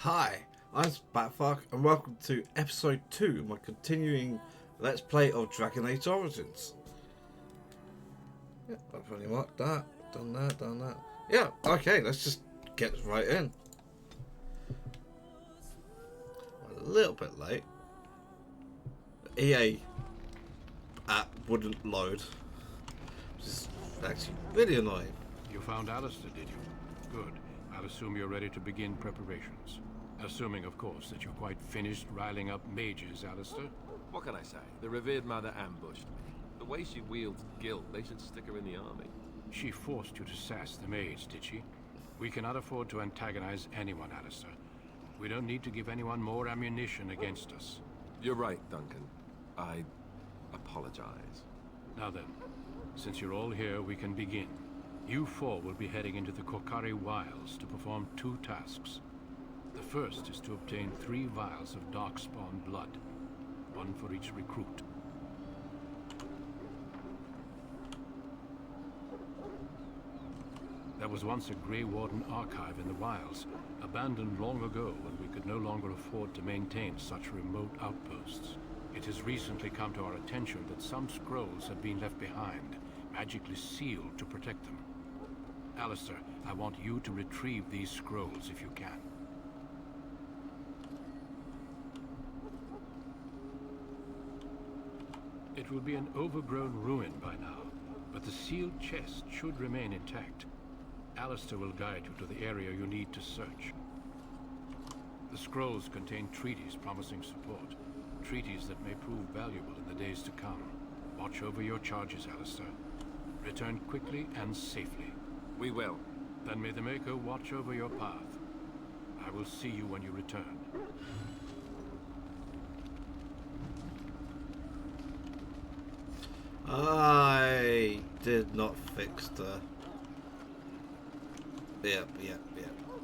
Hi, I'm Batfuck and welcome to episode 2 of my continuing Let's Play of Dragon Age Origins. Yeah, I've already marked that, done that. Yeah, okay, let's just get right in. A little bit late. The EA app wouldn't load, which is actually really annoying. You found Alistair, did you? Good. I'll assume you're ready to begin preparations. Assuming, of course, that you're quite finished riling up mages, Alistair. What can I say? The revered mother ambushed me. The way she wields guilt, they should stick her in the army. She forced you to sass the mage, did she? We cannot afford to antagonize anyone, Alistair. We don't need to give anyone more ammunition against us. You're right, Duncan. I apologize. Now then, since you're all here, we can begin. You four will be heading into the Korcari Wilds to perform 2 tasks. The first is to obtain 3 vials of Darkspawn blood, 1 for each recruit. There was once a Grey Warden archive in the wilds, abandoned long ago when we could no longer afford to maintain such remote outposts. It has recently come to our attention that some scrolls have been left behind, magically sealed to protect them. Alistair, I want you to retrieve these scrolls if you can. It will be an overgrown ruin by now, but the sealed chest should remain intact. Alistair will guide you to the area you need to search. The scrolls contain treaties promising support, treaties that may prove valuable in the days to come. Watch over your charges, Alistair. Return quickly and safely. We will. Then may the Maker watch over your path. I will see you when you return. I did not fix the... Yep.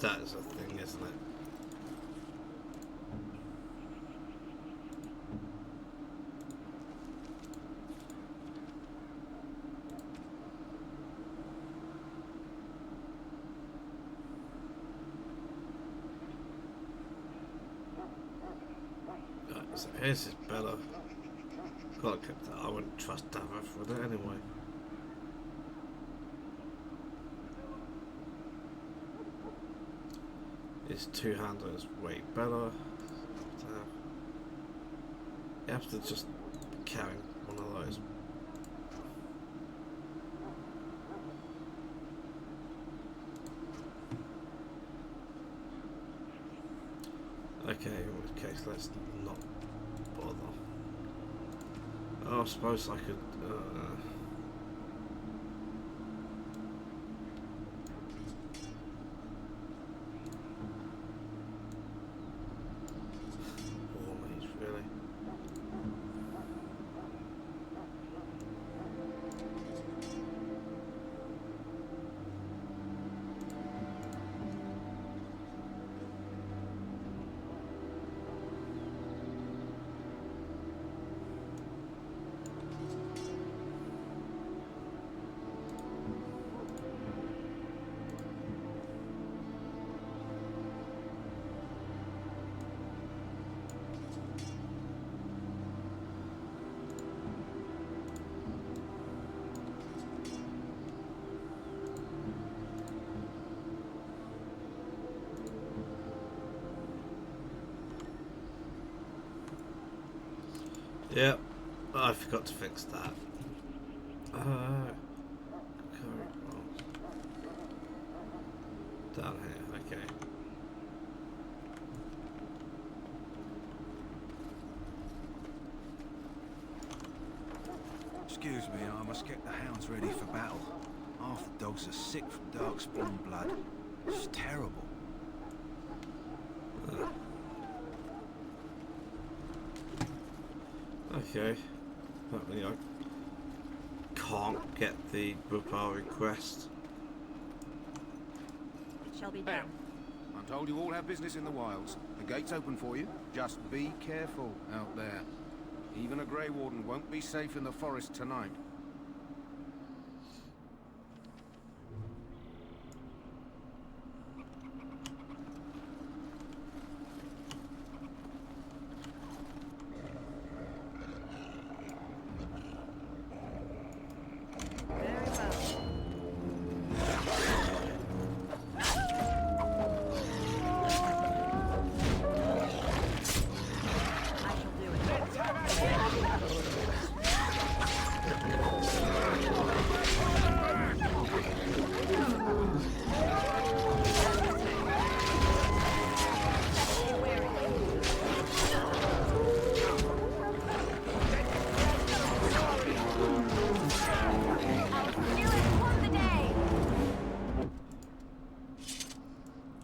That is a thing, isn't it? Right, so here's his better. God, I wouldn't trust Daveth with it anyway. His two-hander is way better. So you have to just carry one of those. Okay, in which case let's not bother. Oh, I suppose I could. War mage, really? Yep, I forgot to fix that. Down here, okay. Excuse me, I must get the hounds ready for battle. Half the dogs are sick from Darkspawn blood. It's terrible. Okay. Apparently I can't get the Bupari quest. It shall be done. I'm told you all have business in the wilds. The gate's open for you. Just be careful out there. Even a Grey Warden won't be safe in the forest tonight.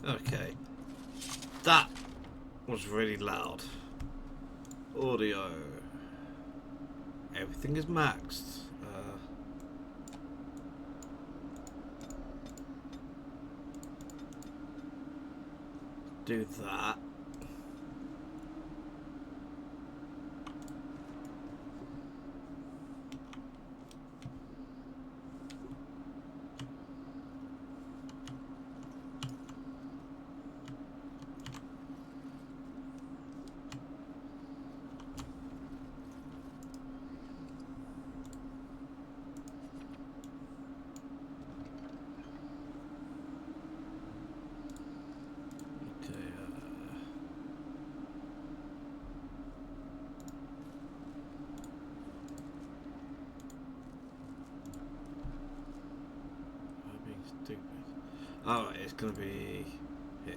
Okay. That was really loud. Audio. Everything is maxed. Do that. Stupid. Oh, it's gonna be here.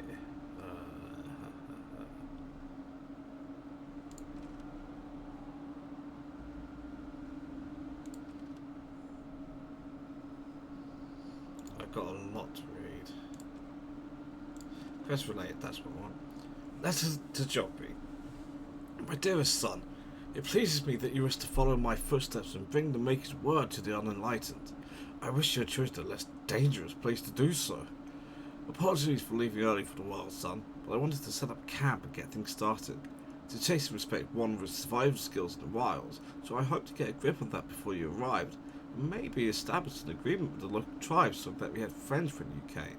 I've got a lot to read. Quest related, that's what I want. Letters to Joppy. My dearest son, it pleases me that you wish to follow my footsteps and bring the Maker's word to the unenlightened. I wish you had chosen a less dangerous place to do so. Apologies for leaving early for the wild, son, but I wanted to set up camp and get things started. To chase and respect one with survival skills in the wilds, so I hope to get a grip on that before you arrived, and maybe establish an agreement with the local tribes so that we had friends when you came.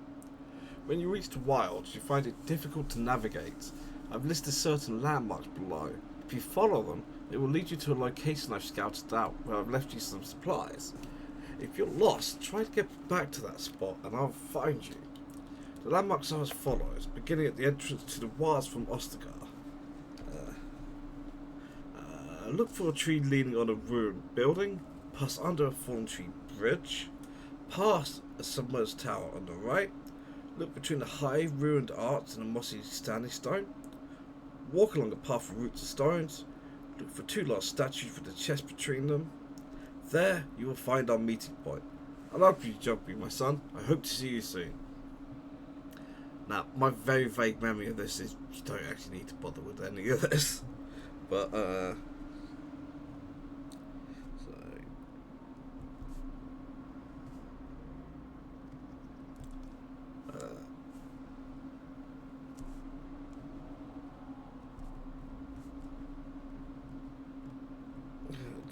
When you reach the wilds, you find it difficult to navigate. I've listed certain landmarks below. If you follow them, it will lead you to a location I've scouted out, where I've left you some supplies. If you're lost, try to get back to that spot and I'll find you. The landmarks are as follows, beginning at the entrance to the wilds from Ostagar. Look for a tree leaning on a ruined building, pass under a fallen tree bridge, past a submerged tower on the right, look between the high ruined arch and a mossy standing stone, walk along a path of roots and stones, look for two large statues with a chest between them. There you will find our meeting point. I love you, Joppy, my son. I hope to see you soon. Now, my very vague memory of this is you don't actually need to bother with any of this. But,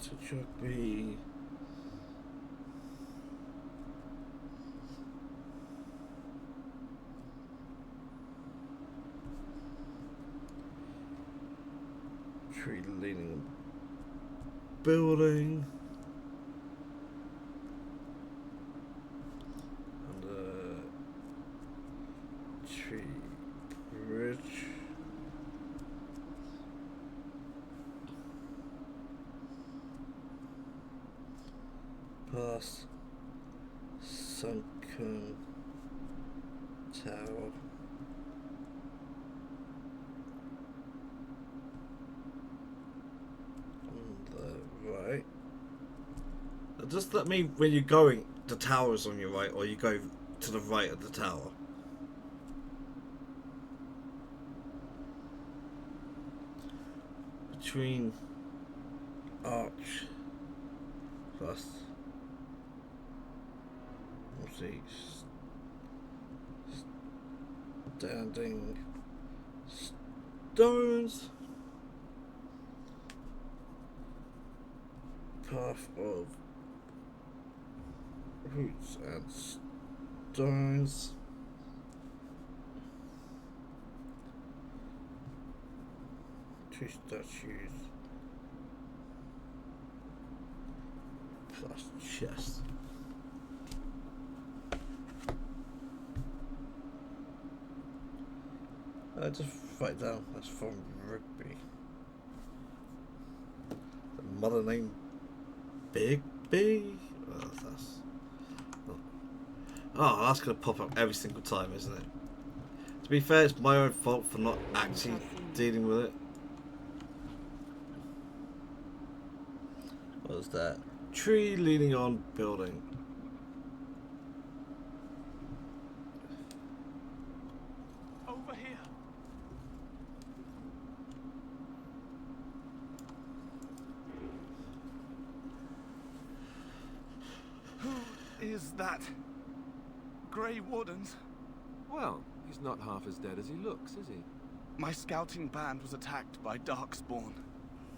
to Joppy. Tree leaning building and a tree bridge. Past sunken tower. Right. Does that mean when you're going, the tower is on your right, or you go to the right of the tower? Between arch plus, let's see, standing stones. Path of roots and stones. Two statues plus chest. Just write down. That's from Rugby. The mother name. Big B? That's going to pop up every single time, isn't it? To be fair, it's my own fault for not actually dealing with it. What was that? Tree leaning on building. that... Grey Wardens. Well, he's not half as dead as he looks, is he? My scouting band was attacked by Darkspawn.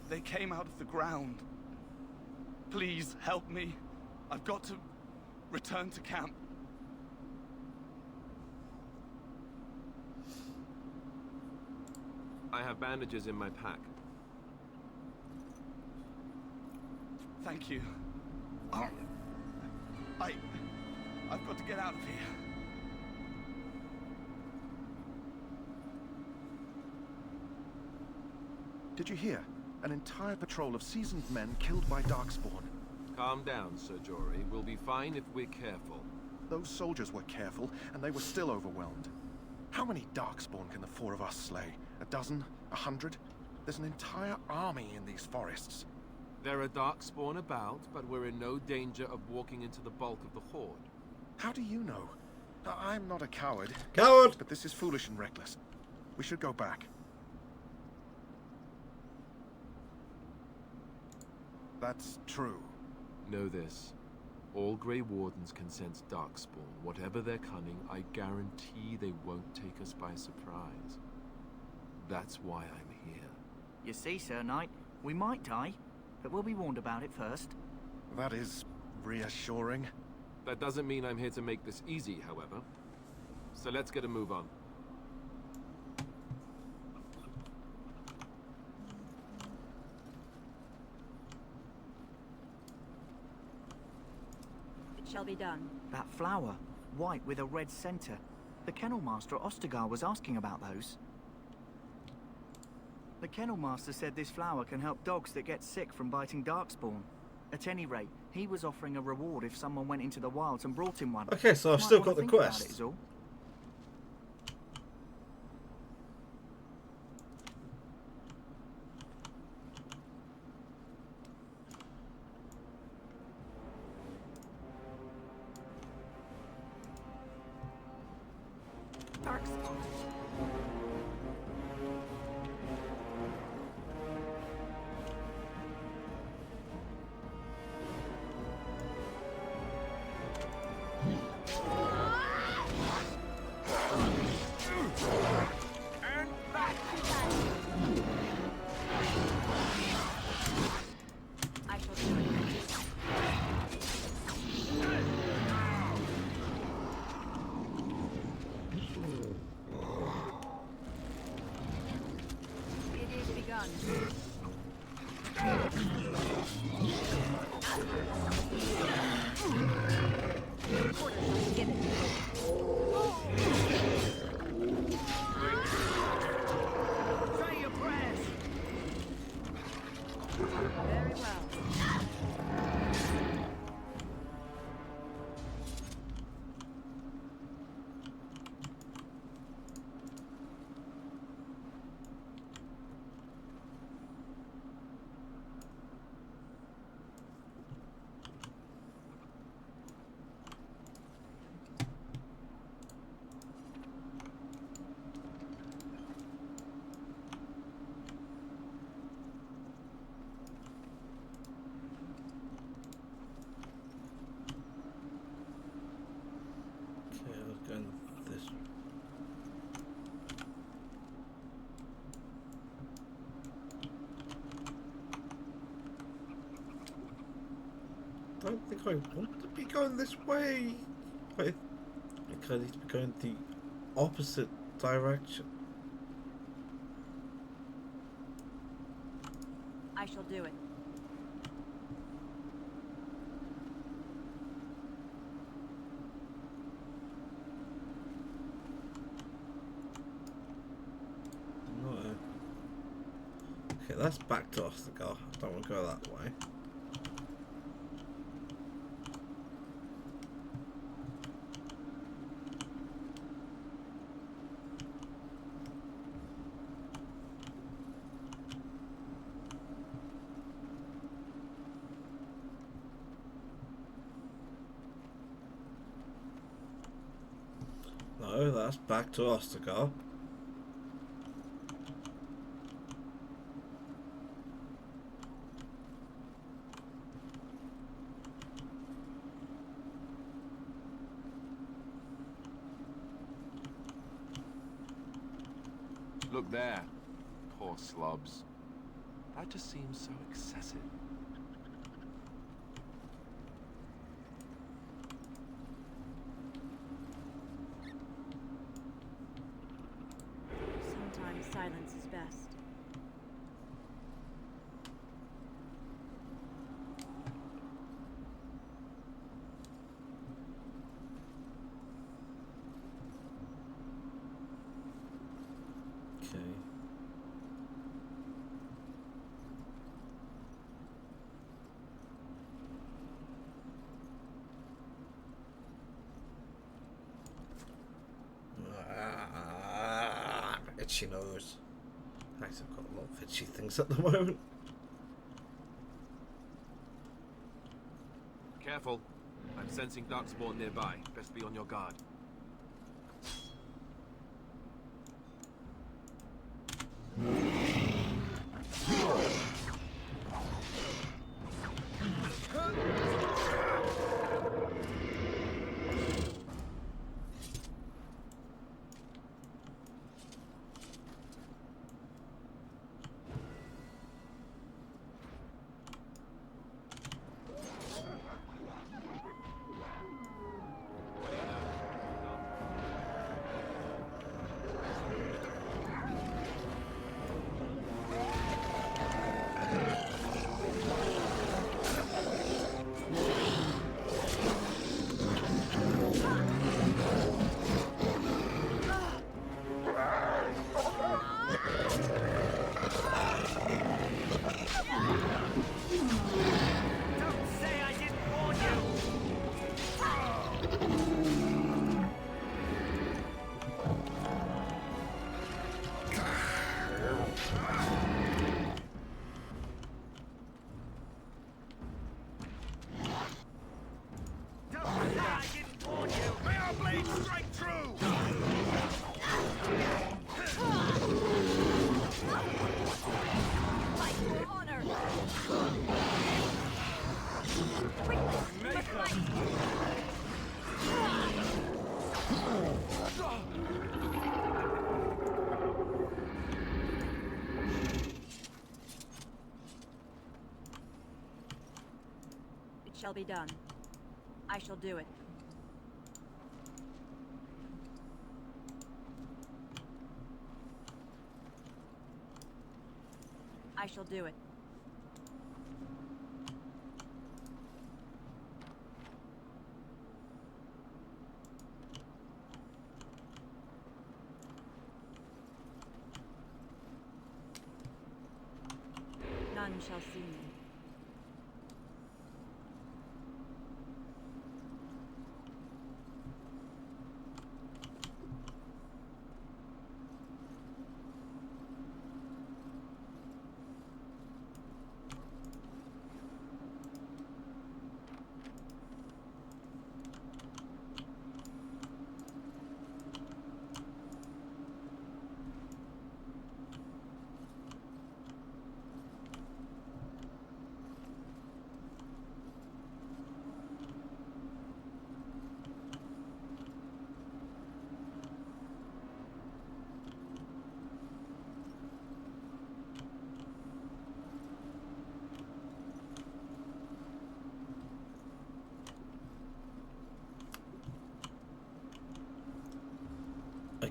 They came out of the ground. Please, help me. I've got to return to camp. I have bandages in my pack. Thank you. I've got to get out of here. Did you hear? An entire patrol of seasoned men killed by Darkspawn. Calm down, Sir Jory. We'll be fine if we're careful. Those soldiers were careful, and they were still overwhelmed. How many Darkspawn can the four of us slay? A dozen? 100? There's an entire army in these forests. There are Darkspawn about, but we're in no danger of walking into the bulk of the Horde. How do you know? I'm not a coward. Coward! But this is foolish and reckless. We should go back. That's true. Know this. All Grey Wardens can sense Darkspawn. Whatever their cunning, I guarantee they won't take us by surprise. That's why I'm here. You see, Sir Knight, we might die, but we'll be warned about it first. That is reassuring. That doesn't mean I'm here to make this easy, however. So let's get a move on. It shall be done. That flower, white with a red center. The Kennel Master at Ostagar was asking about those. The Kennel Master said this flower can help dogs that get sick from biting Darkspawn. At any rate, he was offering a reward if someone went into the wilds and brought him one. Okay, so I've Might still wanna got the think about quest. it, is all. Darkspawn. I shall do it. It is begun. Orders given. Say your prayers! Very well. Okay, let's go in this. I don't think I want to be going this way. I think I need to be going the opposite direction. I shall do it. No. Okay, that's back to Ostagar. I don't want to go that way. No, that's back to Ostagar. Look there. Poor slobs. That just seems so excessive. Sometimes silence is best. Okay. Itchy nose. Thanks, I've got a lot of itchy things at the moment. Careful. I'm sensing darkspawn nearby. Best be on your guard. It shall be done. I shall do it. I shall do it. None shall see me.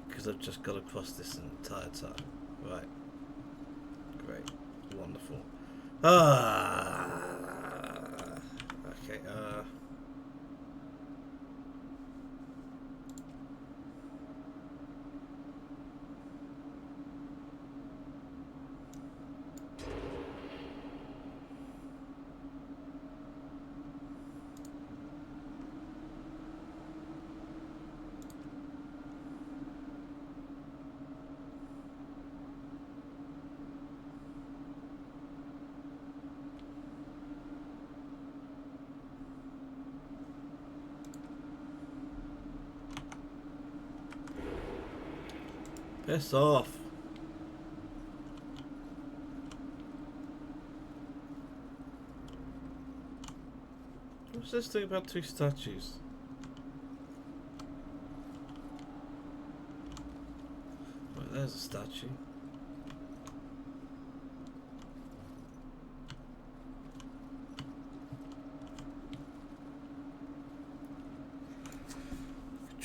Because I've just got across this entire time. Right. Great. Wonderful. Okay, piss off. What's this thing about two statues? Right, there's a statue.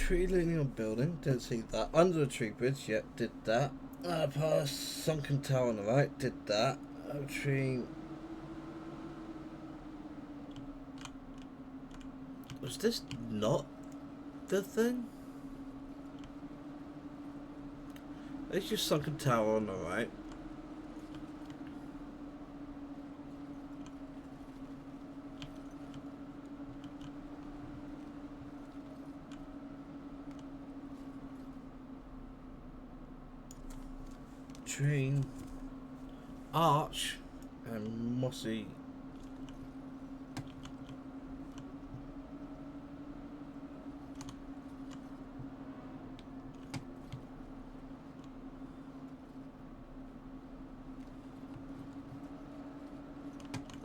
tree leaning on building, didn't see that. Under a tree bridge, yep, did that. Past sunken tower on the right, did that. Tree. Was this not the thing? It's just sunken tower on the right. Train, arch, and mossy.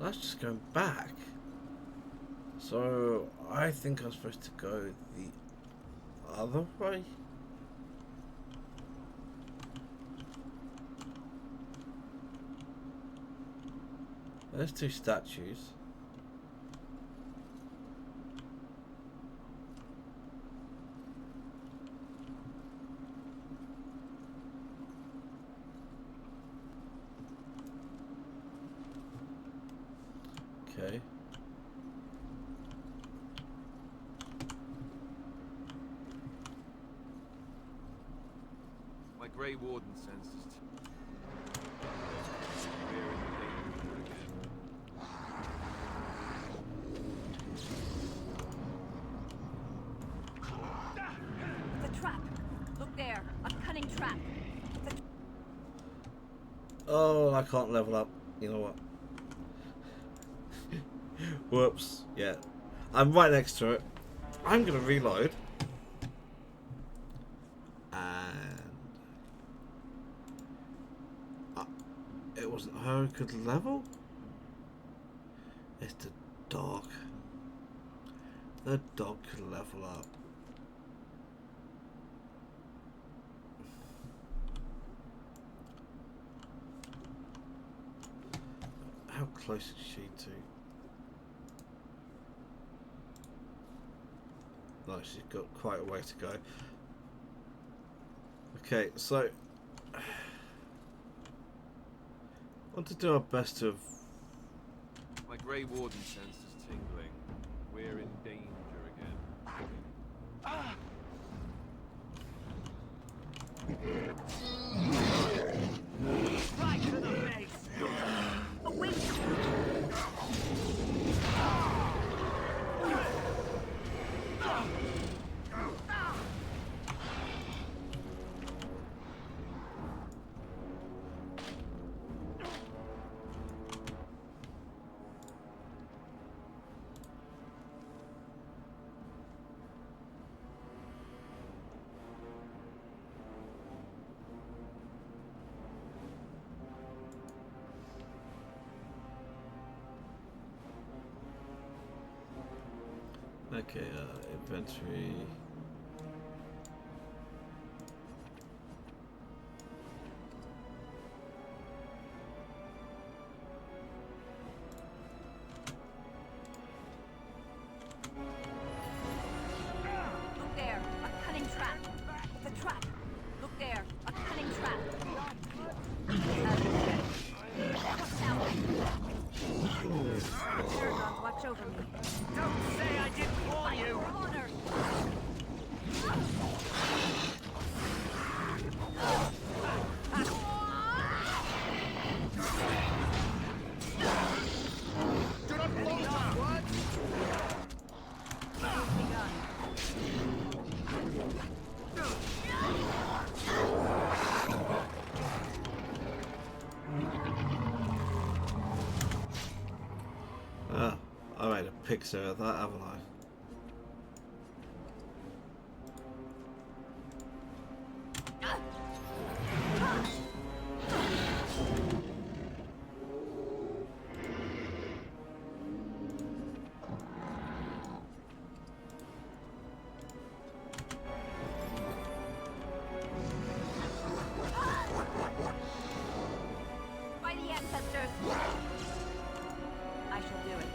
That's just going back. So I think I'm supposed to go the other way. There's two statues. Okay. My Grey Warden senses. The trap! Look there! A cunning trap! Oh, I can't level up. You know what? Whoops. Yeah. I'm right next to it. I'm going to reload. And... it wasn't her who could level? It's the dog. The dog could level up. How close is she to? No, she's got quite a way to go. Okay, so I want to do our best to. My Grey Warden sense is tingling. We're in danger again. Right to the face! Away! Okay, inventory. Look there! A cunning trap! The trap! Look there! A cunning trap! Sherlock, watch over me. Don't say I didn't warn you! For honor! Do not falter! What? I made a picture of that, haven't I? By the ancestors! I shall do it.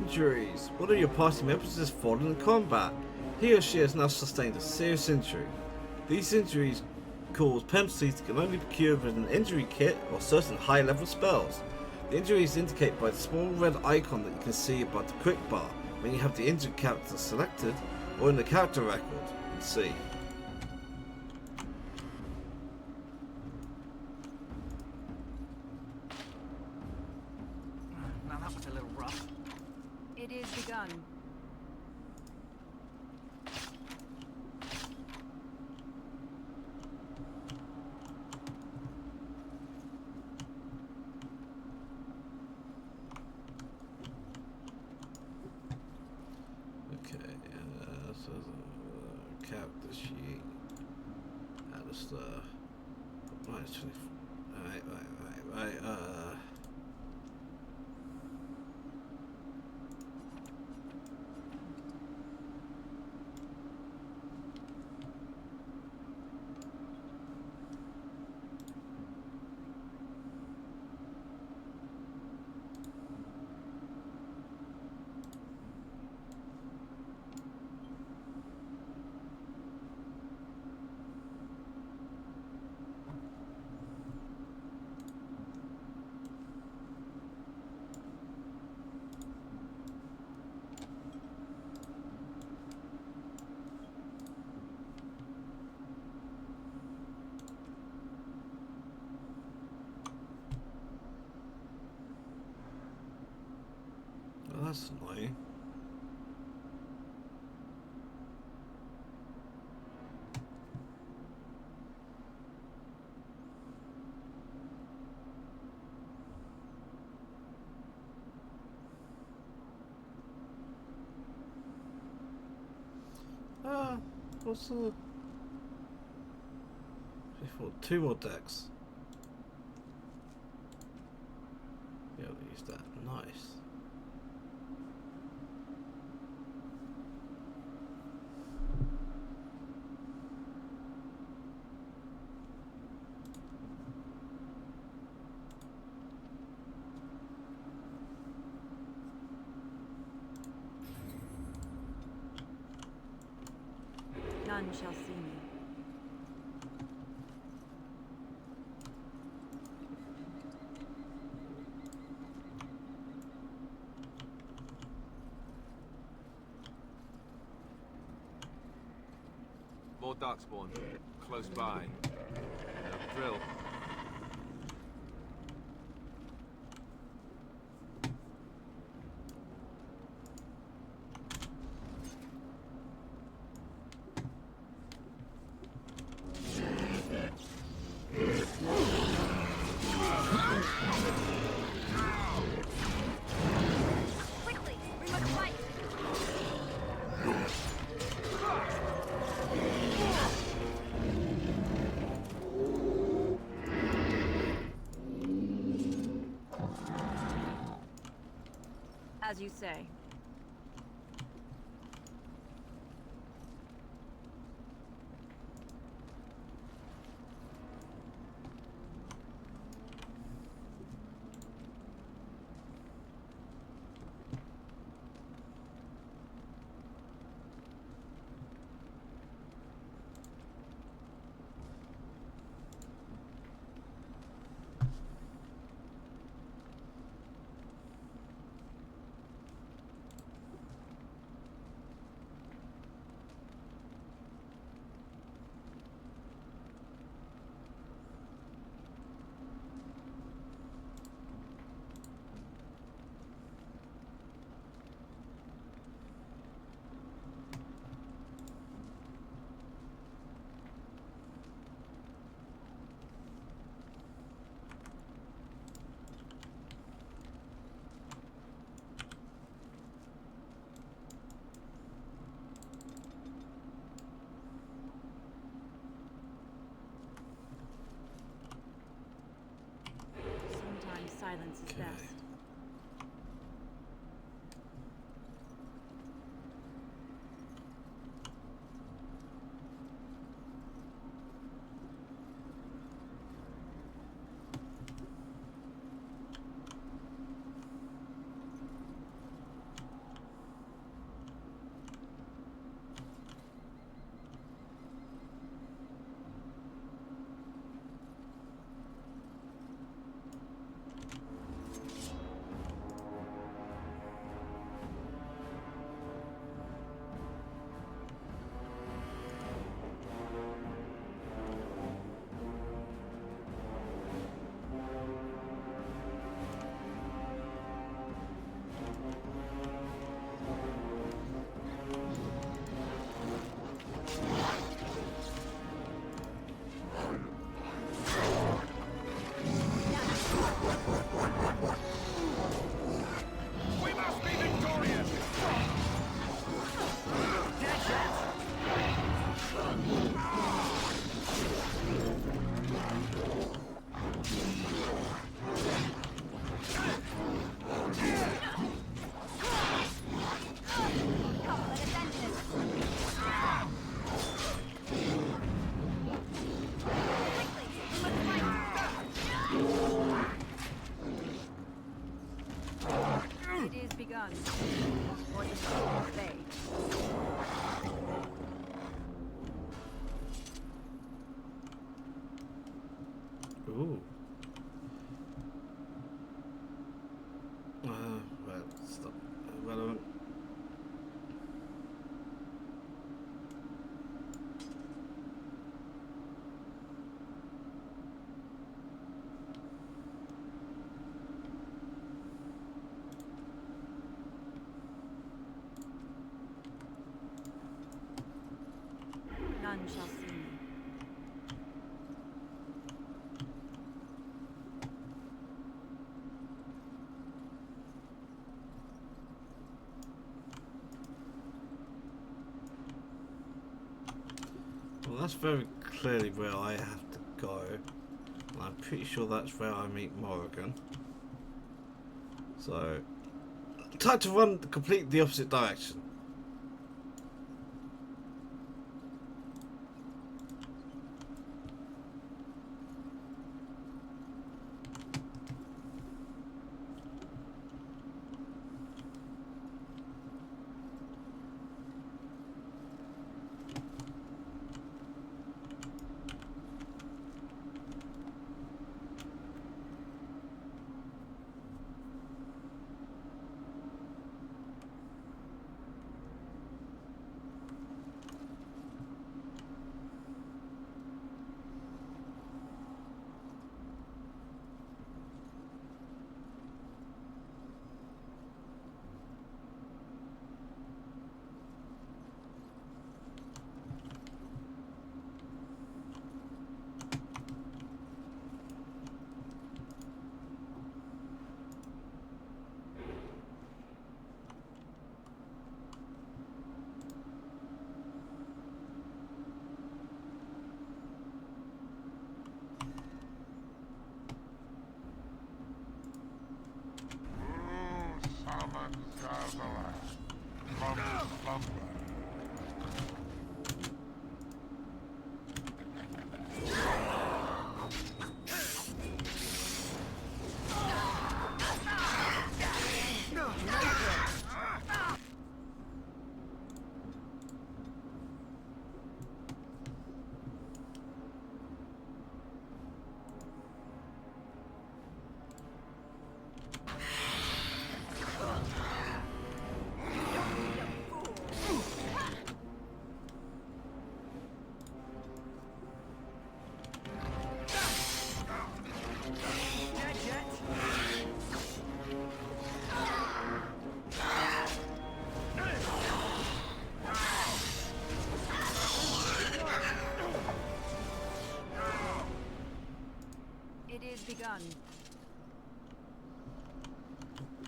Injuries. One of your party members has fallen in combat. He or she has now sustained a serious injury. These injuries cause penalties that can only be cured with an injury kit or certain high-level spells. The injury is indicated by the small red icon that you can see above the quick bar when you have the injured character selected, or in the character record. Let's see. Now that was a little rough. It is begun. Okay, so character sheet. Alistair. Right, 24. Right. Oh, that's annoying. What's the... 2 more decks. Yeah, I'll use that. Nice. None shall see me. More darkspawn. Close by. No drill. Quickly! We must fight! As you say. Sometimes silence is best. Ooh. Well, stop. Relevant. None shall see me. Well, that's very clearly where I have to go. I'm pretty sure that's where I meet Morrigan. So, time to run complete the opposite direction. It is begun.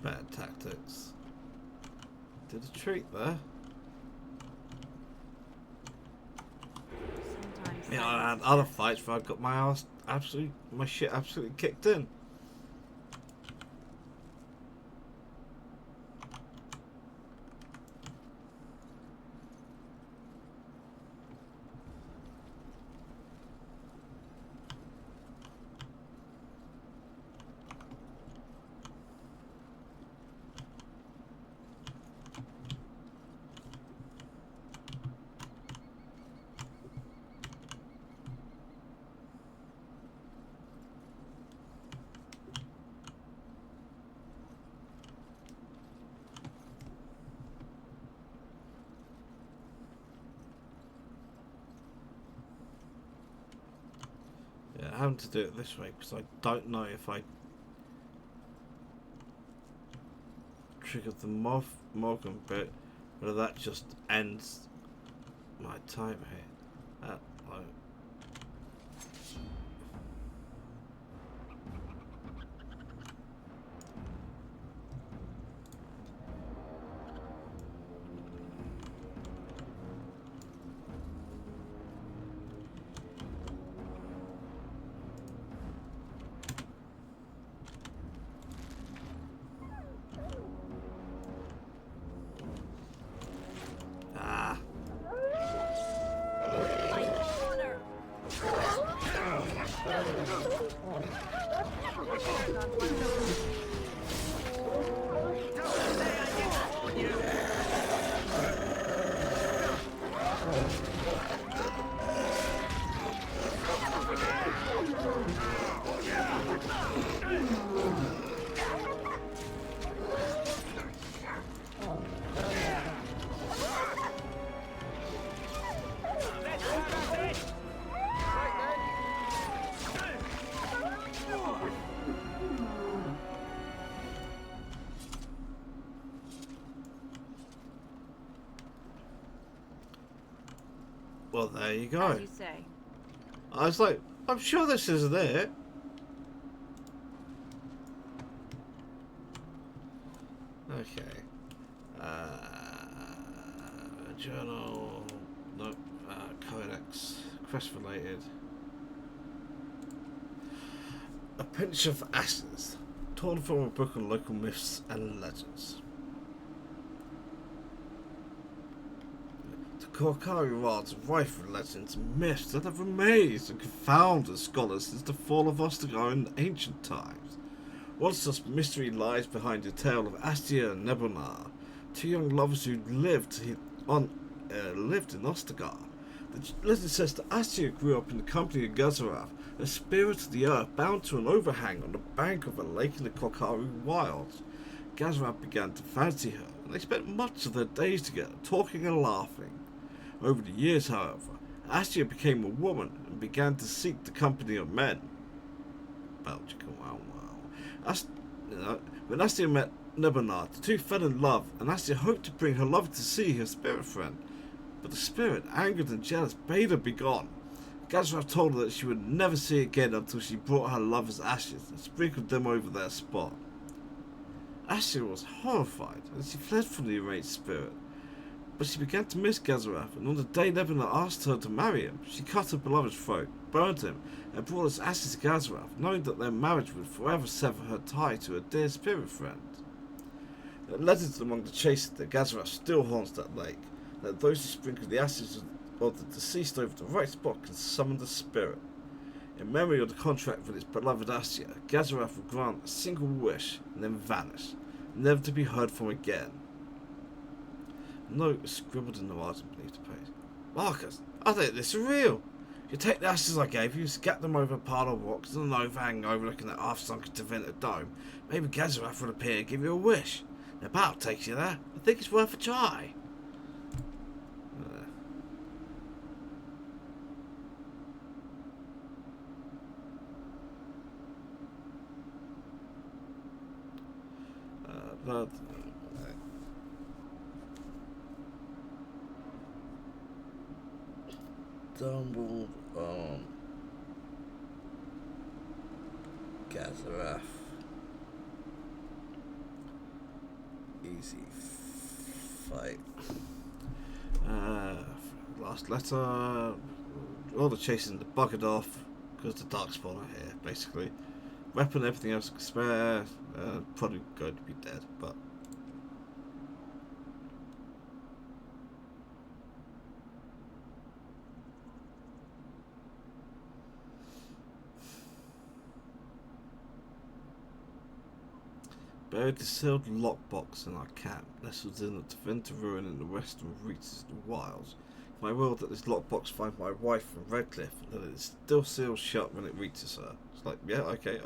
Bad tactics. Did a treat there. Sometimes Yeah, I had silence other is fights where I got my shit absolutely kicked in. Yeah, having to do it this way because I don't know if I triggered the Morgan bit, whether that just ends my time here. Like, ah. Well, there you go. As you say. I was like, I'm sure this isn't it. Okay. Journal. No. Codex. Quest related. A pinch of ashes. Torn from a book on local myths and legends. The Korkari Wilds are rife with legends and myths that have amazed and confounded scholars since the fall of Ostagar in ancient times. One such mystery lies behind the tale of Astia and Nebunar, two young lovers who lived in Ostagar. The legend says that Astia grew up in the company of Gazarath, a spirit of the earth bound to an overhang on the bank of a lake in the Korkari Wilds. Gazarath began to fancy her, and they spent much of their days together, talking and laughing. Over the years, however, Astia became a woman and began to seek the company of men. Belgical, wow. When Astia met Nebunar, the two fell in love, and Astia hoped to bring her lover to see her spirit friend. But the spirit, angered and jealous, bade her begone. Gazarath told her that she would never see again until she brought her lover's ashes and sprinkled them over their spot. Astia was horrified, and she fled from the enraged spirit. But she began to miss Gazarath, and on the day Nebunar asked her to marry him, she cut her beloved's throat, burned him, and brought his ashes to Gazarath, knowing that their marriage would forever sever her tie to her dear spirit friend. There are legends among the chasers that Gazarath still haunts that lake, that those who sprinkle the ashes of the deceased over the right spot can summon the spirit. In memory of the contract with his beloved Astia, Gazarath will grant a single wish and then vanish, never to be heard from again. A note is scribbled in the margin beneath the page. Marcus, I think this is real. You take the ashes I gave you, scatter them over a pile of rocks and an overhang overlooking that half-sunken Tevinter dome. Maybe Gazarath will appear and give you a wish. The battle takes you there. I think it's worth a try. But stumbled on Gazarath. Easy fight. Last letter. All the chasing the buggered off because the Darkspawn are here, basically. Weapon, everything else can spare. Probably going to be dead, but. Buried the sealed lockbox in our camp, nestled in the Tevinter ruin in the western reaches of the wilds. My will that this lockbox find my wife from Redcliffe, and that it is still sealed shut when it reaches her. It's like, yeah, okay.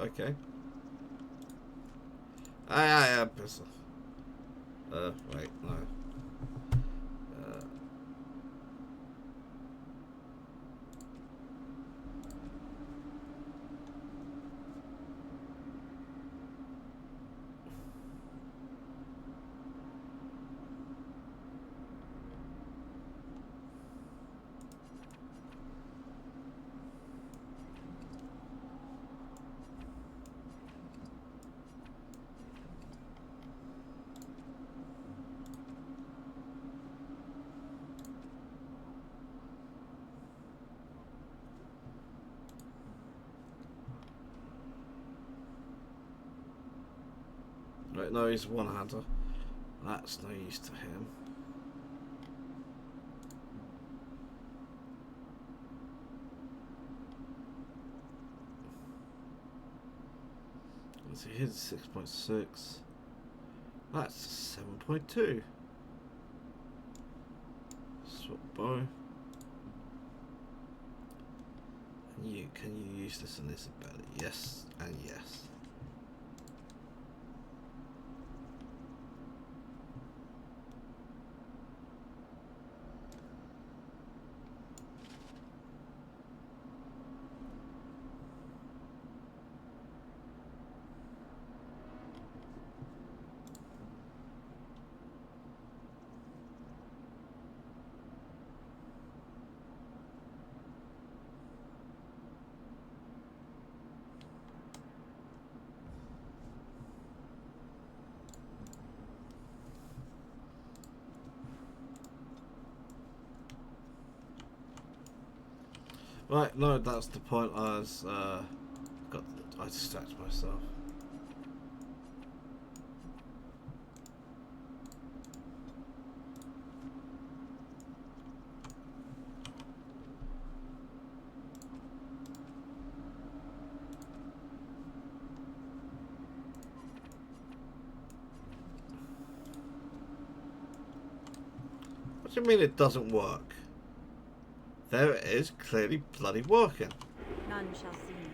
I pissed off. Wait, no. Right, no, he's one-hander. That's no use to him. So here's 6.6. That's 7.2. Swap bow. And can you use this and this better? Yes and yes. Right, no, that's the point. I distracted myself. What do you mean it doesn't work? There it is, clearly bloody working. None shall see me.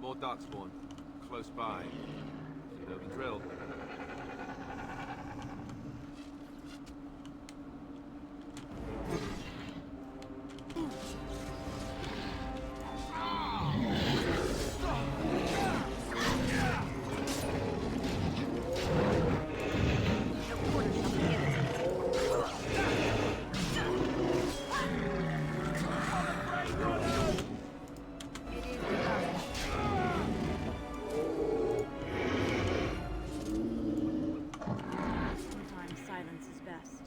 More darkspawn. Close by. You know the drill. Sometimes silence is best.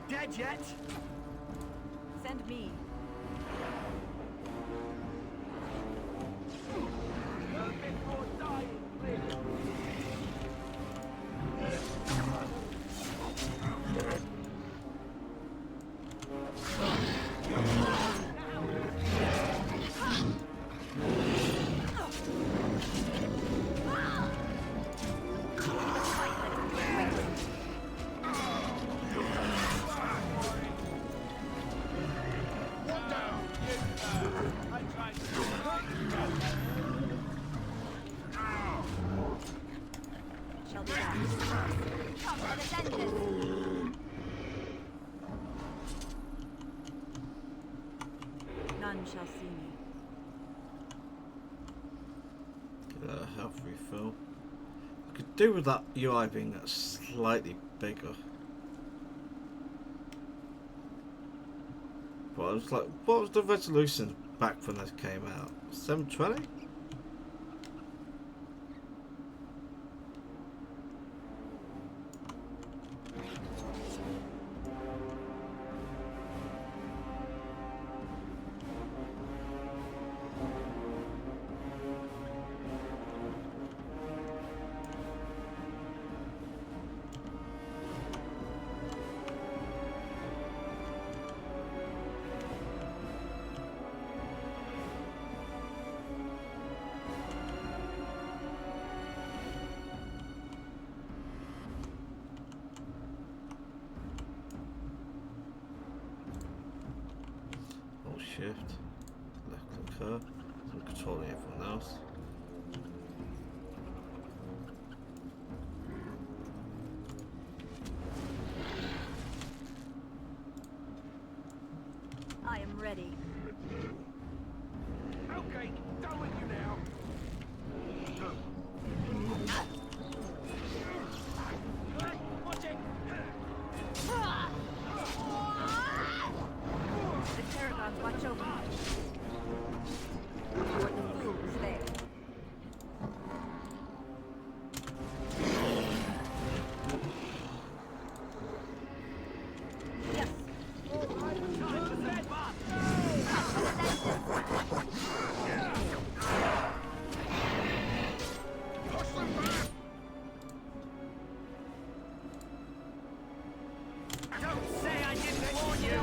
Dead yet? Send me. Shall be done. Come for the vengeance. None shall see me. Health refill. I could do with that UI being slightly bigger. But I was like, what was the resolution back when this came out? 720? Shift, left click her, so I'm controlling everyone else. I am ready. Okay, done with you now. Watch it. The Tarragons watch over me. You are the fools there. Yes. Don't say I didn't warn you.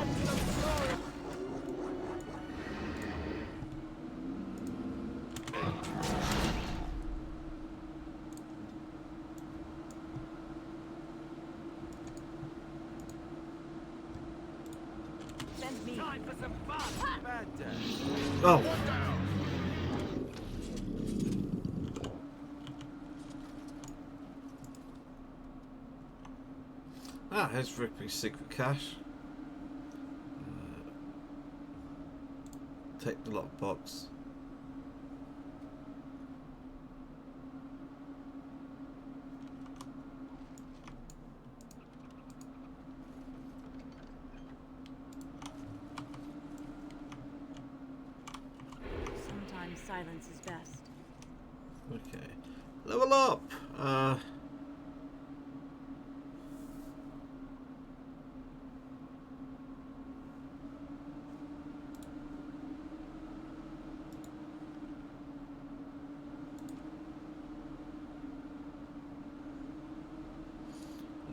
Send me. Time for some fun. Bad day. Oh! Right, here's Ripley's secret cache. Take the lockbox. Sometimes silence is best. Okay. Level up!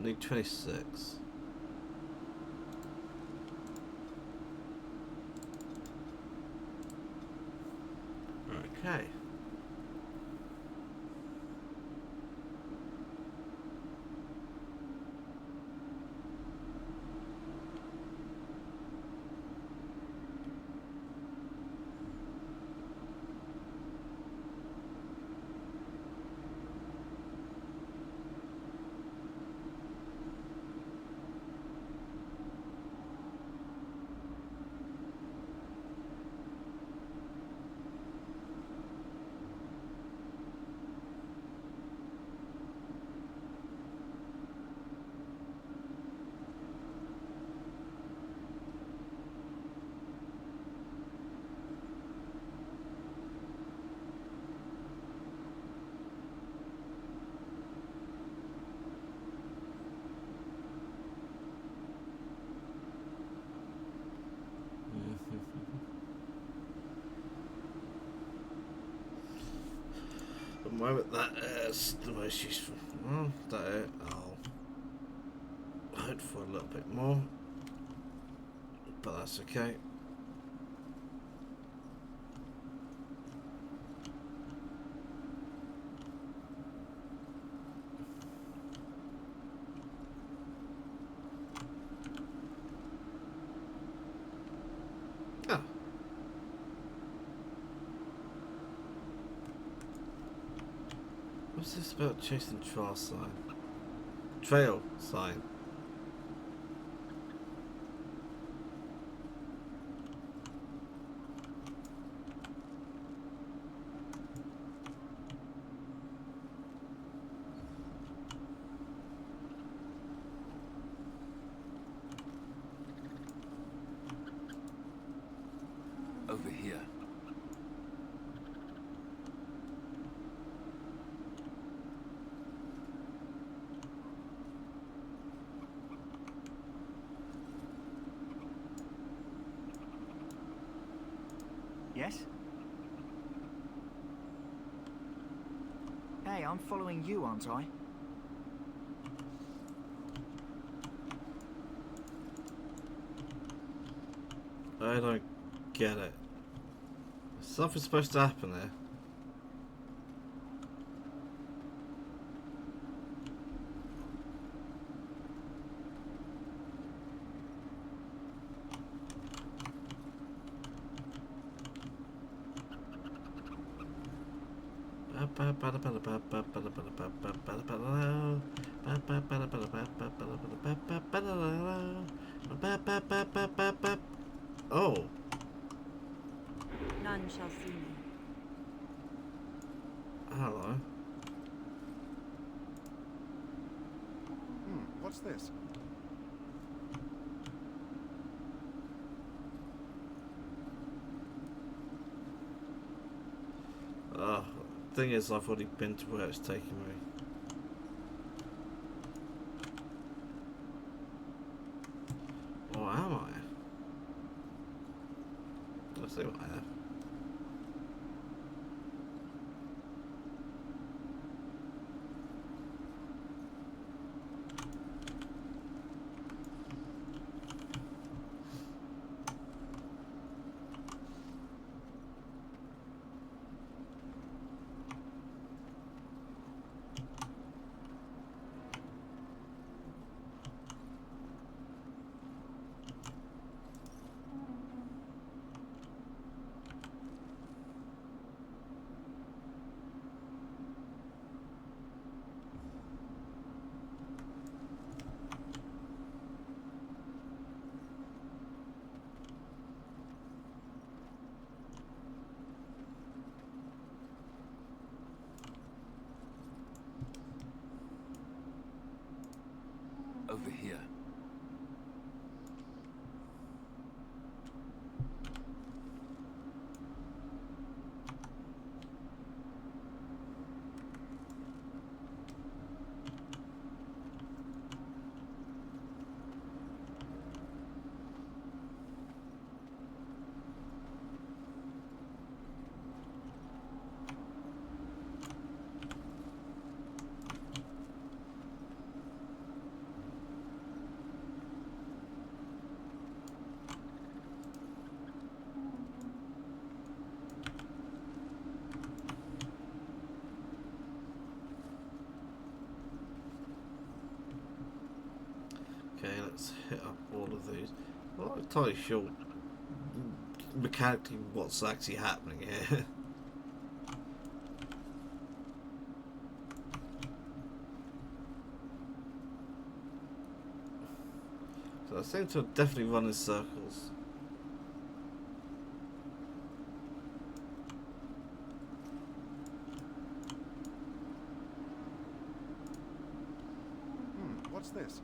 I need 26. Okay. At the moment, that is the most useful. Well, that I'll hope for a little bit more, but that's okay. Ah. What's this about chasing trail sign? Trail sign. Over here. Yes? Hey, I'm following you, aren't I? I don't get it. Something's supposed to happen there. Oh. None shall see me. Hello. What's this? Thing is, I've already been to where it's taking me. Or am I? Let's see what I have. Let's hit up all of these. I'm not entirely sure mechanically what's actually happening here. So I seem to have definitely run in circles. What's this?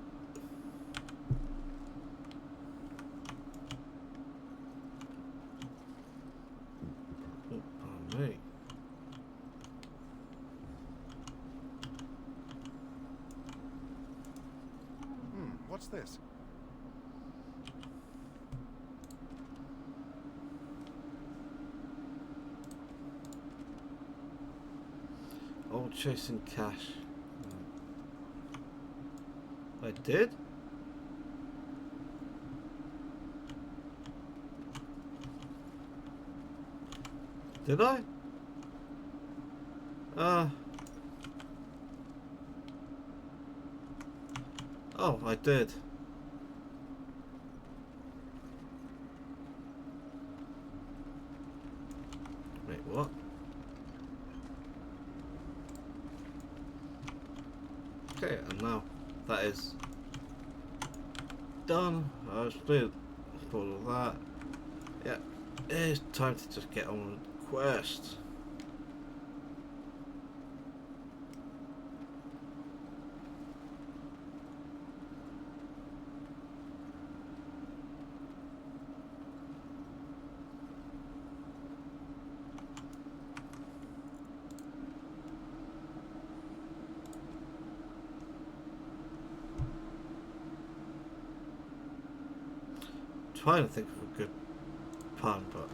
Oh, pardon me. What's this? Oh, chasing cash. I did? Did I? Oh, I did. Wait, what? Okay, and now that is done. I was playing all of that. Yeah, it's time to just get on with the quest. Trying to think of a good pun, but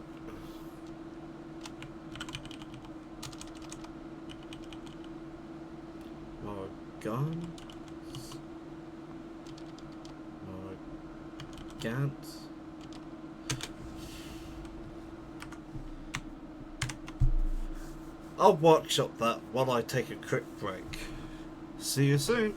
more guns, more gants. I'll workshop that while I take a quick break. See you soon.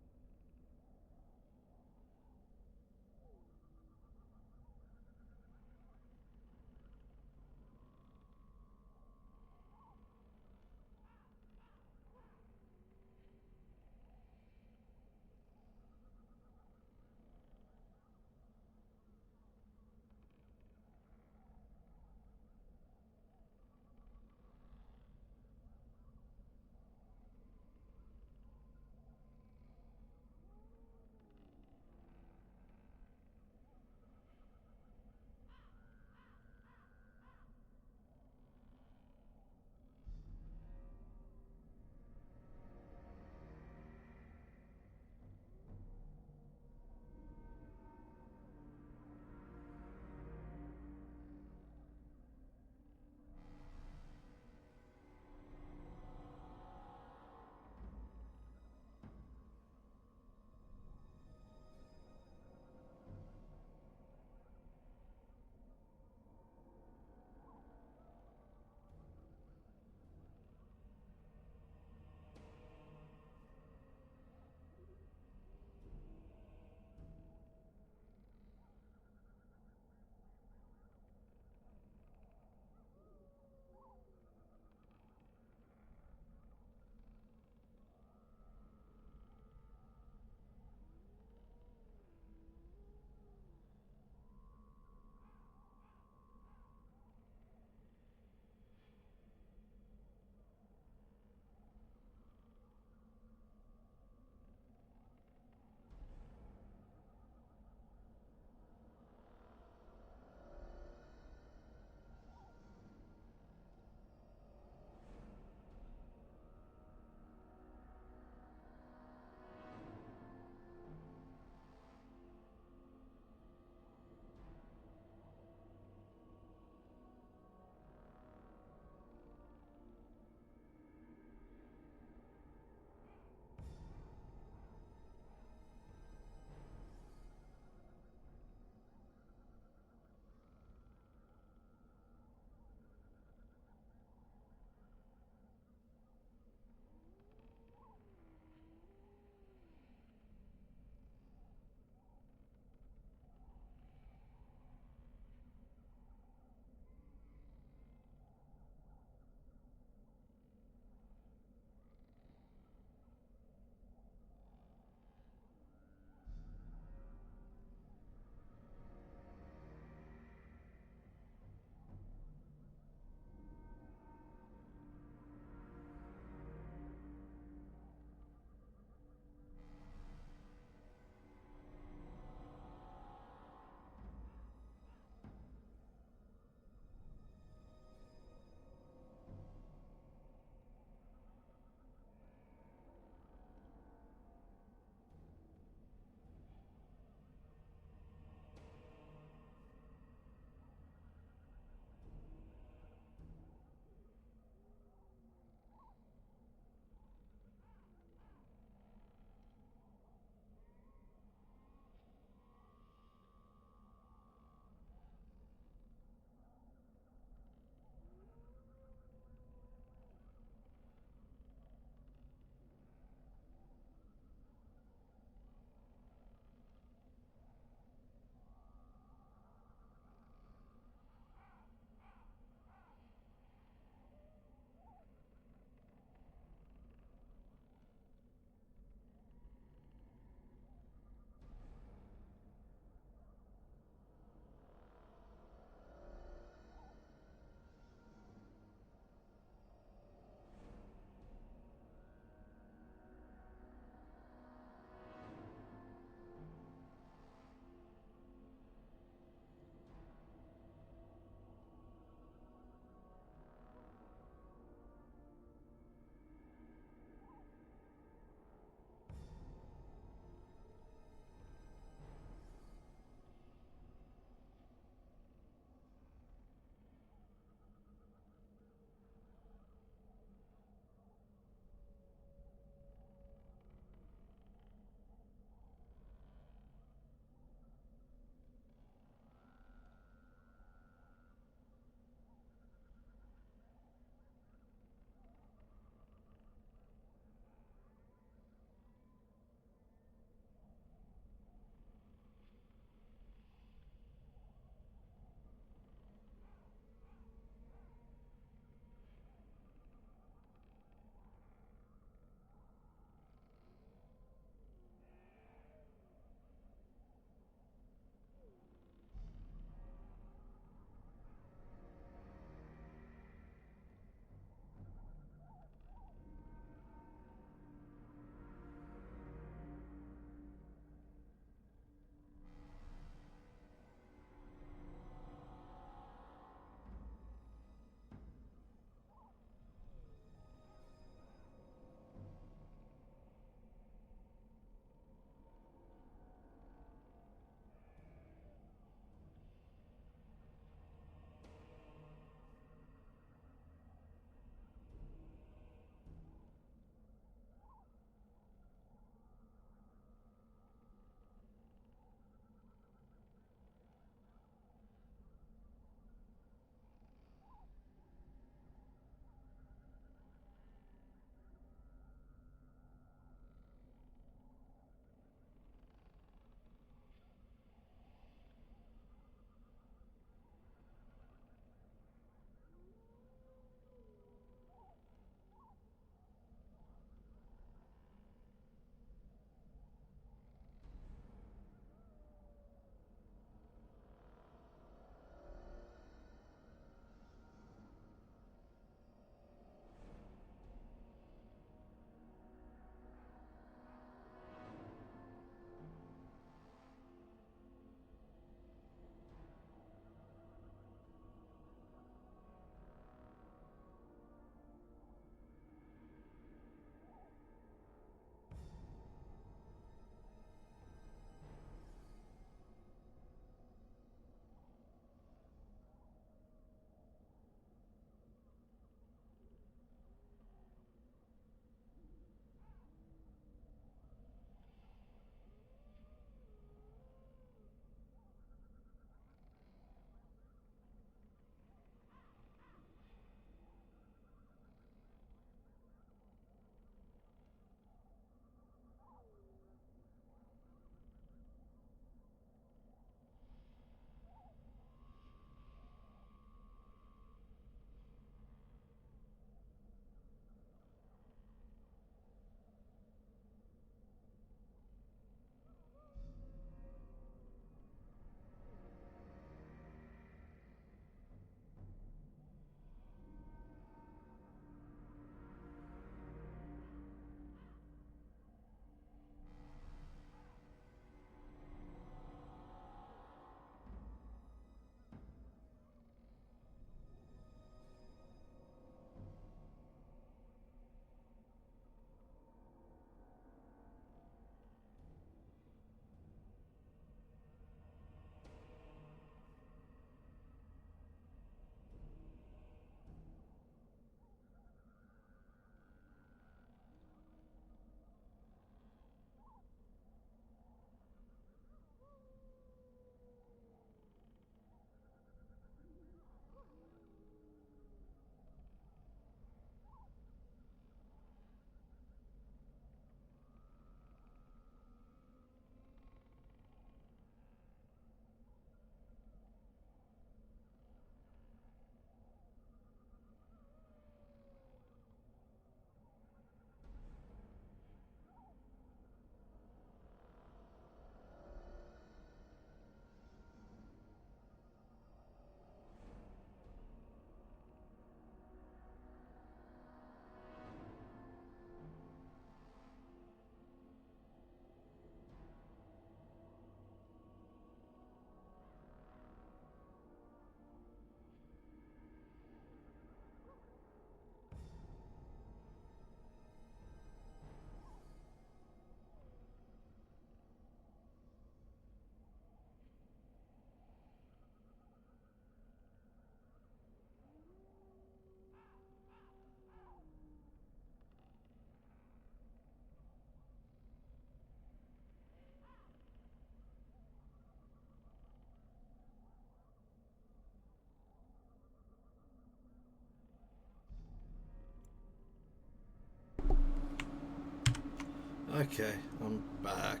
Okay, I'm back.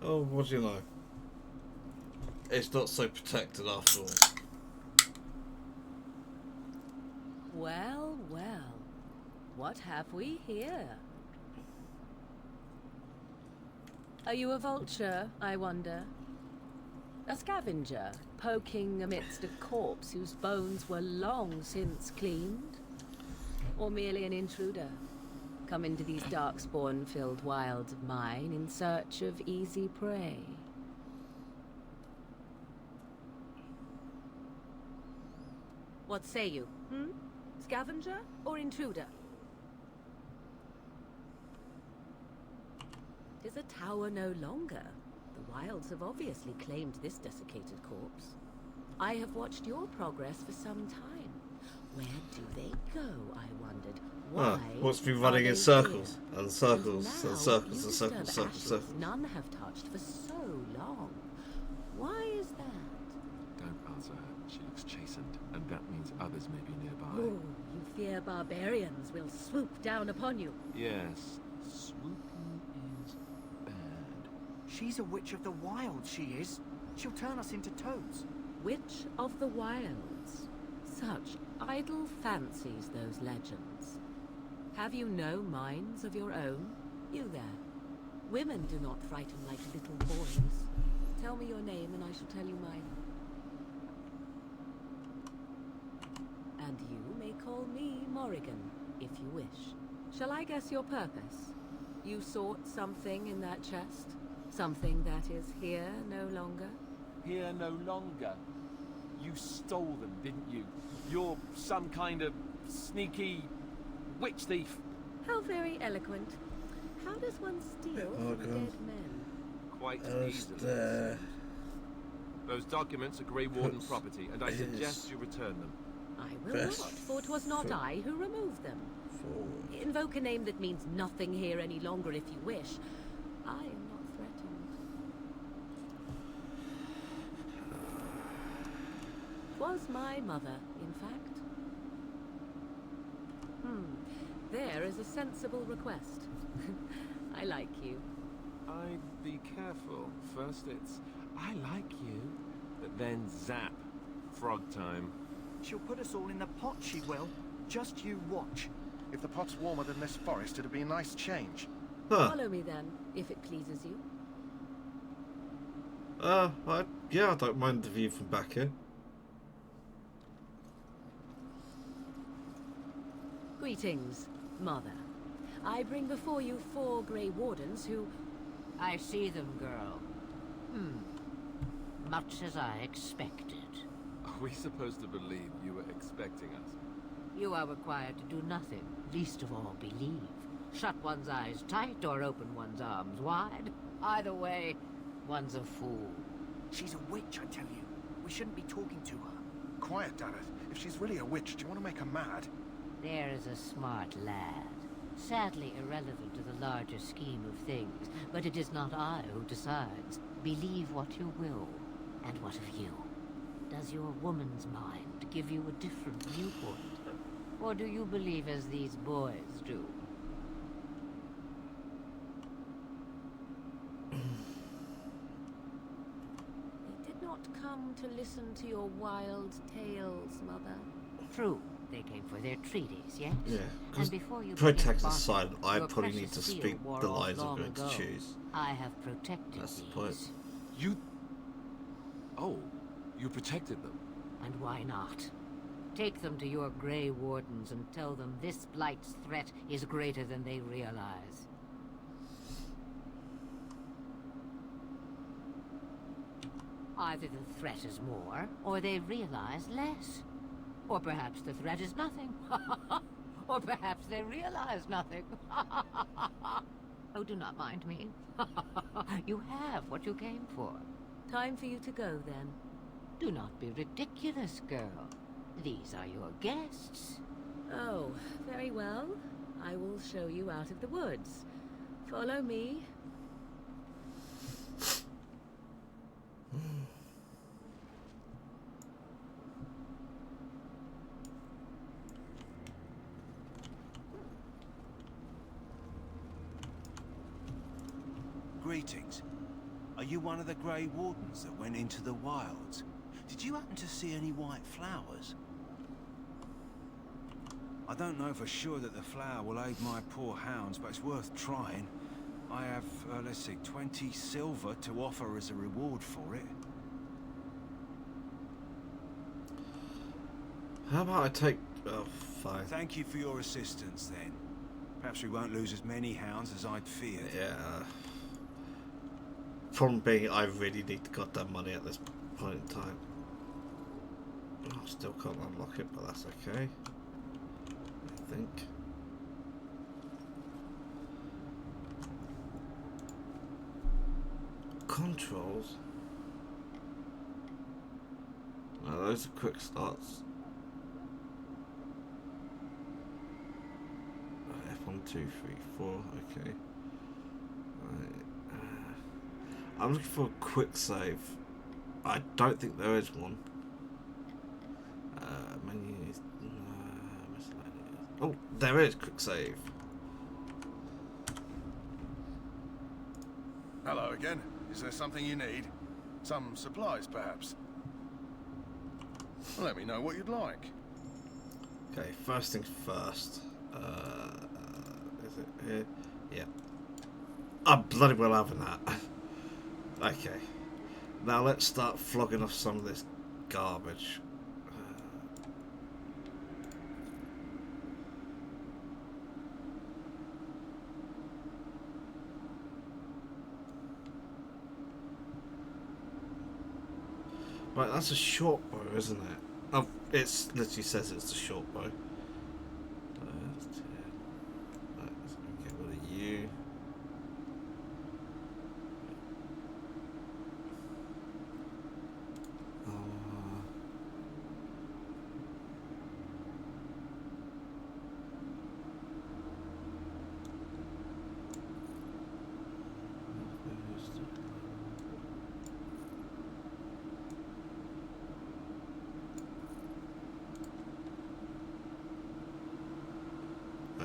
Oh, what do you know? It's not so protected after all. Well, well. What have we here? Are you a vulture, I wonder? A scavenger, poking amidst a corpse whose bones were long since cleaned? Or merely an intruder, come into these darkspawn-filled wilds of mine in search of easy prey? What say you, Scavenger or intruder? 'Tis a tower no longer. The wilds have obviously claimed this desiccated corpse. I have watched your progress for some time. Where do they go, I wondered? Why? What's been are running in they circles here? and circles And and now circles you and circles, disturb circles, ashes circles. none have touched for so long. Why is that? Don't answer her. She looks chastened, and that means others may be nearby. Oh, you fear barbarians will swoop down upon you. Yes, swooping is bad. She's a witch of the wild, she is. She'll turn us into toads. Witch of the wilds. Such idle fancies, those legends. Have you no minds of your own? You there. Women do not frighten like little boys. Tell me your name and I shall tell you mine. And you may call me Morrigan, if you wish. Shall I guess your purpose? You sought something in that chest? Something that is here no longer? Here no longer. You stole them, didn't you? You're some kind of sneaky witch thief. How very eloquent. How does one steal from dead men? Quite easily. There. Those documents are Grey Warden property, and I suggest you return them. I will Best not, for it was not I who removed them. Forward. Invoke a name that means nothing here any longer if you wish. I am not threatened. 'Twas my mother, in fact. There is a sensible request. I like you. I'd be careful. First it's, I like you, but then zap. Frog time. She'll put us all in the pot, she will. Just you watch. If the pot's warmer than this forest, it'd be a nice change. Huh. Follow me then, if it pleases you. Yeah, I don't mind the view from back here. Greetings, Mother. I bring before you 4 Grey Wardens who... I see them, girl. Much as I expected. Are we supposed to believe you were expecting us? You are required to do nothing, least of all believe. Shut one's eyes tight or open one's arms wide. Either way, one's a fool. She's a witch, I tell you. We shouldn't be talking to her. Quiet, Dareth. If she's really a witch, do you want to make her mad? There is a smart lad. Sadly irrelevant to the larger scheme of things, but it is not I who decides. Believe what you will, and what of you? Does your woman's mind give you a different viewpoint? Or do you believe as these boys do? They did not come to listen to your wild tales, Mother. True, they came for their treaties, yes? Yeah, And before you protect begin the side, barking, I your probably need precious to seal speak wore the off lines I'm long going ago. to choose. I have protected That's the these. point. You... Oh, you protected them. And why not? Take them to your Grey Wardens and tell them this Blight's threat is greater than they realize. Either the threat is more, or they realize less. Or perhaps the threat is nothing. Or perhaps they realize nothing. Oh, do not mind me. You have what you came for. Time for you to go, then. Do not be ridiculous, girl. These are your guests. Oh, very well. I will show you out of the woods. Follow me. Greetings. Are you one of the Grey Wardens that went into the wilds? Did you happen to see any white flowers? I don't know for sure that the flower will aid my poor hounds, but it's worth trying. I have, let's see, 20 silver to offer as a reward for it. How about I take... Oh, fine. Thank you for your assistance, then. Perhaps we won't lose as many hounds as I'd feared. Yeah. Problem being, I really need the goddamn money at this point in time. Oh, still can't unlock it, but that's okay. I think. Controls. Oh, those are quick starts. F1, 2, 3, 4. Okay. Right. I'm looking for a quick save. I don't think there is one. Menus. Oh, there is quick save. Hello again. Is there something you need? Some supplies, perhaps? Let me know what you'd like. Okay, first things first. Is it here? Yeah. I'm bloody well having that. Okay. Now let's start flogging off some of this garbage. Right, that's a short bow, isn't it? Oh, it literally says it's a short bow. Right, let's get rid of you.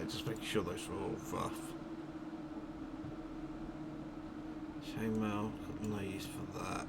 Just making sure those are all rough. Chainmail, got no use for that.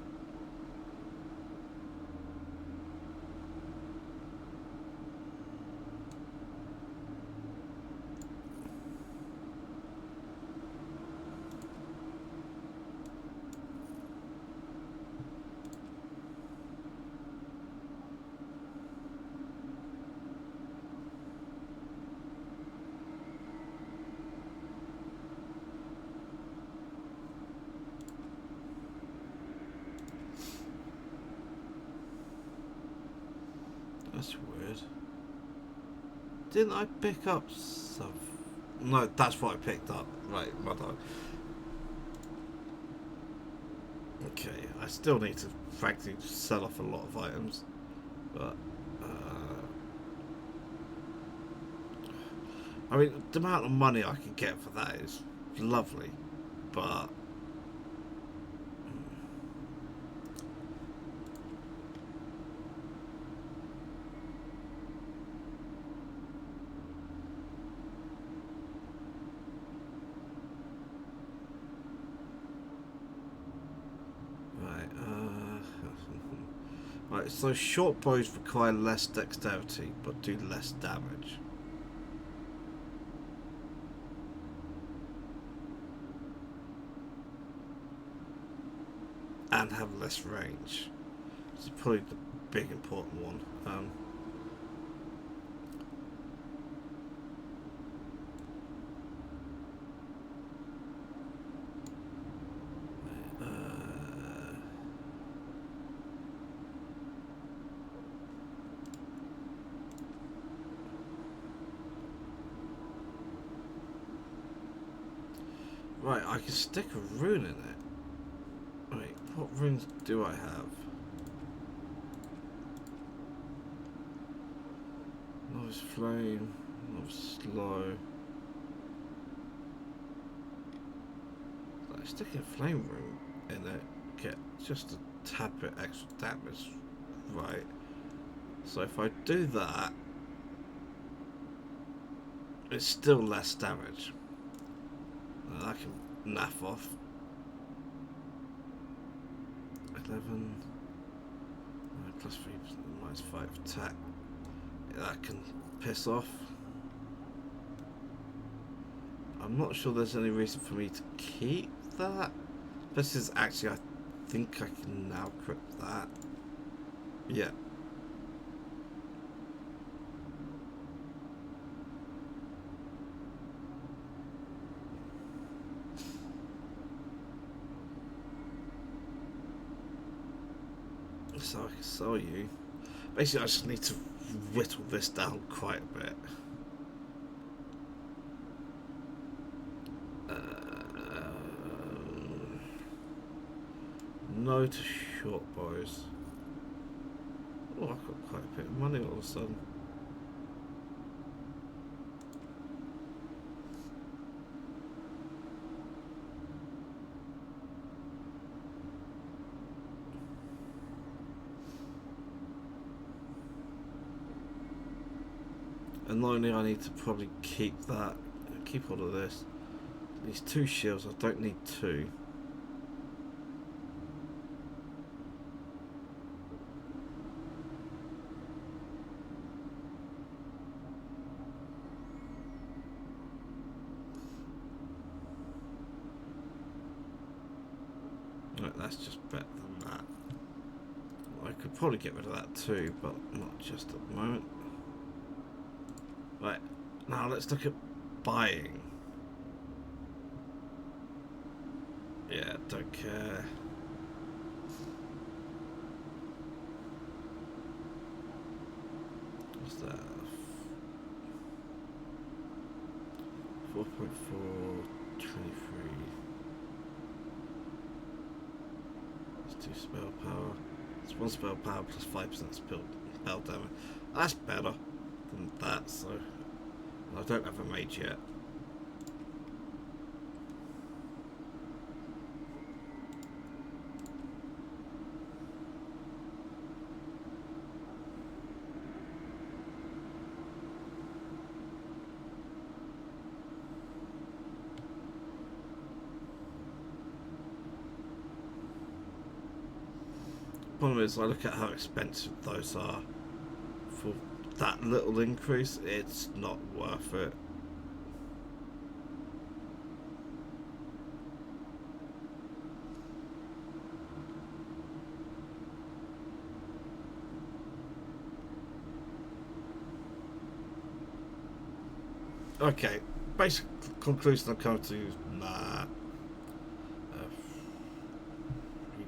That's weird. Didn't I pick up some? No, that's what I picked up. Right, my dog. Okay, I still need to frankly sell off a lot of items, but I mean, the amount of money I can get for that is lovely, but right, so short bows require less dexterity but do less damage. And have less range. This is probably the big important one. Right, I can stick a rune in it. Wait, what runes do I have? Novice Flame, Novice Slow. Like sticking a flame rune in it, get just a tad bit extra damage. Right. So if I do that, it's still less damage. I can naff off. 7. Plus 3, minus 5 attack. Yeah, that can piss off. I'm not sure there's any reason for me to keep that. This is actually, I think I can now equip that. Yeah. So I can sell you. Basically, I just need to whittle this down quite a bit. No to short bows. Oh, I've got quite a bit of money all of a sudden. Annoyingly, I need to probably keep all of this. These 2 shields, I don't need 2. Right, that's just better than that. I could probably get rid of that too, but not just at the moment. Right, now let's look at buying. Yeah, don't care. What's that? 4.4, 23. Let's do spell power. It's 1 spell power plus 5% spell damage. That's better than that, so I don't have a mage yet. Problem is, I look at how expensive those are. For that little increase, it's not worth it. Okay, basic conclusion I've come to, nah. 3.34.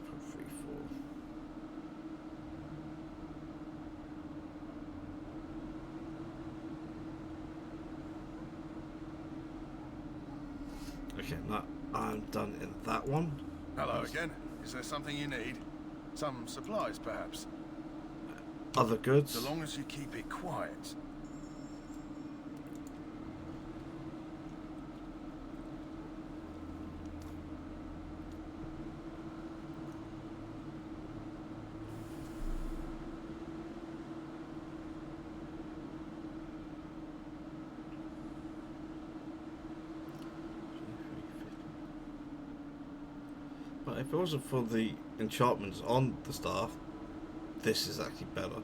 Okay, now I'm done in that one. Hello again. Is there something you need? Some supplies, perhaps? Other goods? So long as you keep it quiet. But if it wasn't for the enchantments on the staff, this is actually better.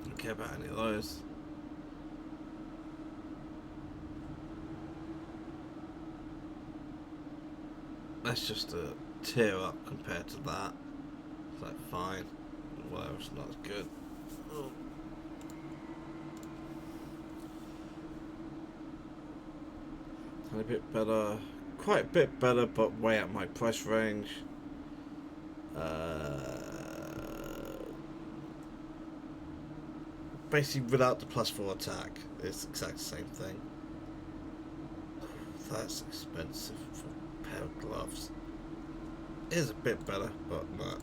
Don't care about any of those. That's just a tier up compared to that. It's like fine. Whatever, it's not as good. Oh. Tiny bit better. Quite a bit better, but way out my price range. Basically, without the +4 attack, it's the exact same thing. That's expensive for a pair of gloves. It is a bit better, but not.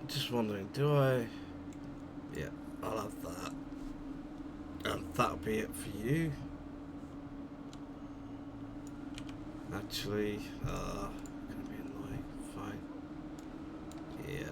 Just wondering, do I Yeah, I'll have that. And that'll be it for you. Actually, gonna be annoying. Fine. Yeah.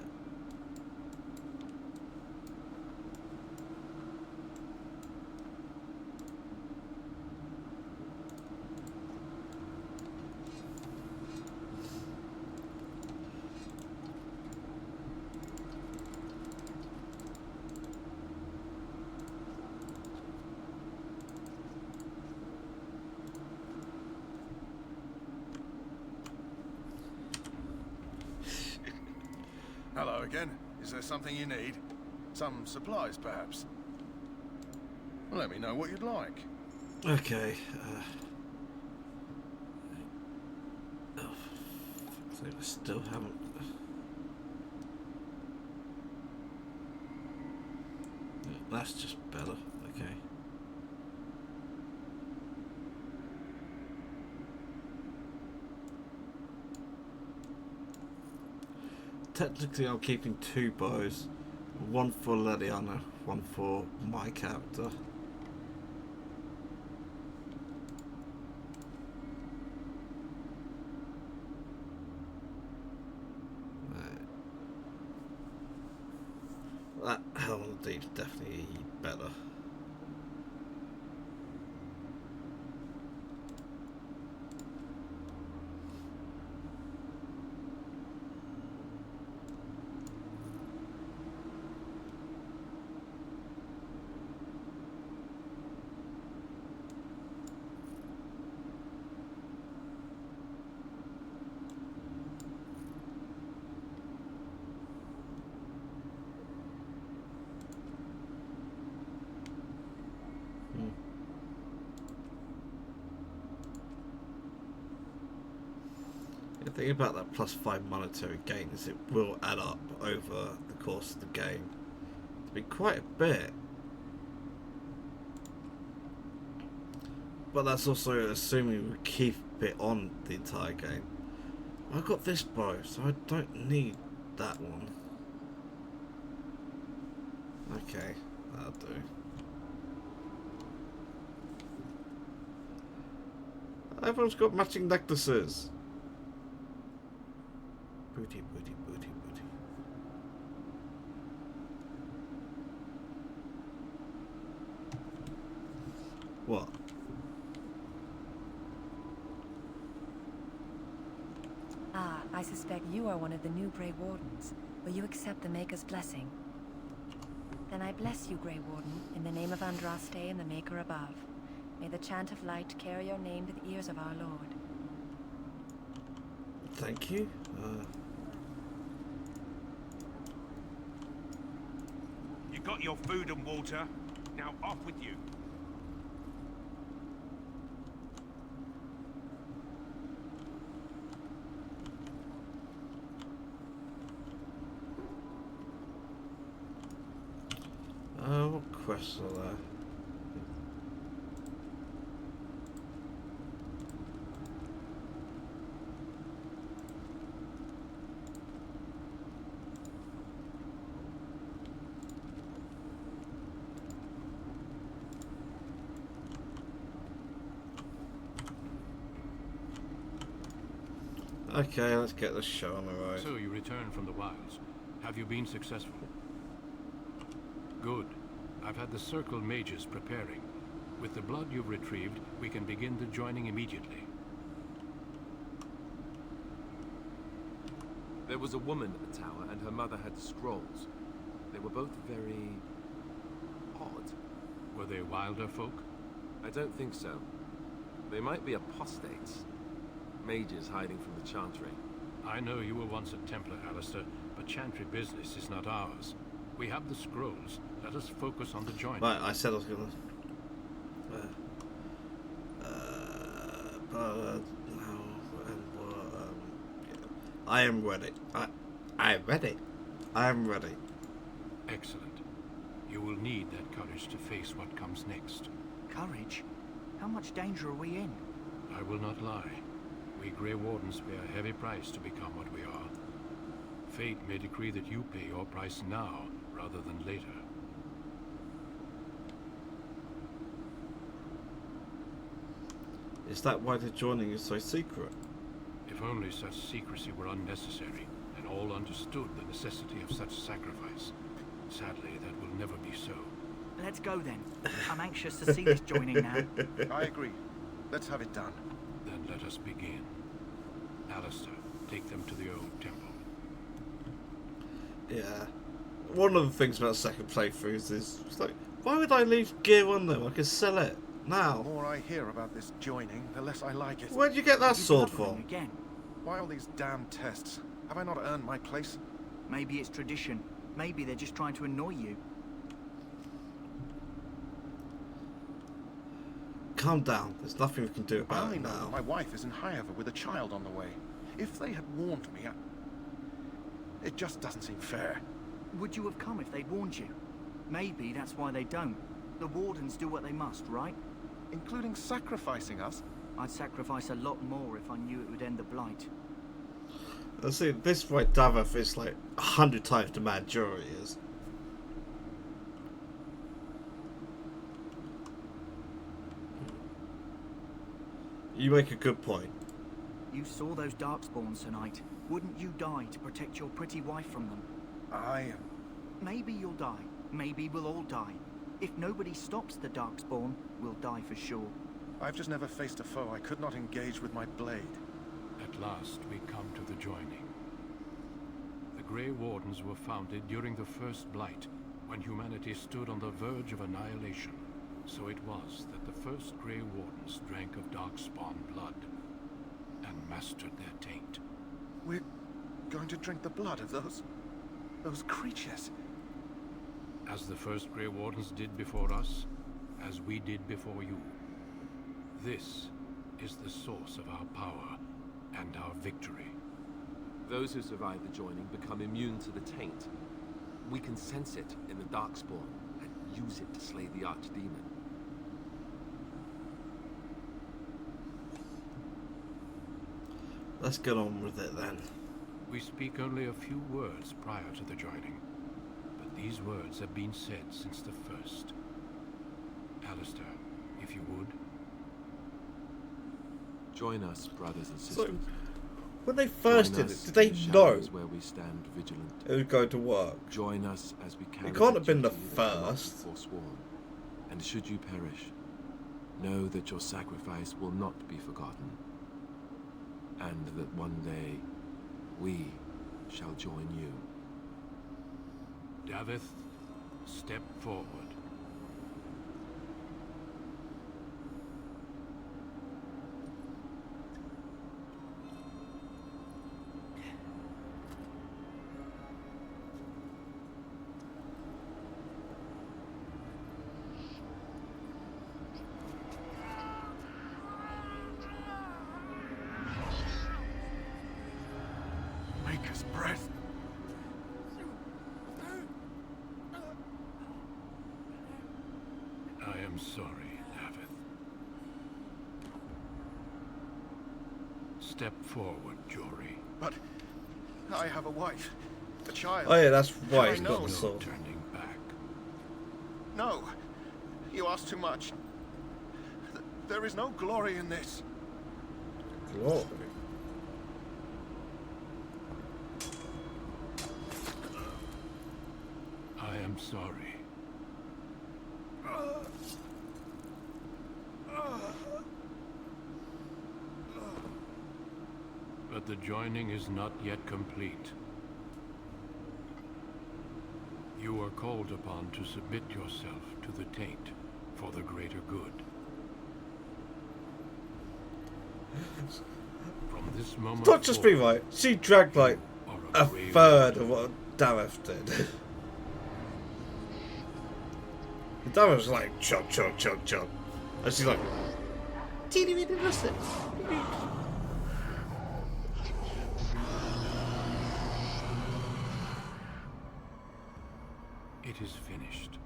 Hello again. Is there something you need? Some supplies, perhaps? Well, let me know what you'd like. Okay. Oh, so I still haven't. That's just better. Okay. Technically, I'm keeping 2 bows. One for Leliana, one for my character. That Helm of the Deep's definitely better. The thing about that +5 monetary gain is it will add up over the course of the game. It'll be quite a bit. But that's also assuming we keep it on the entire game. I've got this bow, so I don't need that one. Okay, that'll do. Everyone's got matching necklaces. Booty, booty, booty, booty. What? Ah, I suspect you are one of the new Grey Wardens. Will you accept the Maker's blessing? Then I bless you, Grey Warden, in the name of Andraste and the Maker above. May the chant of light carry your name to the ears of our Lord. Thank you. You got your food and water. Now off with you. What quests are there? Okay, let's get this show on the road. So you return from the wilds. Have you been successful? Good. I've had the Circle mages preparing. With the blood you've retrieved, we can begin the joining immediately. There was a woman at the tower, and her mother had scrolls. They were both very odd. Were they wilder folk? I don't think so. They might be apostates. Mages hiding from the Chantry. I know you were once a Templar, Alistair, but Chantry business is not ours. We have the scrolls. Let us focus on the joining. Right, I said I was gonna. I am ready. I am ready. I am ready. Excellent. You will need that courage to face what comes next. Courage? How much danger are we in? I will not lie. We Grey Wardens pay a heavy price to become what we are. Fate may decree that you pay your price now, rather than later. Is that why the joining is so secret? If only such secrecy were unnecessary, and all understood the necessity of such sacrifice. Sadly, that will never be so. Let's go then. I'm anxious to see this joining now. I agree. Let's have it done. Then let us begin. Alistair, take them to the old temple. Yeah. One of the things about second playthroughs is, it's like, why would I leave gear on them? I can sell it now. The more I hear about this joining, the less I like it. Where'd you get that sword from? Again. Why all these damn tests? Have I not earned my place? Maybe it's tradition. Maybe they're just trying to annoy you. Calm down. There's nothing we can do about I it know now. that my wife is in Highover with a child on the way. If they had warned me, it just doesn't seem fair. Would you have come if they'd warned you? Maybe that's why they don't. The Wardens do what they must, right? Including sacrificing us? I'd sacrifice a lot more if I knew it would end the Blight. I see, this right Daveth is like 100 times the mad jury is. You make a good point. You saw those Darkspawns tonight. Wouldn't you die to protect your pretty wife from them? Maybe you'll die. Maybe we'll all die. If nobody stops the Darkspawn, we'll die for sure. I've just never faced a foe I could not engage with my blade. At last, we come to the joining. The Grey Wardens were founded during the First Blight, when humanity stood on the verge of annihilation. So it was that the first Grey Wardens drank of Darkspawn blood and mastered their taint. We're going to drink the blood of those creatures. As the first Grey Wardens did before us, as we did before you. This is the source of our power and our victory. Those who survive the joining become immune to the taint. We can sense it in the Darkspawn and use it to slay the Archdemon. Let's get on with it then. We speak only a few words prior to the joining, but these words have been said since the first. Alistair, if you would. Join us, brothers and sisters. So, when they first Join did us it, did they in the know shadows where we stand vigilant. it was going to work? Join us as we carry It can't have the been the duty that cannot be first. forsworn. And should you perish, know that your sacrifice will not be forgotten. And that one day, we shall join you. Daveth, step forward. Maker's breath. I am sorry, Daveth. Step forward, Jory. But I have a wife, a child. Oh yeah, that's why I he's got know. the No sword. turning back. No, you ask too much. There is no glory in this. Glory. I am sorry. But the joining is not yet complete. You are called upon to submit yourself to the taint for the greater good. From this moment Don't just be forward, right. She drank like you a are grave third of what Daveth did. Daveth was like chug chug chug chug, and she's like teeny weeny listen. It is finished.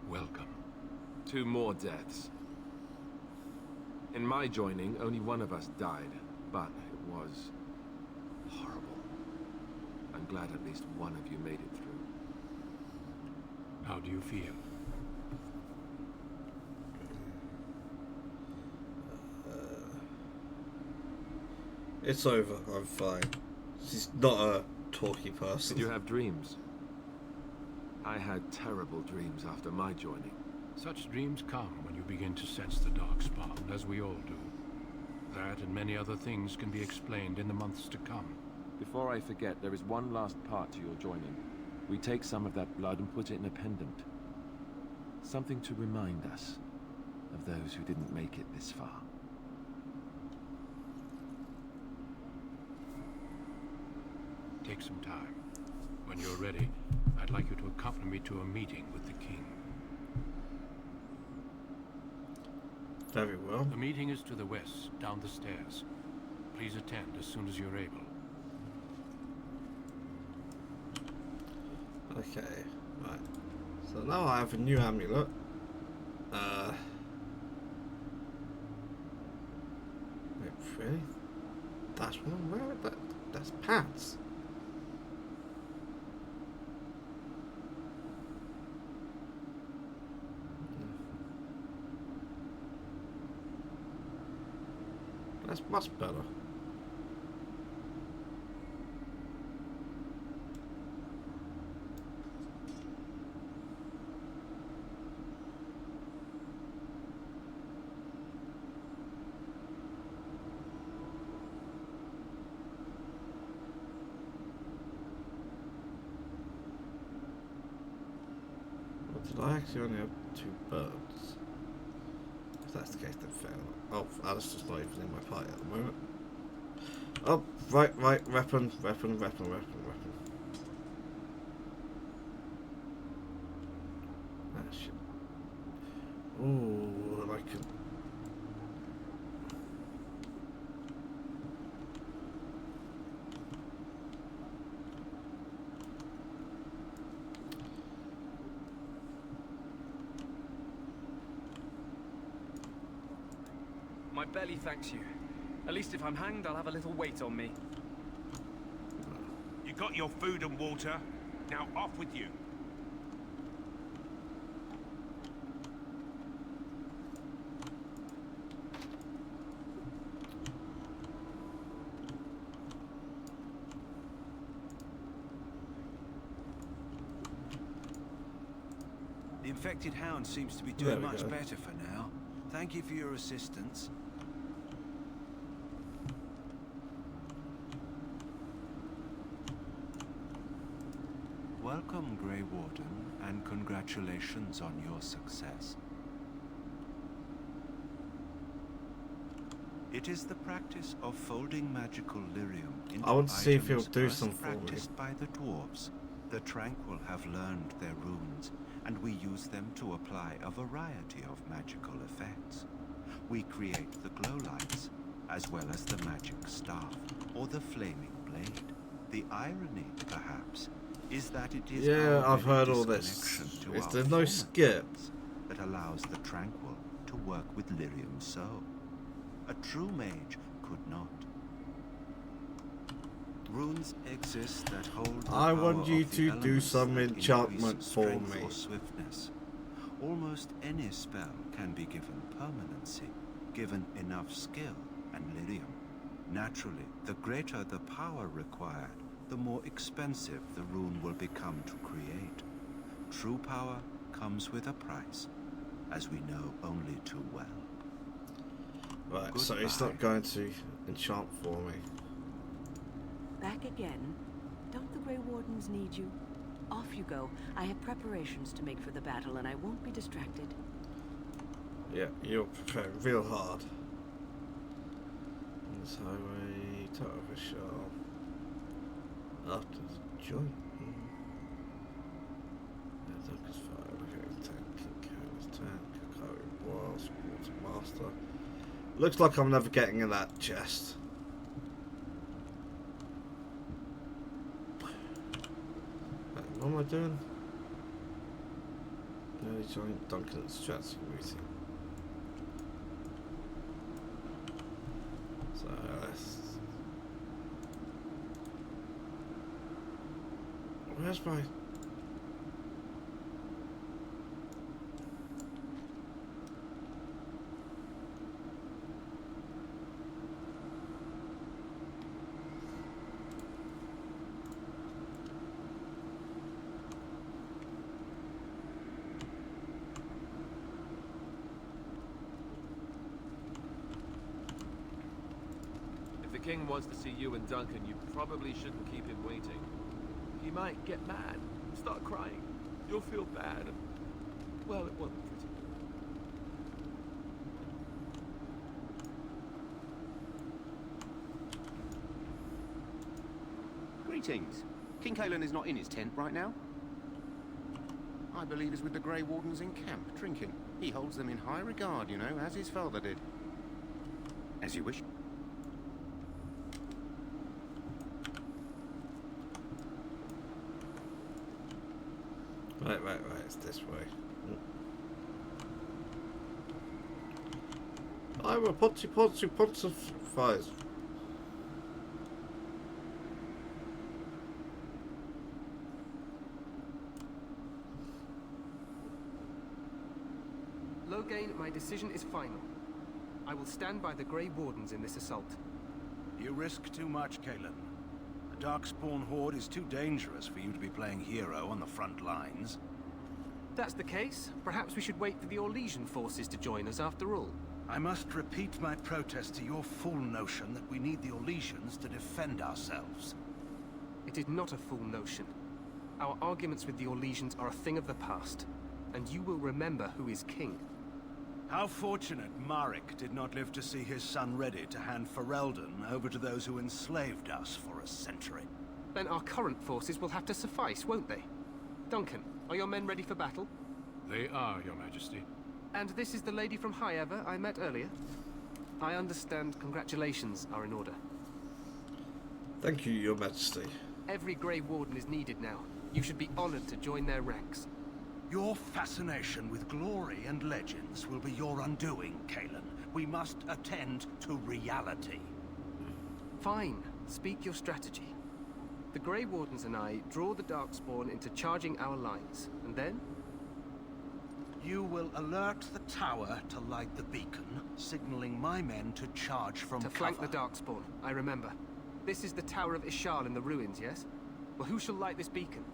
Welcome. 2 more deaths. In my joining, only one of us died, but it was horrible. I'm glad at least one of you made it through. How do you feel? It's over. I'm fine. She's not a talky person. Did you have dreams? I had terrible dreams after my joining. Such dreams come when you begin to sense the darkspawn, as we all do. That and many other things can be explained in the months to come. Before I forget, there is one last part to your joining. We take some of that blood and put it in a pendant. Something to remind us of those who didn't make it this far. Take some time. When you're ready, I'd like you to accompany me to a meeting with the king. Very well. The meeting is to the west, down the stairs. Please attend as soon as you're able. Okay, right. So now I have a new amulet. Wait, really? That's one? Where? That's pants. That's much better. Did I actually only have 2 birds? If that's the case, then fair enough. Oh, Alistair's not even in my party at the moment. Oh, right, weapon. Ah, shit. Ooh, I can... My belly thanks you. At least if I'm hanged, I'll have a little weight on me. You got your food and water. Now off with you. The infected hound seems to be doing much better for now. Thank you for your assistance. Welcome, Grey Warden, and congratulations on your success. It is the practice of folding magical lyrium into I want to see if he'll items do first something for me. practiced by the dwarves. The Tranquil have learned their runes, and we use them to apply a variety of magical effects. We create the glow lights, as well as the magic staff, or the flaming blade. The irony, perhaps, is that it is I've heard all this. Is there no skip that allows the Tranquil to work with lyrium so? A true mage could not. Runes exist that hold the I power want you of the to do elements some that enchantment increase for strength me. or swiftness. Almost any spell can be given permanency, given enough skill and lyrium. Naturally, the greater the power required, the more expensive the rune will become to create. True power comes with a price, as we know only too well. Right, Goodbye. so it's not going to enchant for me. Back again? Don't the Grey Wardens need you? Off you go. I have preparations to make for the battle, and I won't be distracted. Yeah, you're preparing real hard. This highway, top of a shell. After the joint. Lucas 5, okay, 10, King Careless 10, Kakari Walls, Watermaster. Looks like I'm never getting in that chest. What am I doing? Early joint Duncan's strategy meeting. So where's my... king wants to see you and Duncan, you probably shouldn't keep him waiting. He might get mad, start crying. You'll feel bad. Well, it wasn't pretty. Greetings. King Kalen is not in his tent right now. I believe he's with the Grey Wardens in camp, drinking. He holds them in high regard, you know, as his father did. As you wish. Right, it's this way. I will pots of fires. Logain, my decision is final. I will stand by the Grey Wardens in this assault. You risk too much, Kalen. The Darkspawn Horde is too dangerous for you to be playing hero on the front lines. That's the case. Perhaps we should wait for the Orlesian forces to join us after all. I must repeat my protest to your fool notion that we need the Orlesians to defend ourselves. It is not a fool notion. Our arguments with the Orlesians are a thing of the past, and you will remember who is king. How fortunate Marek did not live to see his son ready to hand Ferelden over to those who enslaved us for a century. Then our current forces will have to suffice, won't they? Duncan, are your men ready for battle? They are, Your Majesty. And this is the lady from High Ever I met earlier? I understand congratulations are in order. Thank you, Your Majesty. Every Grey Warden is needed now. You should be honored to join their ranks. Your fascination with glory and legends will be your undoing, Kalen. We must attend to reality. Fine. Speak your strategy. The Grey Wardens and I draw the Darkspawn into charging our lines, and then? You will alert the tower to light the beacon, signaling my men to charge from cover. To flank the Darkspawn, I remember. This is the Tower of Ishal in the ruins, yes? Well, who shall light this beacon?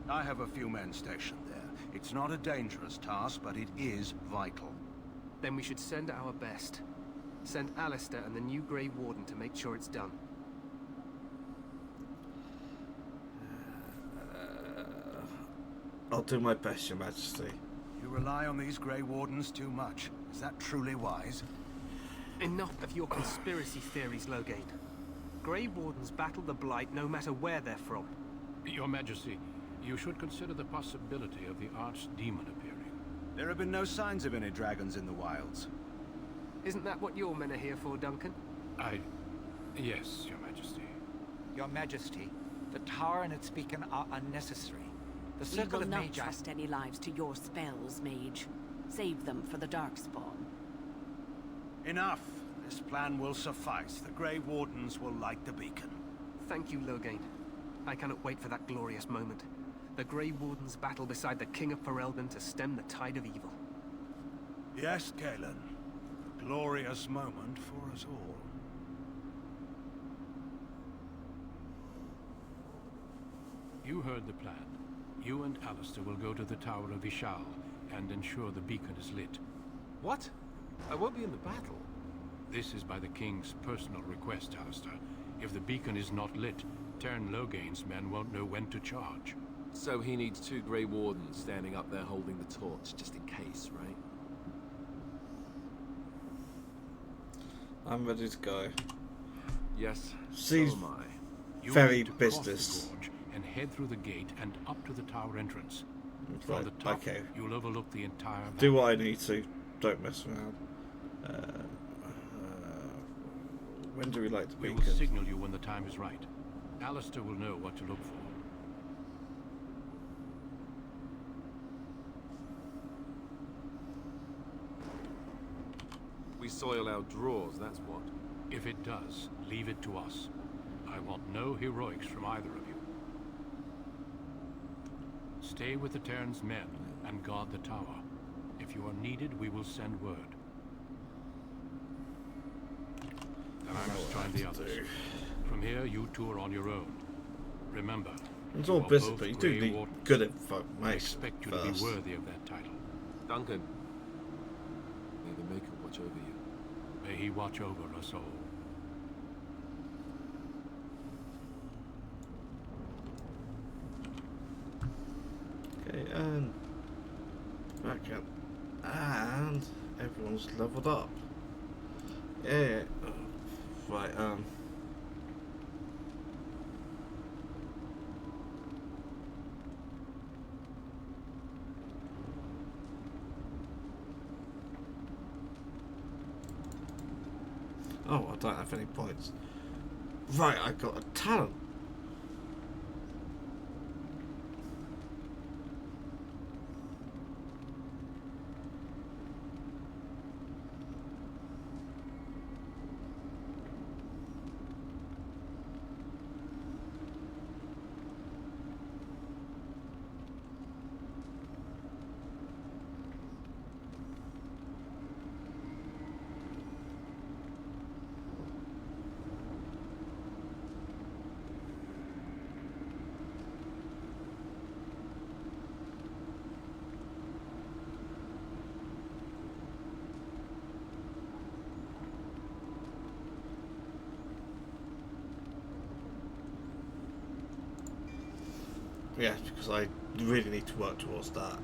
I have a few men stationed there. It's not a dangerous task, but it is vital. Then we should send our best. Send Alistair and the new Grey Warden to make sure it's done. I'll do my best, Your Majesty. You rely on these Grey Wardens too much. Is that truly wise? Enough of your conspiracy theories, Logain. Grey Wardens battle the Blight no matter where they're from. Your Majesty, you should consider the possibility of the Archdemon appearing. There have been no signs of any dragons in the wilds. Isn't that what your men are here for, Duncan? Yes, Your Majesty. Your Majesty, the tower and its beacon are unnecessary. The We circle will of not Magi... trust any lives to your spells, Mage. Save them for the Darkspawn. Enough. This plan will suffice. The Grey Wardens will light the beacon. Thank you, Logain. I cannot wait for that glorious moment. The Grey Wardens battle beside the King of Ferelden to stem the tide of evil. Yes, Kalen. A glorious moment for us all. You heard the plan. You and Alistair will go to the Tower of Ishal and ensure the beacon is lit. What? I won't be in the battle. This is by the King's personal request, Alistair. If the beacon is not lit, Tern Logain's men won't know when to charge. So he needs 2 Grey Wardens standing up there holding the torch, just in case, right? I'm ready to go. Yes, Seems so am I. You very need to cross business. the gorge and head through the gate and up to the tower entrance. From Right, the top, okay. you'll overlook the entire Do valley. what I need to. Don't mess around. When do we light the We beacon? will signal you when the time is right. Alistair will know what to look for. We soil our drawers, that's what. If it does, leave it to us. I want no heroics from either of you. Stay with the Terran's men and guard the tower. If you are needed, we will send word. Then I must join the others. From here, you two are on your own. Remember, It's you all are business, both but you do Grey need Wardens. good I information expect you first. to be worthy of that title. Duncan, may the Maker watch over you. May he watch over us all. And back up. And everyone's leveled up. Yeah. Right, oh, I don't have any points. Right, I got a talent. Yeah, because I really need to work towards that.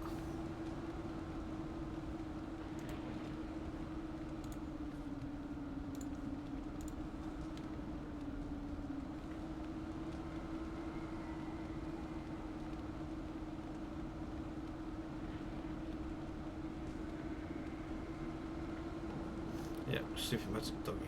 Yeah, super magic doggy.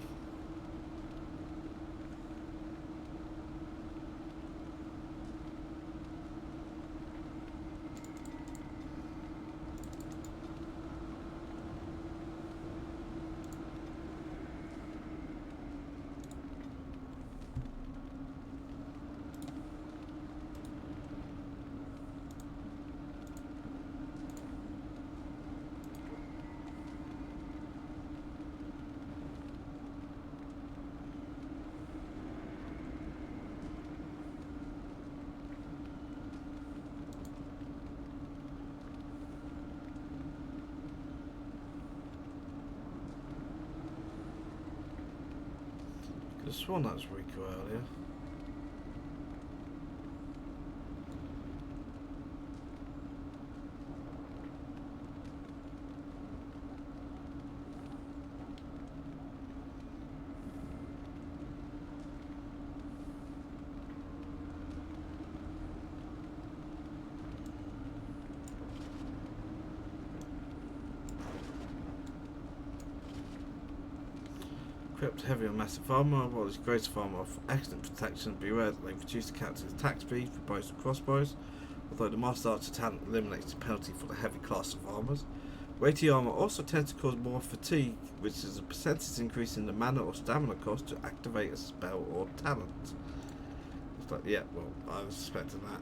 I sworn that was Rico earlier. Equipped heavy and massive armour, while his greatest armour of excellent protection. Beware that they reduce the character's attack speed for bows and crossbows, although the Master Archer talent eliminates the penalty for the heavy class of armours. Weighty armour also tends to cause more fatigue, which is a percentage increase in the mana or stamina cost to activate a spell or talent. It's like, yeah, well, I was expecting that.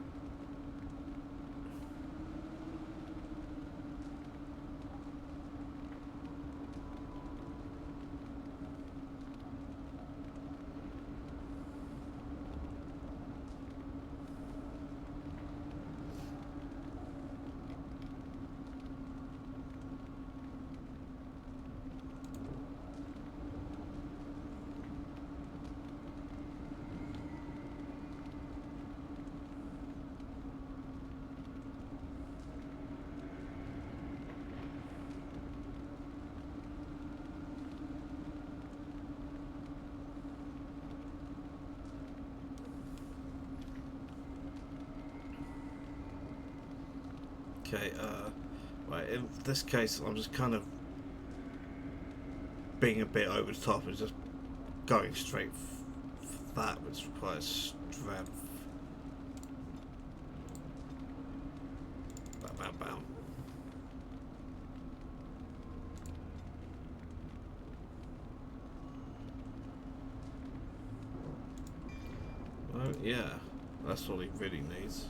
Okay, right, in this case, I'm just kind of being a bit over the top and just going straight for that, which requires strength. Bam, bam, bam. Well, yeah, that's all he really needs.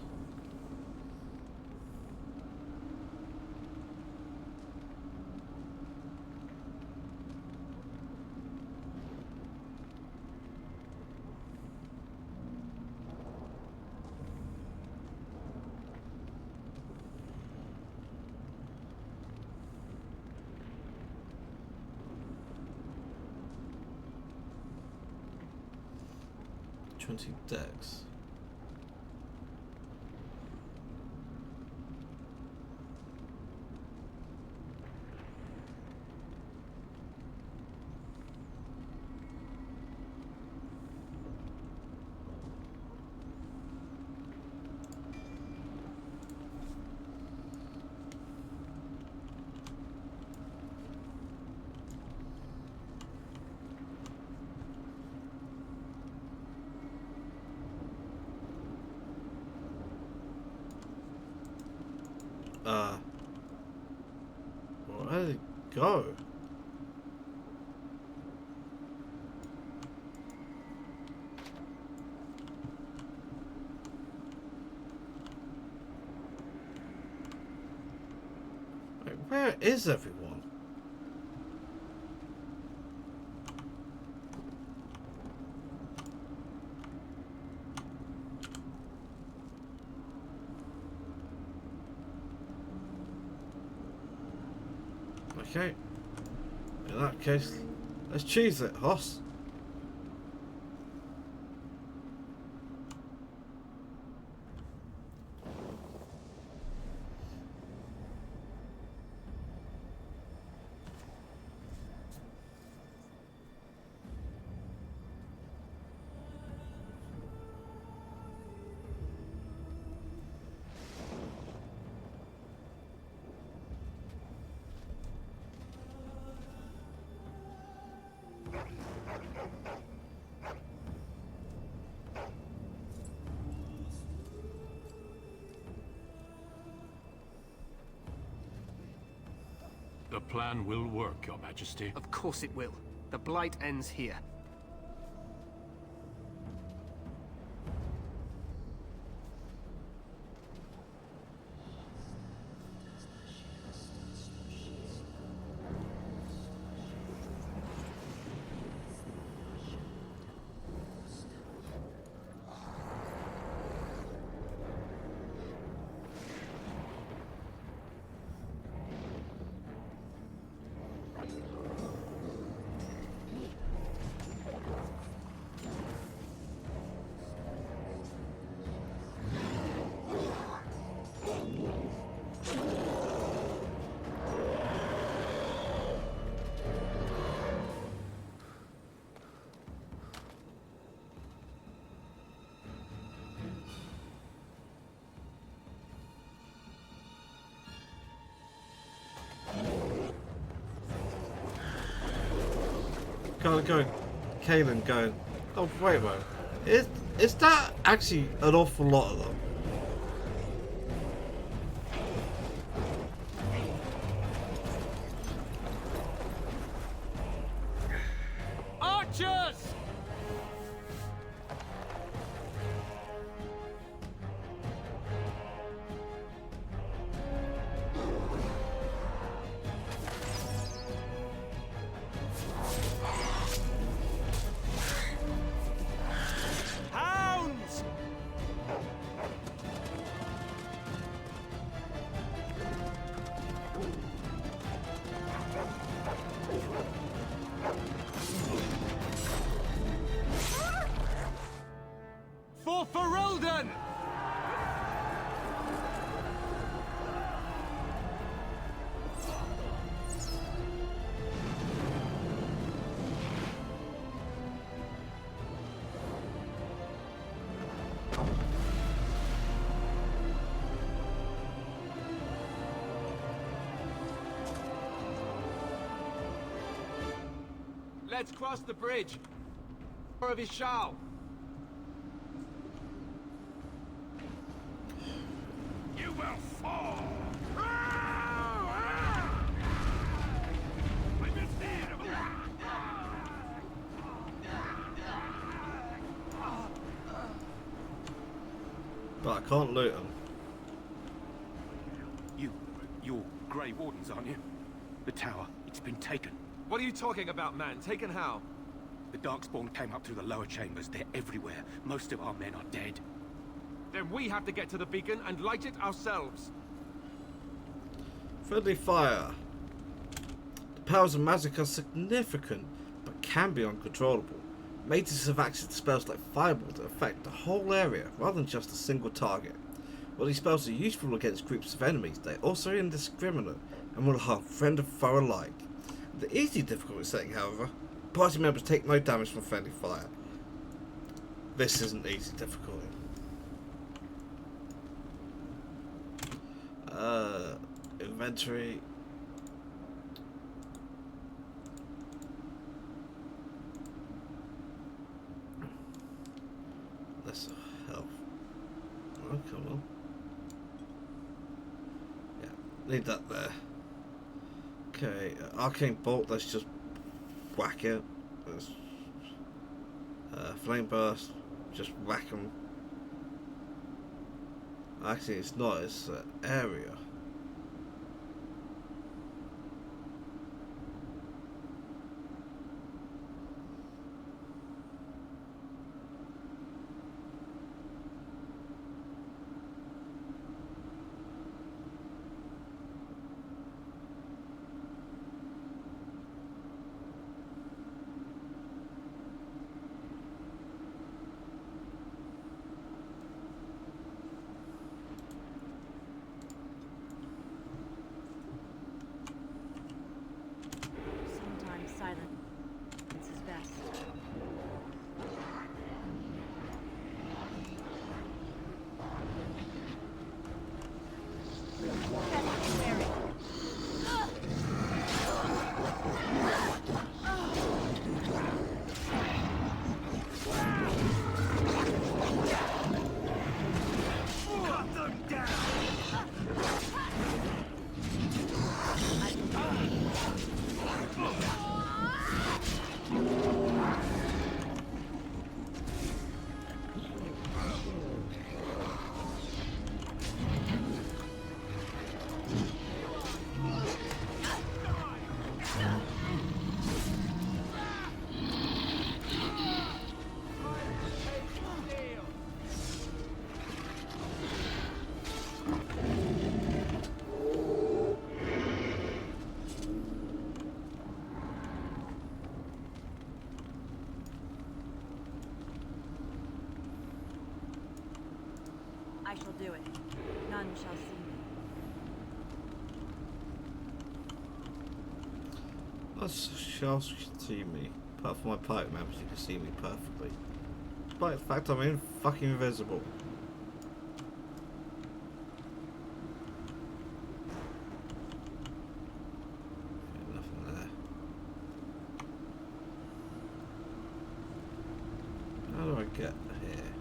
Dex. Where did it go? Like, where is everyone? Okay. In that case, let's choose it, Hoss. The plan will work, Your Majesty. Of course it will. The Blight ends here. Going, Kaelin going, oh wait a moment, is that actually an awful lot of them? Archers! Hounds! For Ferelden! Let's cross the bridge. Or of his shall. You will fall. But I can't loot them. You're Grey Wardens, aren't you? The tower, it's been taken. What are you talking about, man? Taken how? The Darkspawn came up through the lower chambers. They're everywhere. Most of our men are dead. Then we have to get to the beacon and light it ourselves. Friendly fire. The powers of magic are significant, but can be uncontrollable. Mages have access to spells like Fireball that affect the whole area, rather than just a single target. While these spells are useful against groups of enemies, they are also indiscriminate and will harm friend and foe alike. In the easy difficulty setting, however, party members take no damage from friendly fire. This isn't easy difficulty. Inventory. Let's health. Oh, come on. Yeah, Leave that there. Okay, arcane bolt. Let's just whack it. Let's, flame burst. Just whack them. Actually, it's not. It's area. Sometimes silence is best. Cut them down! I shall do it. None shall see me. Us shall see me. Apart from my pipe members, you can see me perfectly. Despite the fact I'm fucking invisible. Okay, nothing there. How do I get here?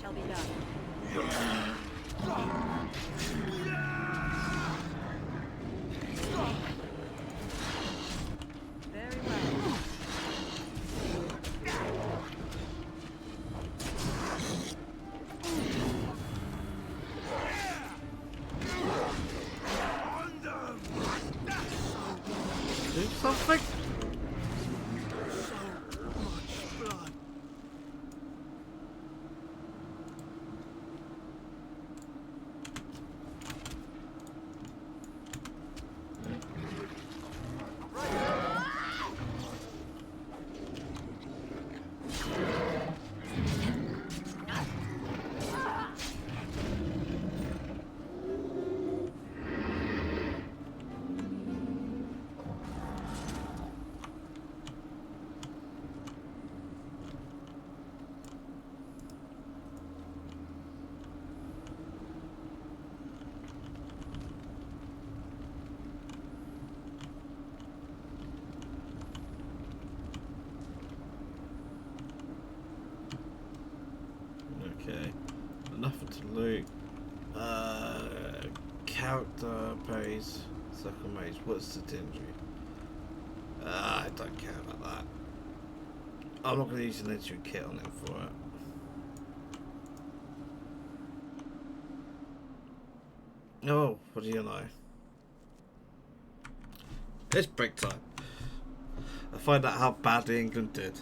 Shall be done. Very well. Do something? So much blood. to loot. Character pays. Circle mage. What's the injury? I don't care about that. I'm not going to use an entry kit on him for it. Oh, what do you know? It's break time. I find out how badly England did.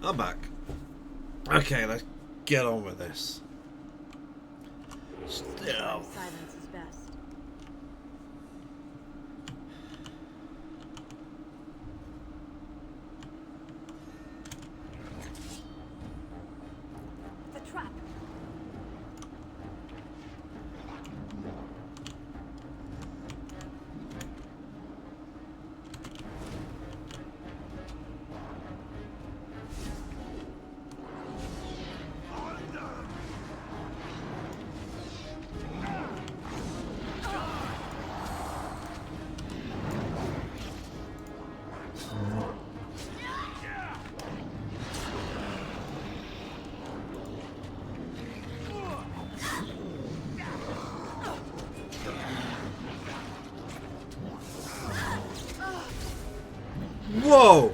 I'm back. Okay, let's get on with this. Still. Silence is best. The trap. Whoa!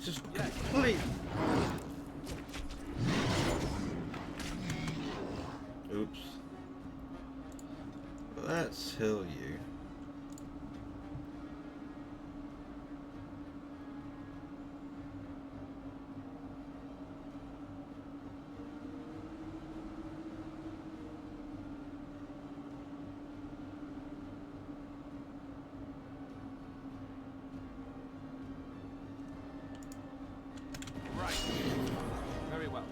Just complete. Oops. Let's heal you. Very well.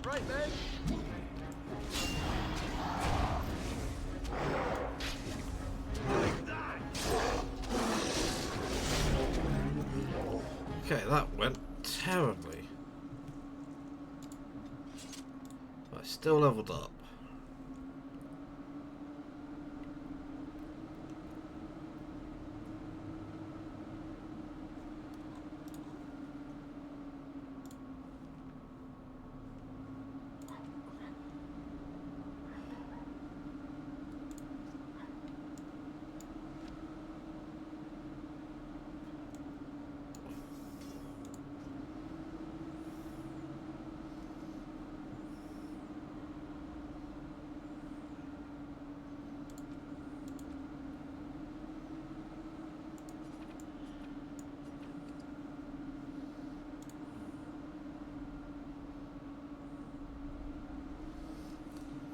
Right then. Okay, that went terribly. But I still leveled up.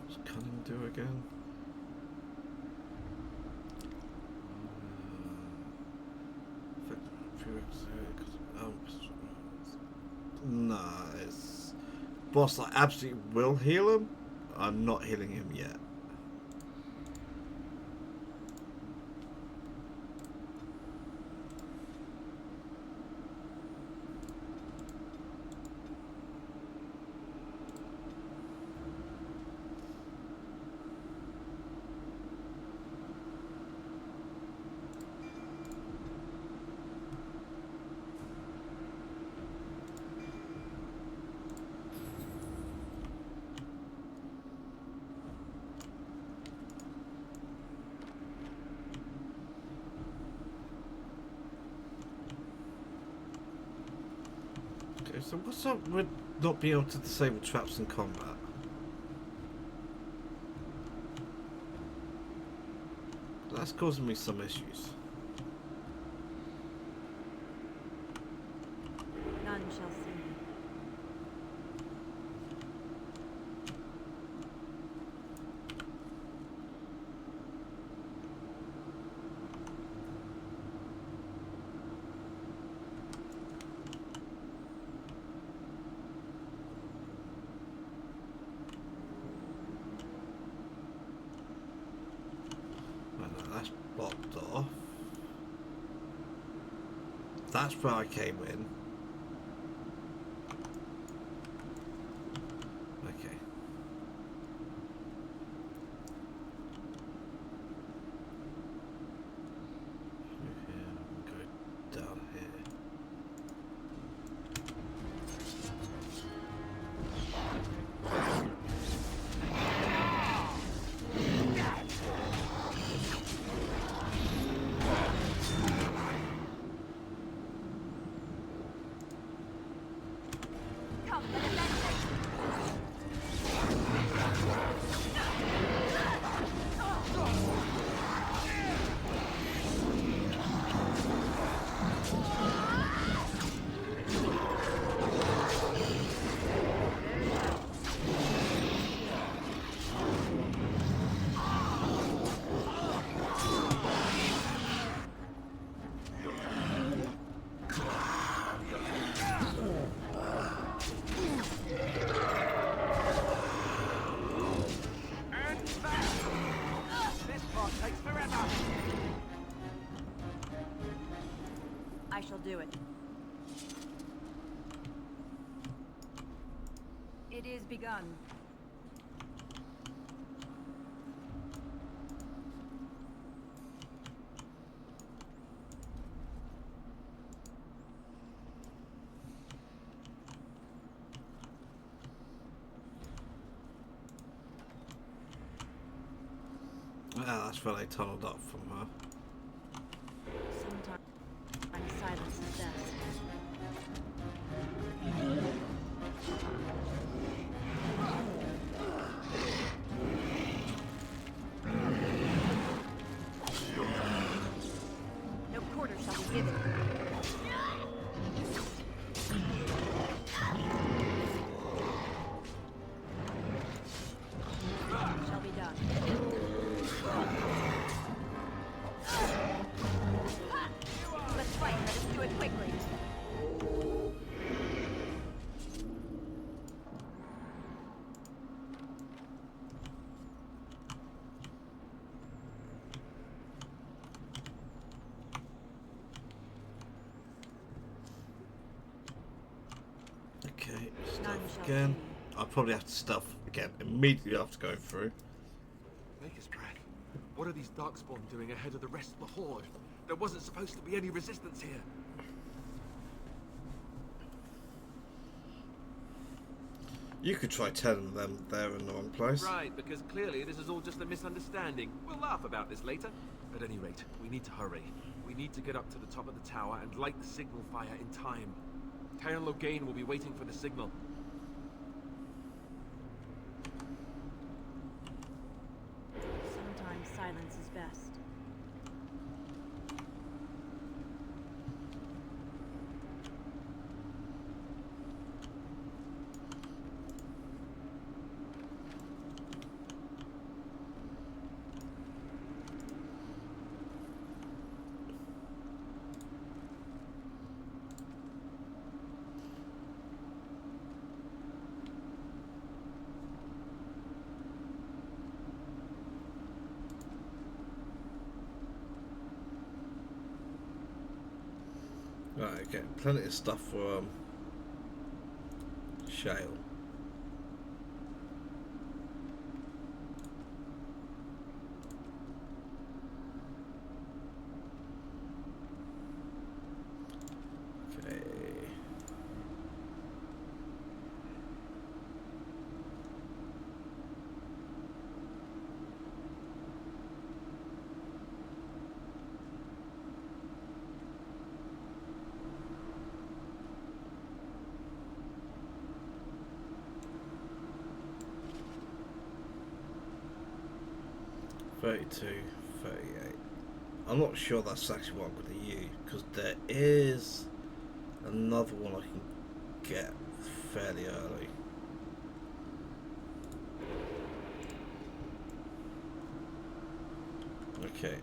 What's cunning do again? Nah, it's boss that absolutely will heal him. I'm not healing him yet. Okay, so what's up with not being able to disable traps in combat? That's causing me some issues. None shall see me. that's blocked off. That's where I came in. Okay. Through here, go down here. I shall do it. It is begun. Ah, that's where they tunneled up from her. Sometimes silence is best. No quarter shall be given. Shall be done. Let's fight. Let us do it quickly. Okay, stuff again. I'll probably have to stuff again immediately after going through. Maker's breath. What are these Darkspawn doing ahead of the rest of the Horde? There wasn't supposed to be any resistance here. You could try telling them they're in the wrong place. Right, because clearly this is all just a misunderstanding. We'll laugh about this later. At any rate, we need to hurry. We need to get up to the top of the tower and light the signal fire in time. Tyron Loghain will be waiting for the signal. Sometimes silence is best. Right, okay, plenty of stuff for shale. Okay. $32, $38. I'm not sure that's actually what I'm going to use, because there is another one I can get fairly early. Okay,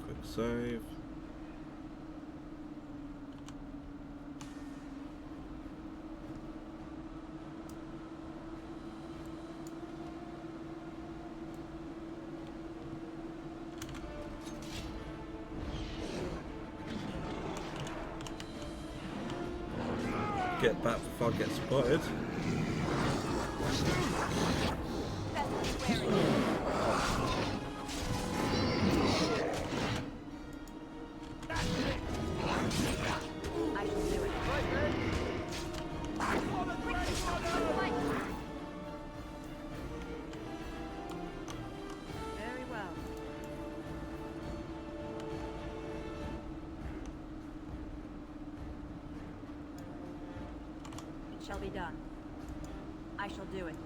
quick save. get back before I get spotted. Very well. It shall be done. I shall do it.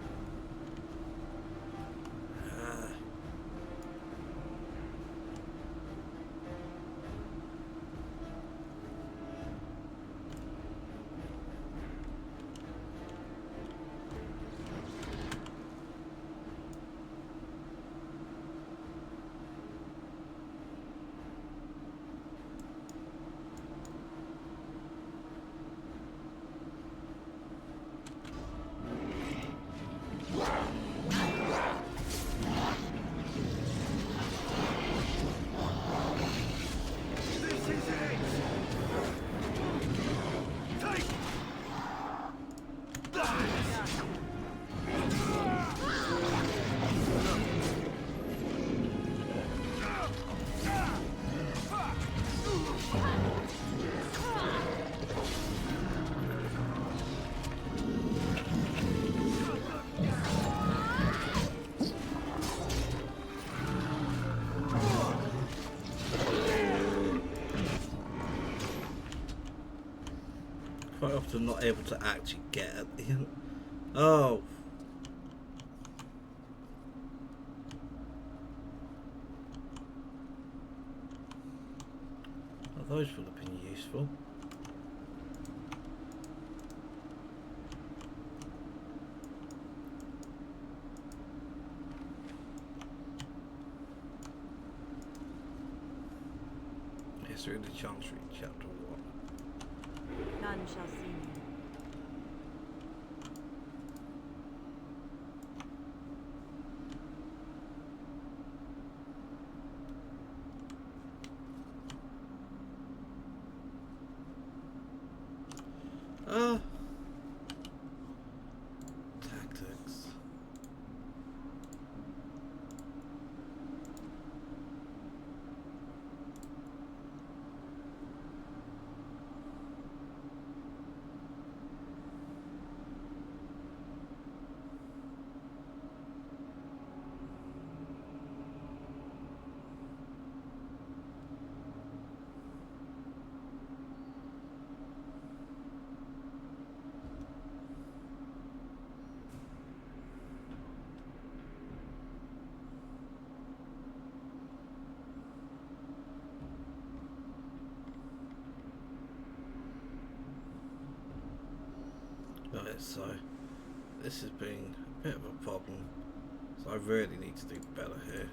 Quite often not able to actually get at the end. Oh. Well, those would have been useful. History of the Chancery, Chapter 1. None shall see me. Tactics. Right, so this has been a bit of a problem, so I really need to do better here.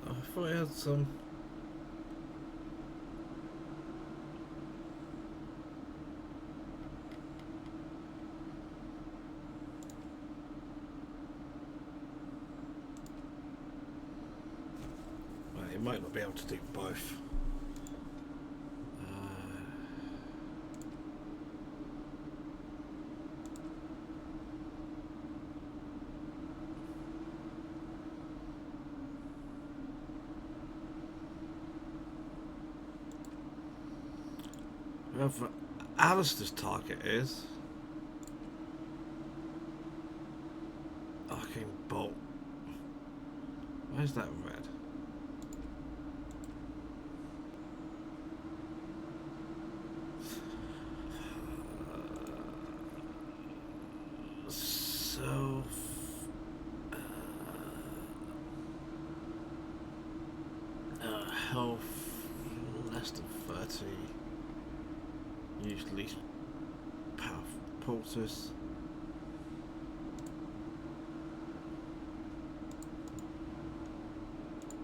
I thought I had some. might not be able to do both. Whoever Alistair's target is Arcane Bolt. Where's that red? Health less than 30. Use least powerful pulses.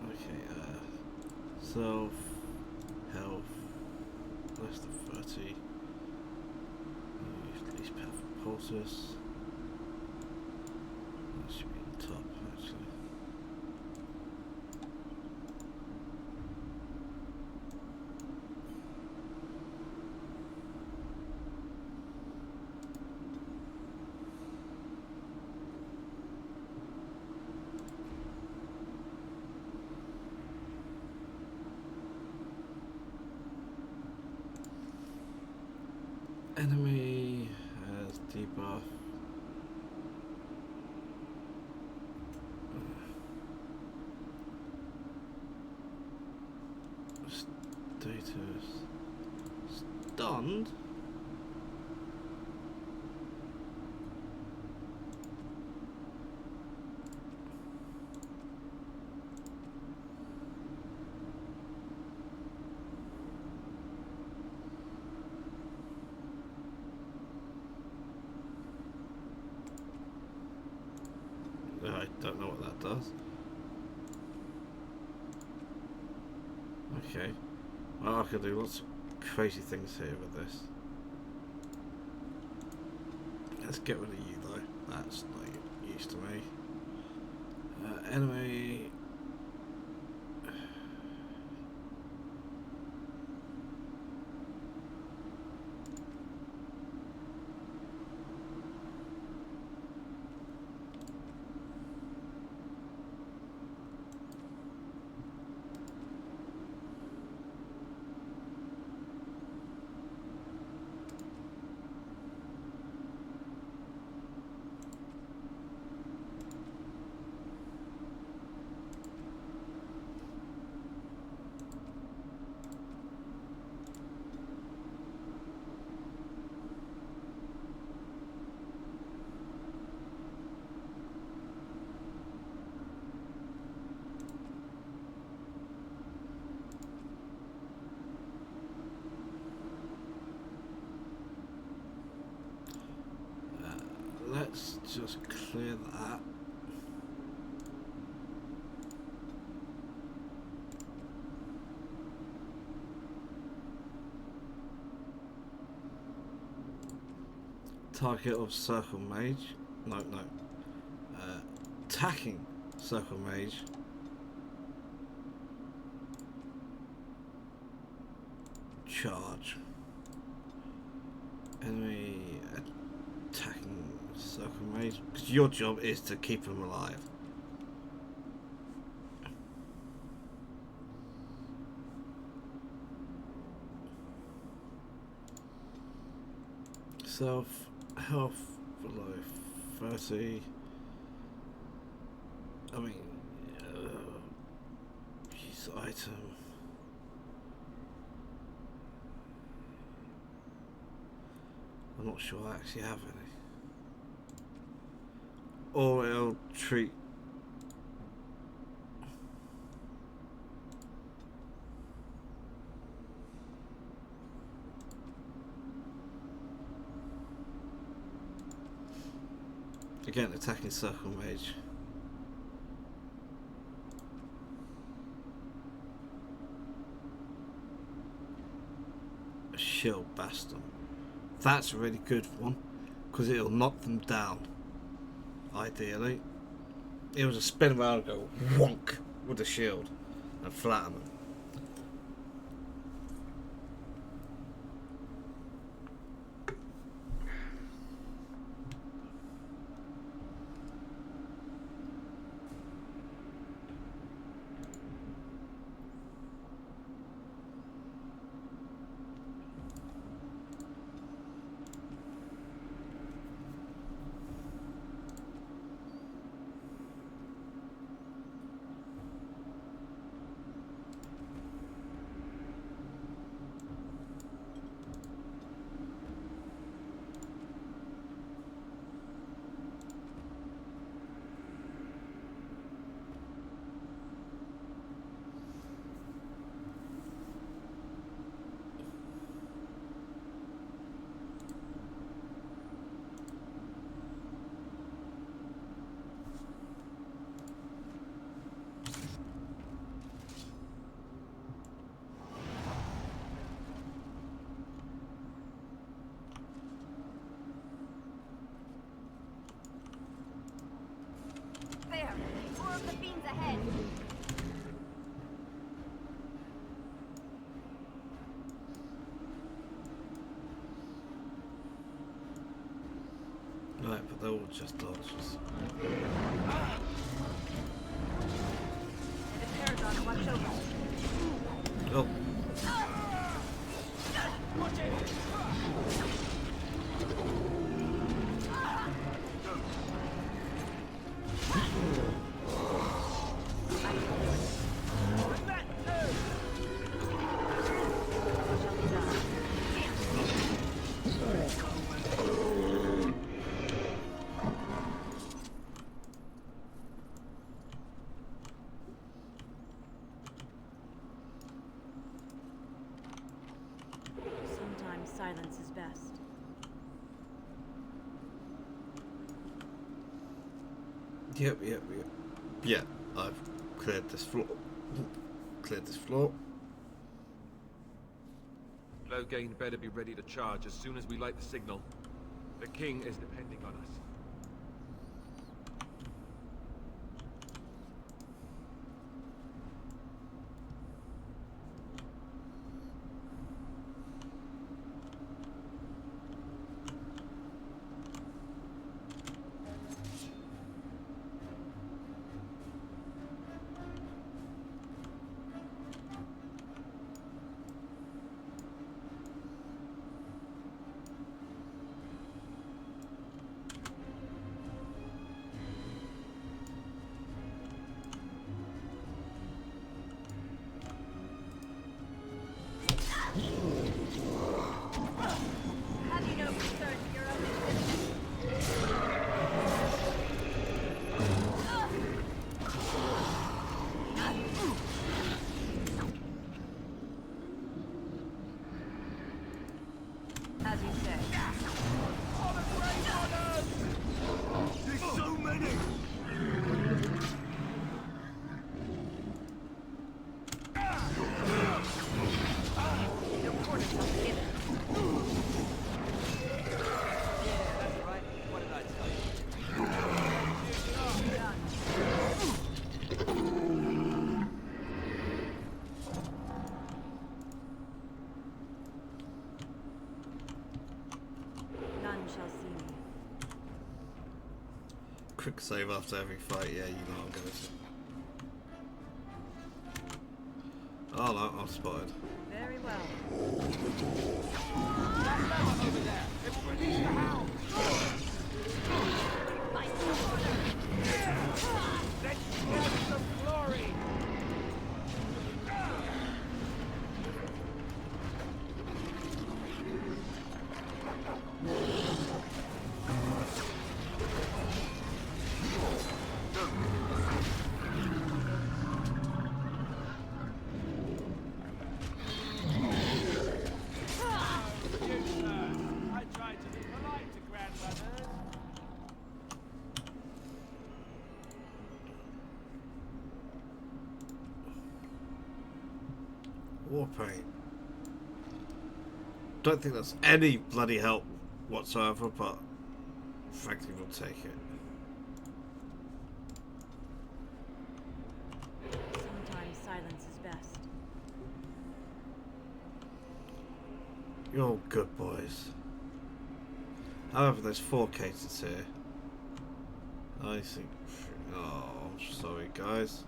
Okay, self health less than 30. Use least powerful pulses. That should be the top actually. Enemy has debuff. Status stunned. I don't know what that does. Okay. Well, I could do lots of crazy things here with this. Let's get rid of you though. That's not used to me. Enemy. Let's just clear that. Target of Circle Mage. No. Attacking Circle Mage. Charge. Enemy attacking Circle Mage. Because your job is to keep him alive. Self health below 30. I mean, use item. I'm not sure I actually have any. Or it'll treat. Again, attacking Circle Mage. A Shield Bastion. That's a really good one, because it'll knock them down. Ideally. It was a spin around and go wonk with the shield. and flatten them. There! More of the fiends ahead! Right, but they're all just archers. The Paragon, watch over. Oh. Watch it! Sometimes silence is best. Yep. Yeah, I've cleared this floor. Cleared this floor. Loghain better be ready to charge as soon as we light the signal. The king is depending on us. Have you no concern for your own existence? As you say. There's so many! No quarter shall be given. That's right. What did I tell you? None shall see me. Quick save after every fight. Yeah, you know I'm going to. Oh no, I'm spotted. Very well. Over there. It will release the hound. Let's get some glory. I tried to be polite to grandmothers. War paint. Don't think that's any bloody help whatsoever, but frankly we'll take it. Sometimes silence is You're all good boys. However, there's 4 cases here. I think... Oh, I'm sorry, guys.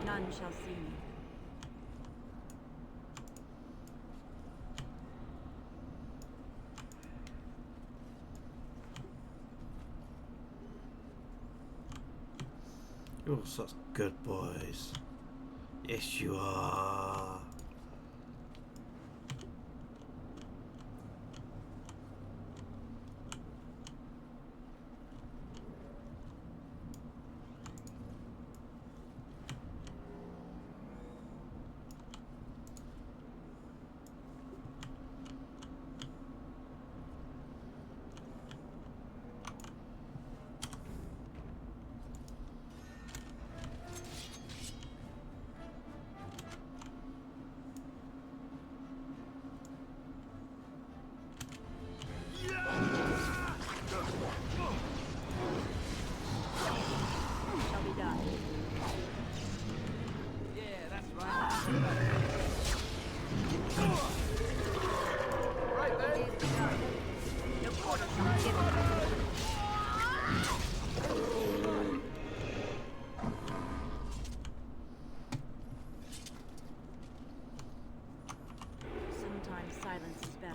None shall see me. You're such good boys. Yes, you are.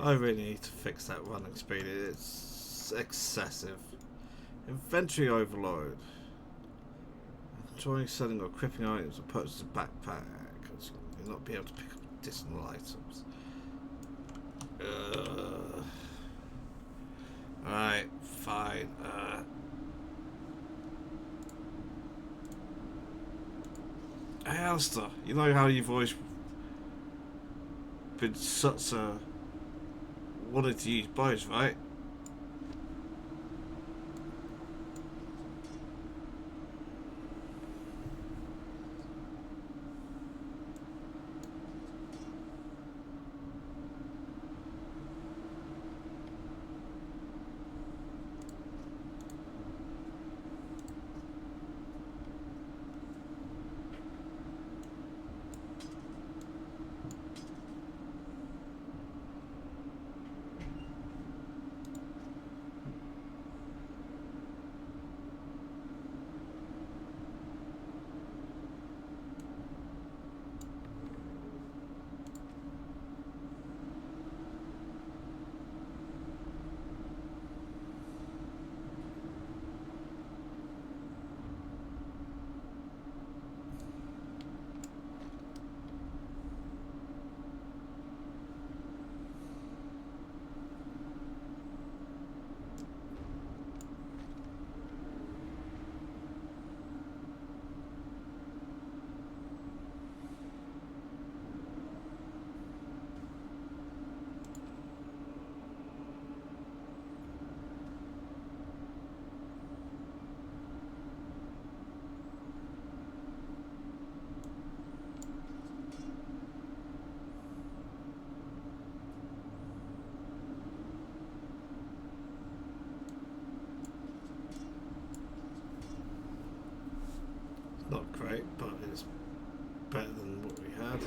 I really need to fix that running speed. It's excessive. Inventory overload. Trying selling or equipping items or purchase a backpack. You'll not be able to pick up additional items. Alright, fine. Hey Alistair, you know how you've always been such a wanted to use bows, right? Not great, but it's better than what we had.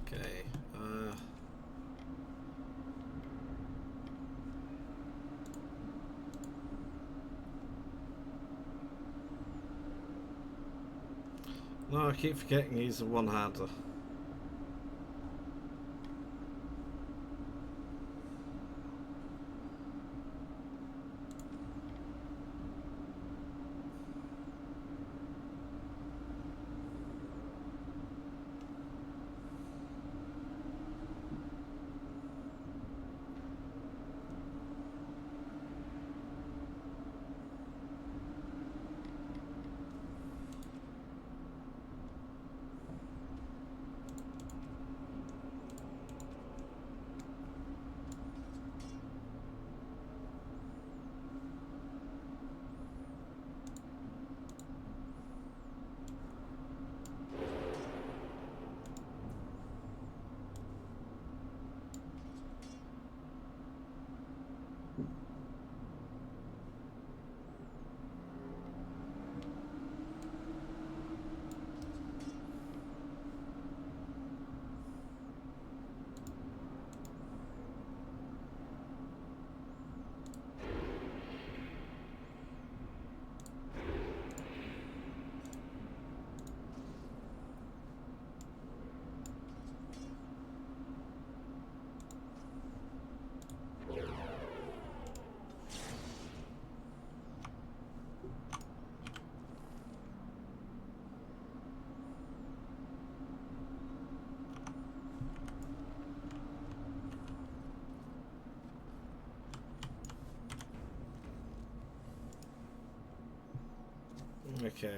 Okay. No, I keep forgetting he's a one-hander. Okay,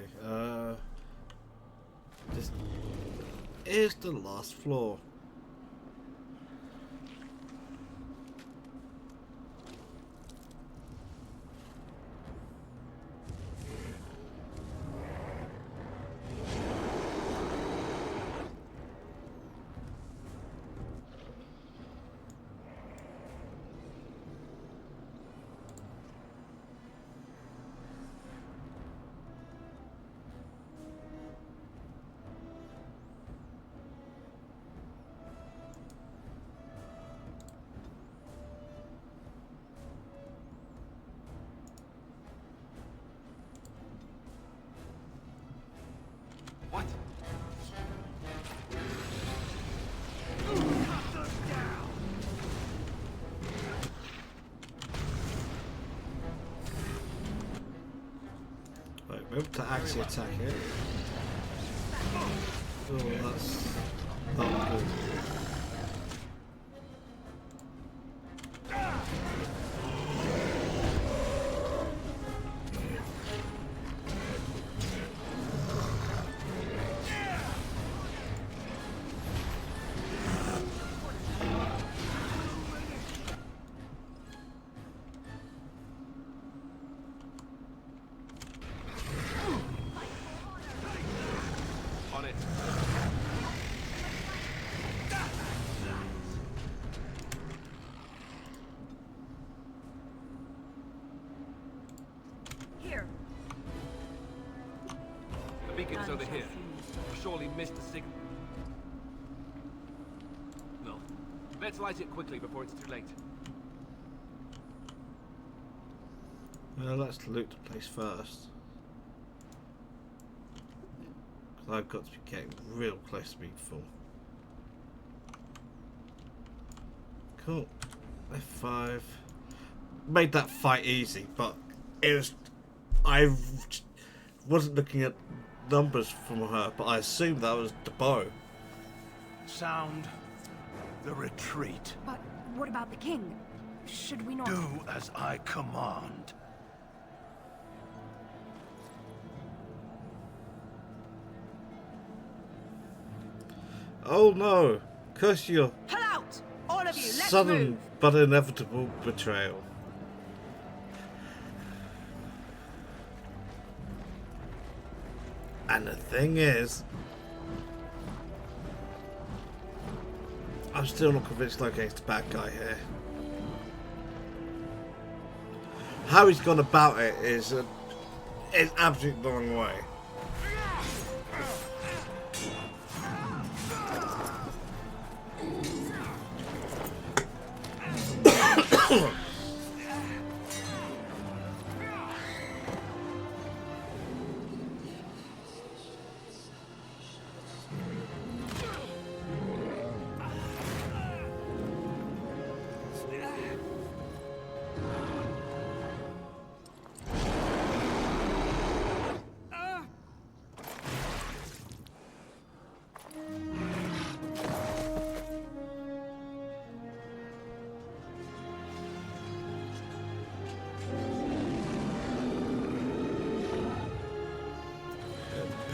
this is the last floor. What? Right, we're able to actually attack it. Oh, that's not good. On it. Here. The beacon's over here. We surely missed the signal. No. Let's light it quickly before it's too late. Well, let's loot the place first. Because I've got to be getting real close to being full. Cool. F5. Made that fight easy, but it was... I wasn't looking at numbers from her, but I assumed that was the bow. Sound the retreat. But what about the king? Should we not... Do as I command. Oh no! Curse your Pull out! All of you, let's sudden move! but inevitable betrayal. And the thing is, I'm still not convinced Lothring's the bad guy here. How he's gone about it is absolutely the wrong way.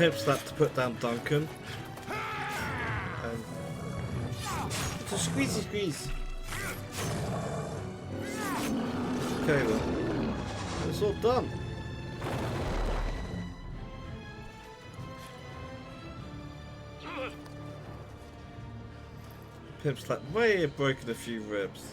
pimp slap to put down Duncan. It's a squeezy squeeze. Okay then. It's all done. Pimp slap may have broken a few ribs.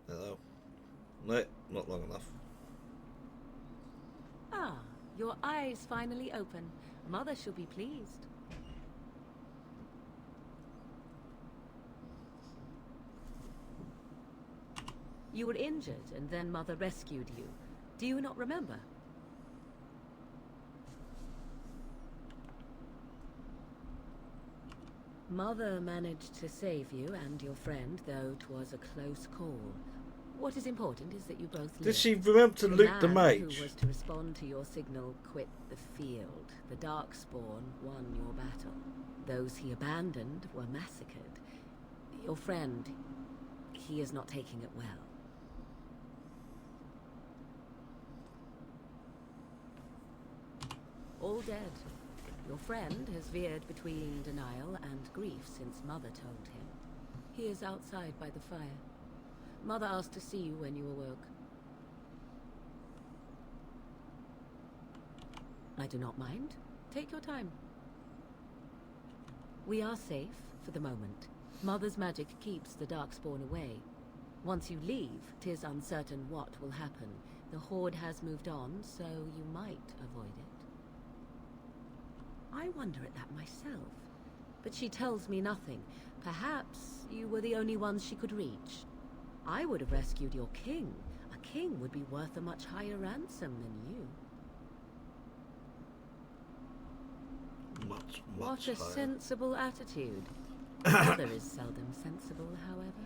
Hello. No, not long enough. Ah, your eyes finally open. Mother shall be pleased. You were injured, and then Mother rescued you. Do you not remember? Mother managed to save you and your friend, though 'twas a close call. What is important is that you both lived. Did she remember to loot the man mage? who was to respond to your signal quit the field. The Darkspawn won your battle. Those he abandoned were massacred. Your friend, he is not taking it well. All dead. Your friend has veered between denial and grief since Mother told him. He is outside by the fire. Mother asked to see you when you awoke. I do not mind. Take your time. We are safe for the moment. Mother's magic keeps the Darkspawn away. Once you leave, 'tis uncertain what will happen. The Horde has moved on, so you might avoid it. I wonder at that myself. But she tells me nothing. Perhaps you were the only ones she could reach. I would have rescued your king. A king would be worth a much higher ransom than you. Much What a higher. sensible attitude. Mother is seldom sensible, however.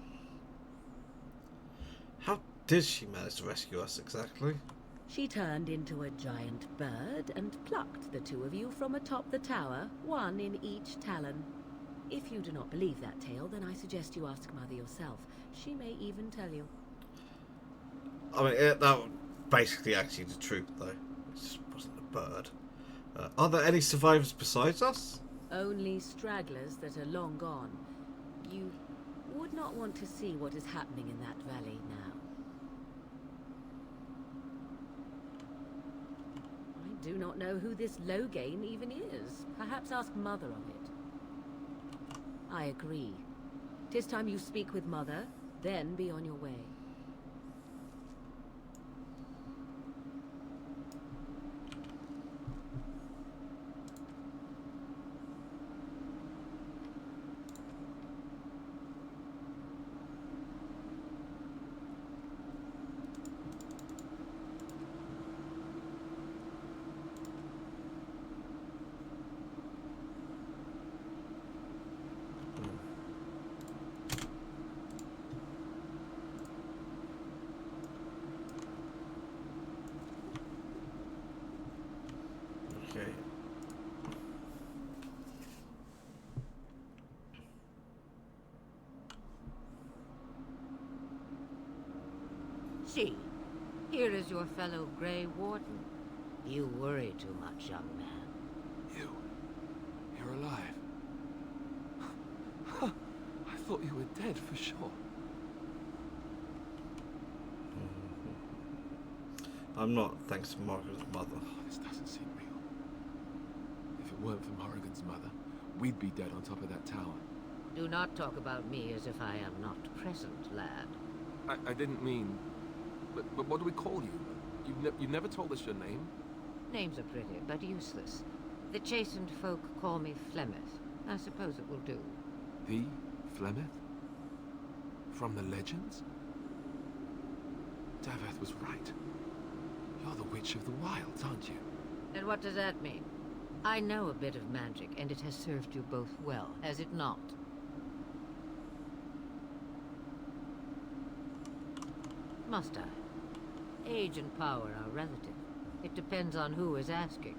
How did she manage to rescue us exactly? She turned into a giant bird and plucked the two of you from atop the tower, one in each talon. If you do not believe that tale, then I suggest you ask Mother yourself. She may even tell you. I mean, that was basically actually the truth, though. It just wasn't a bird. Are there any survivors besides us? Only stragglers that are long gone. You would not want to see what is happening in that valley now. I do not know who this Loghain even is. Perhaps ask Mother of it. I agree. 'Tis time you speak with Mother, then be on your way. Okay. See, here is your fellow Grey Warden. You worry too much, young man. You're alive. I thought you were dead for sure. I'm not, thanks to Margaret's mother. This doesn't seem real. If it weren't for Morrigan's mother, we'd be dead on top of that tower. Do not talk about me as if I am not present, lad. I didn't mean... But what do we call you? You've never told us your name? Names are pretty, but useless. The chastened folk call me Flemeth. I suppose it will do. The Flemeth? From the legends? Daveth was right. You're the Witch of the Wilds, aren't you? And what does that mean? I know a bit of magic, and it has served you both well, has it not? Must I? Age and power are relative. It depends on who is asking.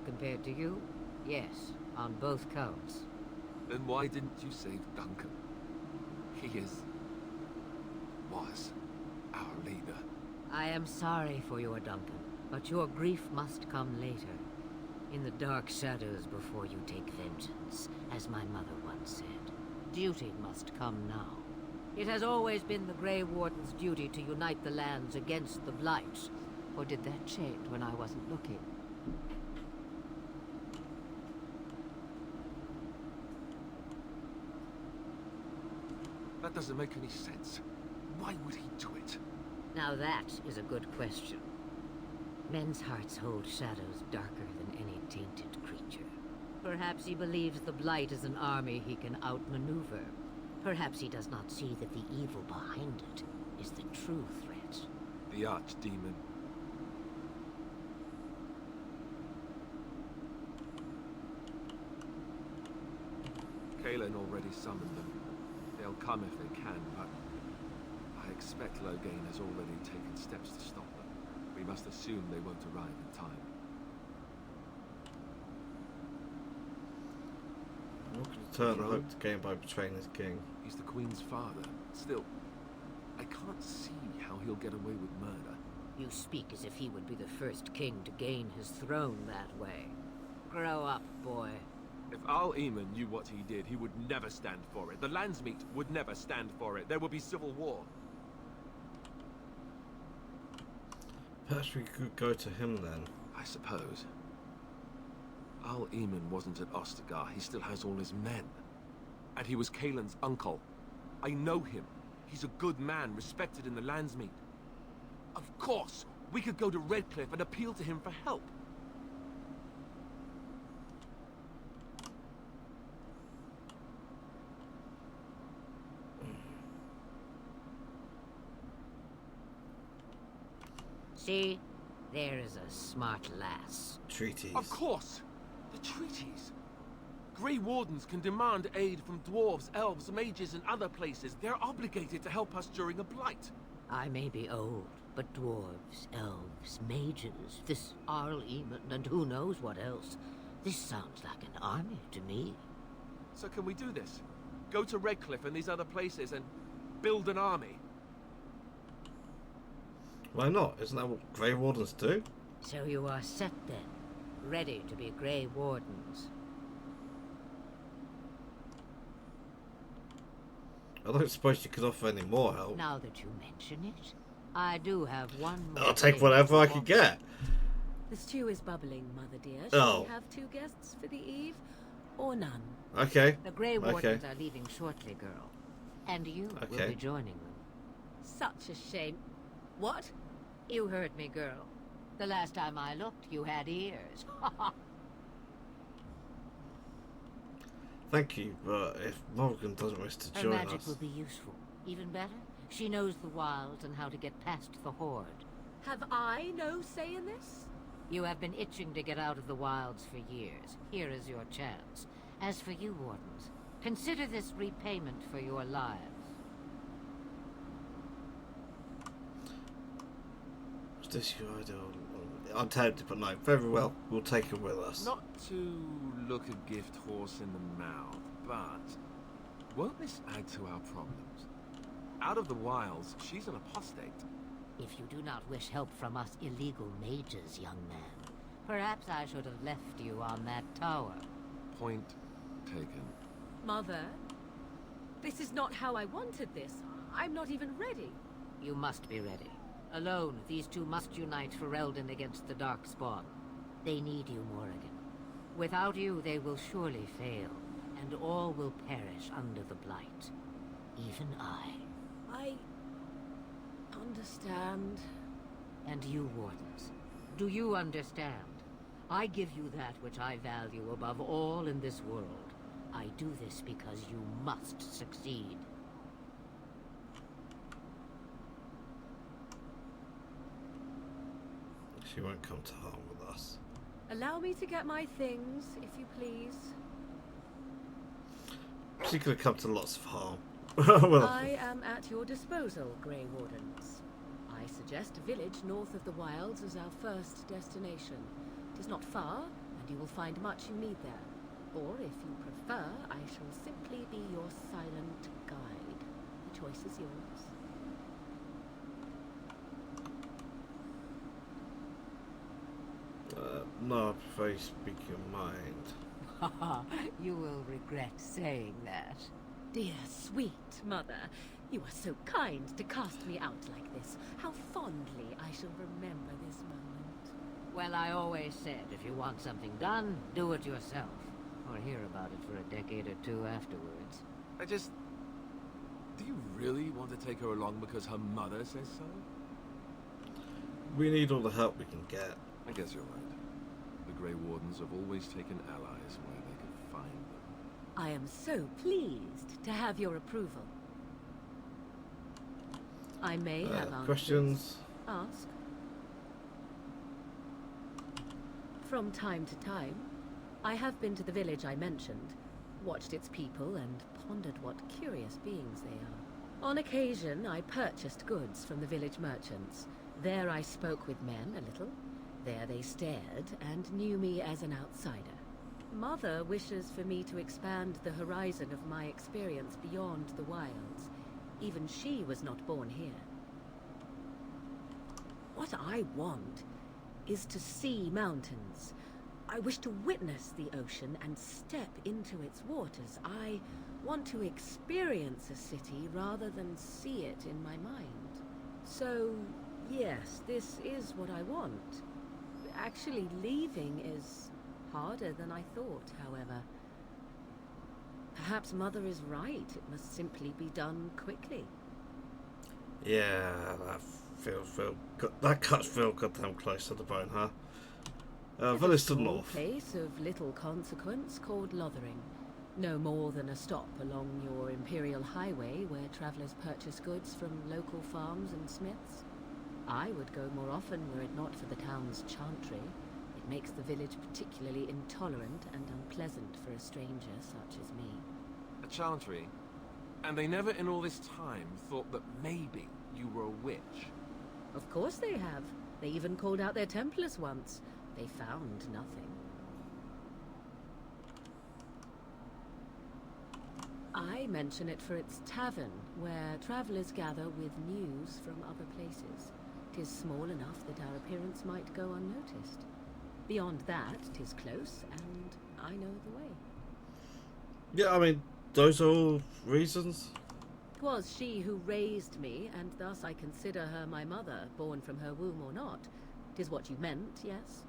Compared to you, yes, on both counts. Then why didn't you save Duncan? He was our leader. I am sorry for your Duncan, but your grief must come later. In the dark shadows before you take vengeance, as my mother once said. Duty must come now. It has always been the Grey Warden's duty to unite the lands against the Blight. Or did that change when I wasn't looking? That doesn't make any sense. Why would he do it? Now that is a good question. Men's hearts hold shadows darker than any tainted creature. Perhaps he believes the Blight is an army he can outmaneuver. Perhaps he does not see that the evil behind it is the true threat. The Archdemon. Kaelin already summoned them. They'll come if they can, but I expect Loghain has already taken steps to stop them. We must assume they won't arrive in time. I'm not going to turn the hope to gain by betraying his king. He's the Queen's father. Still, I can't see how he'll get away with murder. You speak as if he would be the first king to gain his throne that way. Grow up, boy. If Al-Eamon knew what he did, he would never stand for it. The Landsmeet would never stand for it. There would be civil war. Perhaps we could go to him then. I suppose. Al-Eamon wasn't at Ostagar. He still has all his men. And he was Kaelin's uncle. I know him. He's a good man, respected in the Landsmeet. Of course, we could go to Redcliffe and appeal to him for help. See? There is a smart lass. Treaties. Of course! The treaties. Grey Wardens can demand aid from dwarves, elves, mages, and other places. They're obligated to help us during a blight. I may be old, but dwarves, elves, mages, this Al-Eamon, and who knows what else. This sounds like an army to me. So can we do this? Go to Redcliffe and these other places and build an army? Why not? Isn't that what Grey Wardens do? So you are set then, ready to be Grey Wardens. I don't suppose you could offer any more help. Now that you mention it, I do have one more. I'll take whatever I can get. The stew is bubbling, Mother dear. Oh. Shall we have 2 guests for the eve, or none? Okay. The Grey Wardens are leaving shortly, girl. And you will be joining them. Such a shame. What? You heard me, girl. The last time I looked, you had ears. Thank you, but if Morgan doesn't wish to Her join magic us... will be useful. Even better, she knows the wilds and how to get past the Horde. Have I no say in this? You have been itching to get out of the wilds for years. Here is your chance. As for you, Wardens, consider this repayment for your lives. Is this your idea? I'm tempted, but no. Very well, we'll take her with us. Not to look a gift horse in the mouth, but won't this add to our problems? Out of the wilds, she's an apostate. If you do not wish help from us illegal mages, young man, perhaps I should have left you on that tower. Point taken. Mother, this is not how I wanted this. I'm not even ready. You must be ready. Alone, these two must unite for Eldon against the Darkspawn. They need you, Morrigan. Without you, they will surely fail, and all will perish under the Blight. Even I. I understand. And you, Wardens, do you understand? I give you that which I value above all in this world. I do this because you must succeed. She won't come to harm with us. Allow me to get my things, if you please. She could have come to lots of harm. I am at your disposal, Grey Wardens. I suggest a village north of the Wilds as our first destination. It is not far, and you will find much you need there. Or, if you prefer, I shall simply be your silent guide. The choice is yours. No, I prefer you speak your mind. You will regret saying that. Dear, sweet mother, you are so kind to cast me out like this. How fondly I shall remember this moment. Well, I always said, if you want something done, do it yourself. Or hear about it for a decade or two afterwards. Do you really want to take her along because her mother says so? We need all the help we can get. I guess you're right. The Grey Wardens have always taken allies where they could find them. I am so pleased to have your approval. I may have answers. Questions? Ask. From time to time, I have been to the village I mentioned, watched its people, and pondered what curious beings they are. On occasion, I purchased goods from the village merchants. There I spoke with men a little. There they stared and knew me as an outsider. Mother wishes for me to expand the horizon of my experience beyond the wilds. Even she was not born here. What I want is to see mountains. I wish to witness the ocean and step into its waters. I want to experience a city rather than see it in my mind. So, yes, this is what I want. Actually, leaving is harder than I thought, however. Perhaps Mother is right. It must simply be done quickly. Yeah, that cuts real goddamn close to the bone, huh? Village to the north. A place of little consequence called Lothering. No more than a stop along your Imperial Highway where travelers purchase goods from local farms and smiths. I would go more often were it not for the town's chantry. It makes the village particularly intolerant and unpleasant for a stranger such as me. A chantry? And they never in all this time thought that maybe you were a witch? Of course they have. They even called out their Templars once. They found nothing. I mention it for its tavern, where travelers gather with news from other places. 'Tis small enough that our appearance might go unnoticed. Beyond that, 'tis close, and I know the way. Yeah, I mean, those are all reasons. 'Twas she who raised me, and thus I consider her my mother, born from her womb or not. 'Tis what you meant, yes?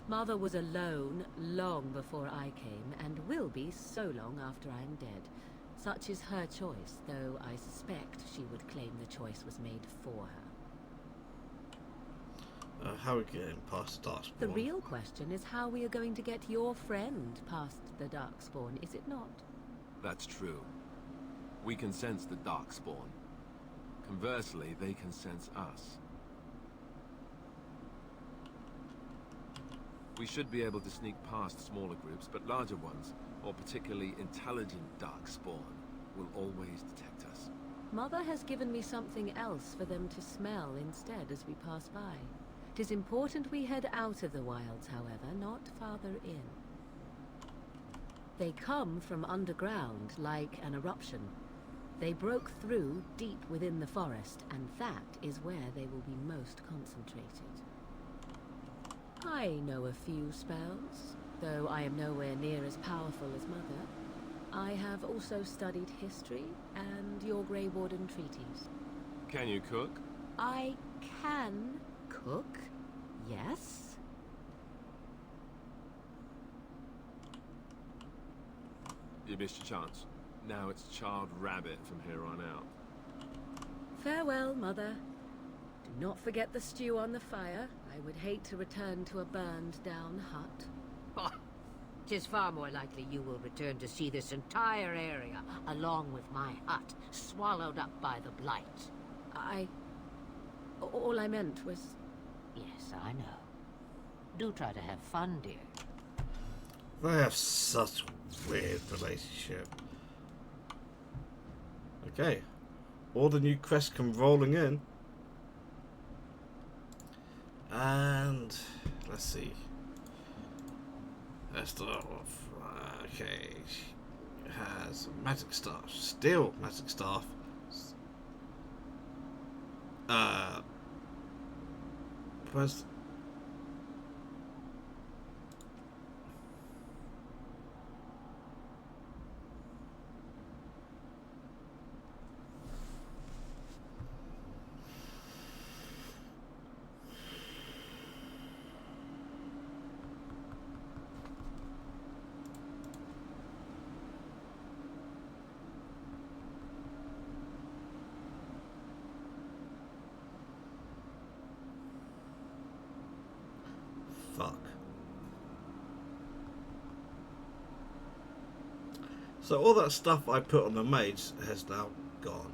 Mother was alone long before I came, and will be so long after I am dead. Such is her choice, though I suspect she would claim the choice was made for her. How are we getting past Darkspawn? The real question is how we are going to get your friend past the Darkspawn, is it not? That's true. We can sense the Darkspawn. Conversely, they can sense us. We should be able to sneak past smaller groups, but larger ones, or particularly intelligent Darkspawn, will always detect us. Mother has given me something else for them to smell instead as we pass by. 'Tis important we head out of the wilds, however, not farther in. They come from underground, like an eruption. They broke through deep within the forest, and that is where they will be most concentrated. I know a few spells, though I am nowhere near as powerful as Mother. I have also studied history and your Grey Warden treaties. Can you cook? I can cook, yes. You missed your chance. Now it's charred rabbit from here on out. Farewell, Mother. Do not forget the stew on the fire. I would hate to return to a burned-down hut. Oh, 'tis far more likely you will return to see this entire area, along with my hut, swallowed up by the blight. All I meant was... Yes, I know. Do try to have fun, dear. They have such a weird relationship. Okay. All the new quests come rolling in. And let's see. Let's start off. Okay. It has magic staff. Steel magic staff. Where's... Fuck. So all that stuff I put on the mage has now gone.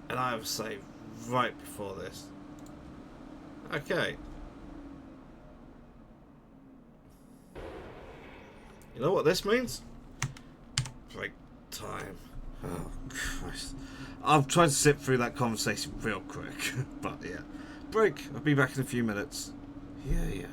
And I have saved right before this. Okay. You know what this means? Break time. Oh, Christ. I'll try to sit through that conversation real quick. But yeah. Break. I'll be back in a few minutes. Yeah.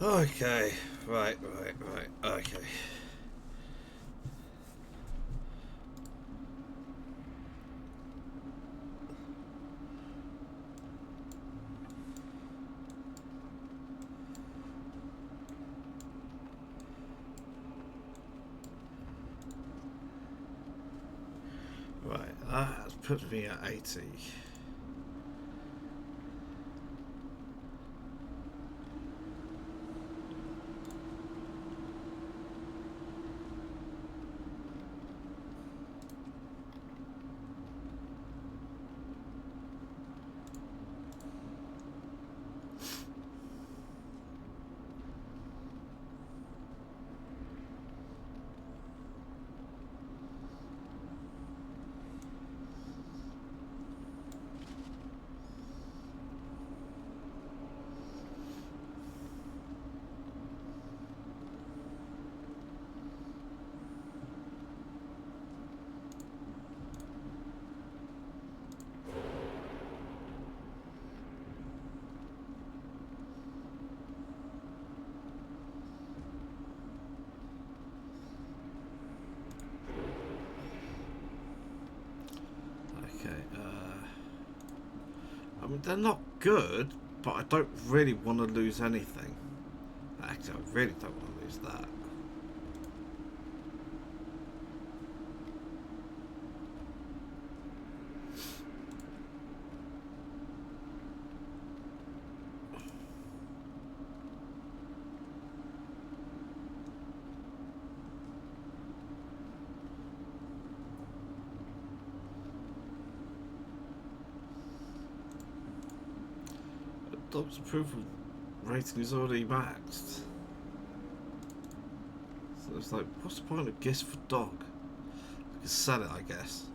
Okay, right, okay. Right, that puts me at 80. I mean, they're not good, but I don't really want to lose anything. Actually, I really don't want to lose that. Dog's approval rating is already maxed. So it's like, what's the point of gifts for dog? I can sell it, I guess.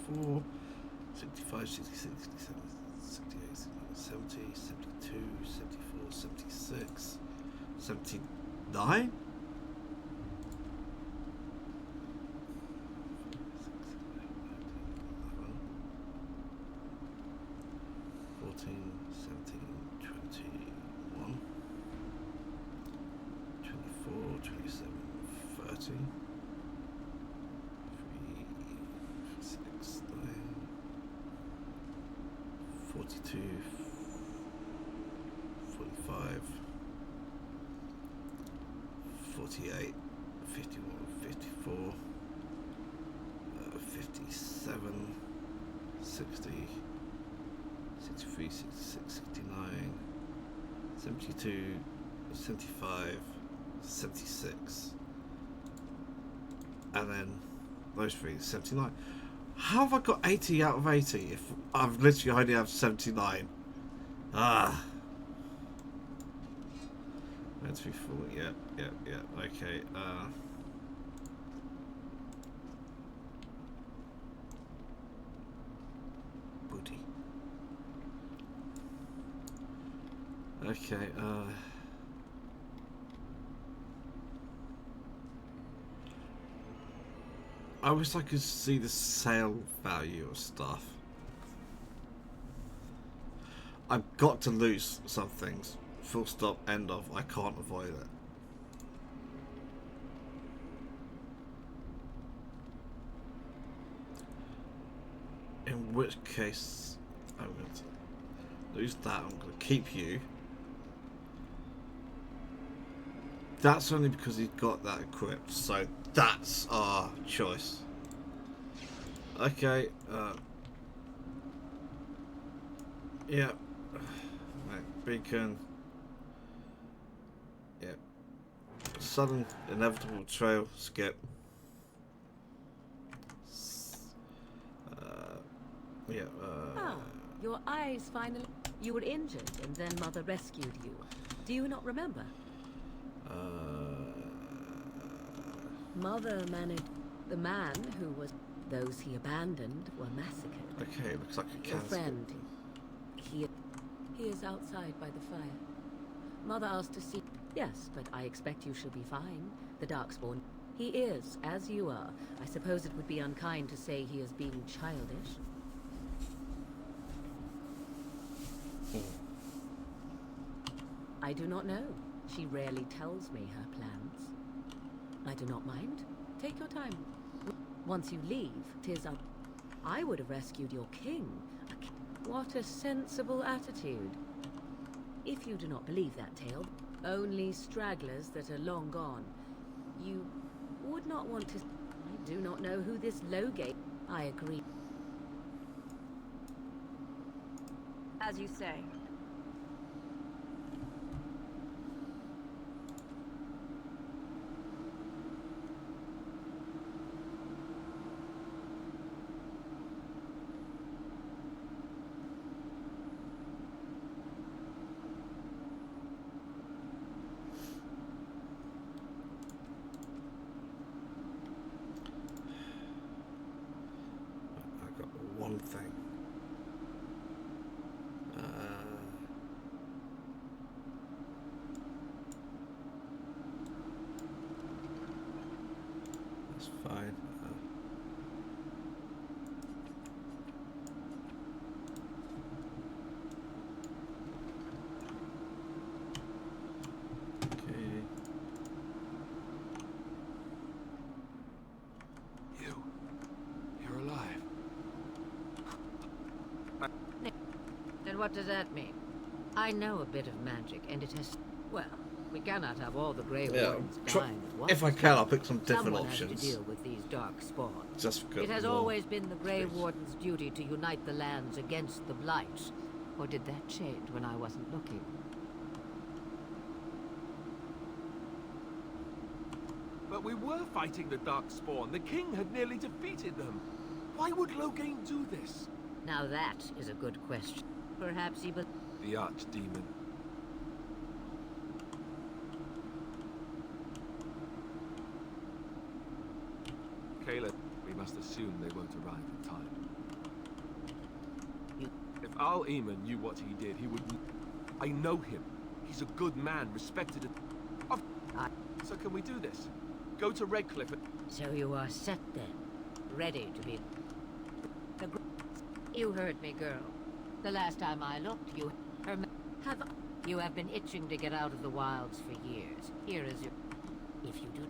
Four, 65, 66, 67, 68, 70, 72, 74, 76, 79? Seventy-two, 75, 76, and then those three, 79. How have I got 80 out of 80 if I've literally only have 79? Ah. That's 4, yeah, okay, booty. Okay, I wish I could see the sale value of stuff. I've got to lose some things. Full stop, end of. I can't avoid it. In which case, I'm going to lose that. I'm going to keep you. that's only because he's got that equipped, so that's our choice. Okay, yeah, right, beacon, yeah, sudden inevitable trail, skip, yeah, Your eyes finally... You were injured and then Mother rescued you. Do you not remember? Mother managed... The man who was... Those he abandoned were massacred. Okay, looks like a Your casket. friend, he is outside by the fire. Mother asked to see... Yes, but I expect you shall be fine. The Darkspawn... He is, as you are. I suppose it would be unkind to say he is being childish. I do not know. She rarely tells me her plans. I do not mind. Take your time. Once you leave, 'tis up. I would have rescued your king. What a sensible attitude. If you do not believe that tale, only stragglers that are long gone. You would not want to... I do not know who this Logate... I agree. As you say. One thing. That's fine. Okay. You're alive. And what does that mean? I know a bit of magic, and it has... Well, we cannot have all the Grey Wardens dying at once. If I can, I'll pick some different Someone options. has to deal with these dark spawns. Just for It has more always been the Grey Warden's duty to unite the lands against the Blight. Or did that change when I wasn't looking? But we were fighting the Darkspawn. The king had nearly defeated them. Why would Loghain do this? Now that is a good question. Perhaps he... The Archdemon. Caleb, we must assume they won't arrive in time. If Al Eamon knew what he did, he would... I know him. He's a good man, respected... So can we do this? Go to Redcliffe and... So you are set then. Ready to be... You heard me, girl. The last time I looked, you... You have been itching to get out of the wilds for years. Here is your... If you do...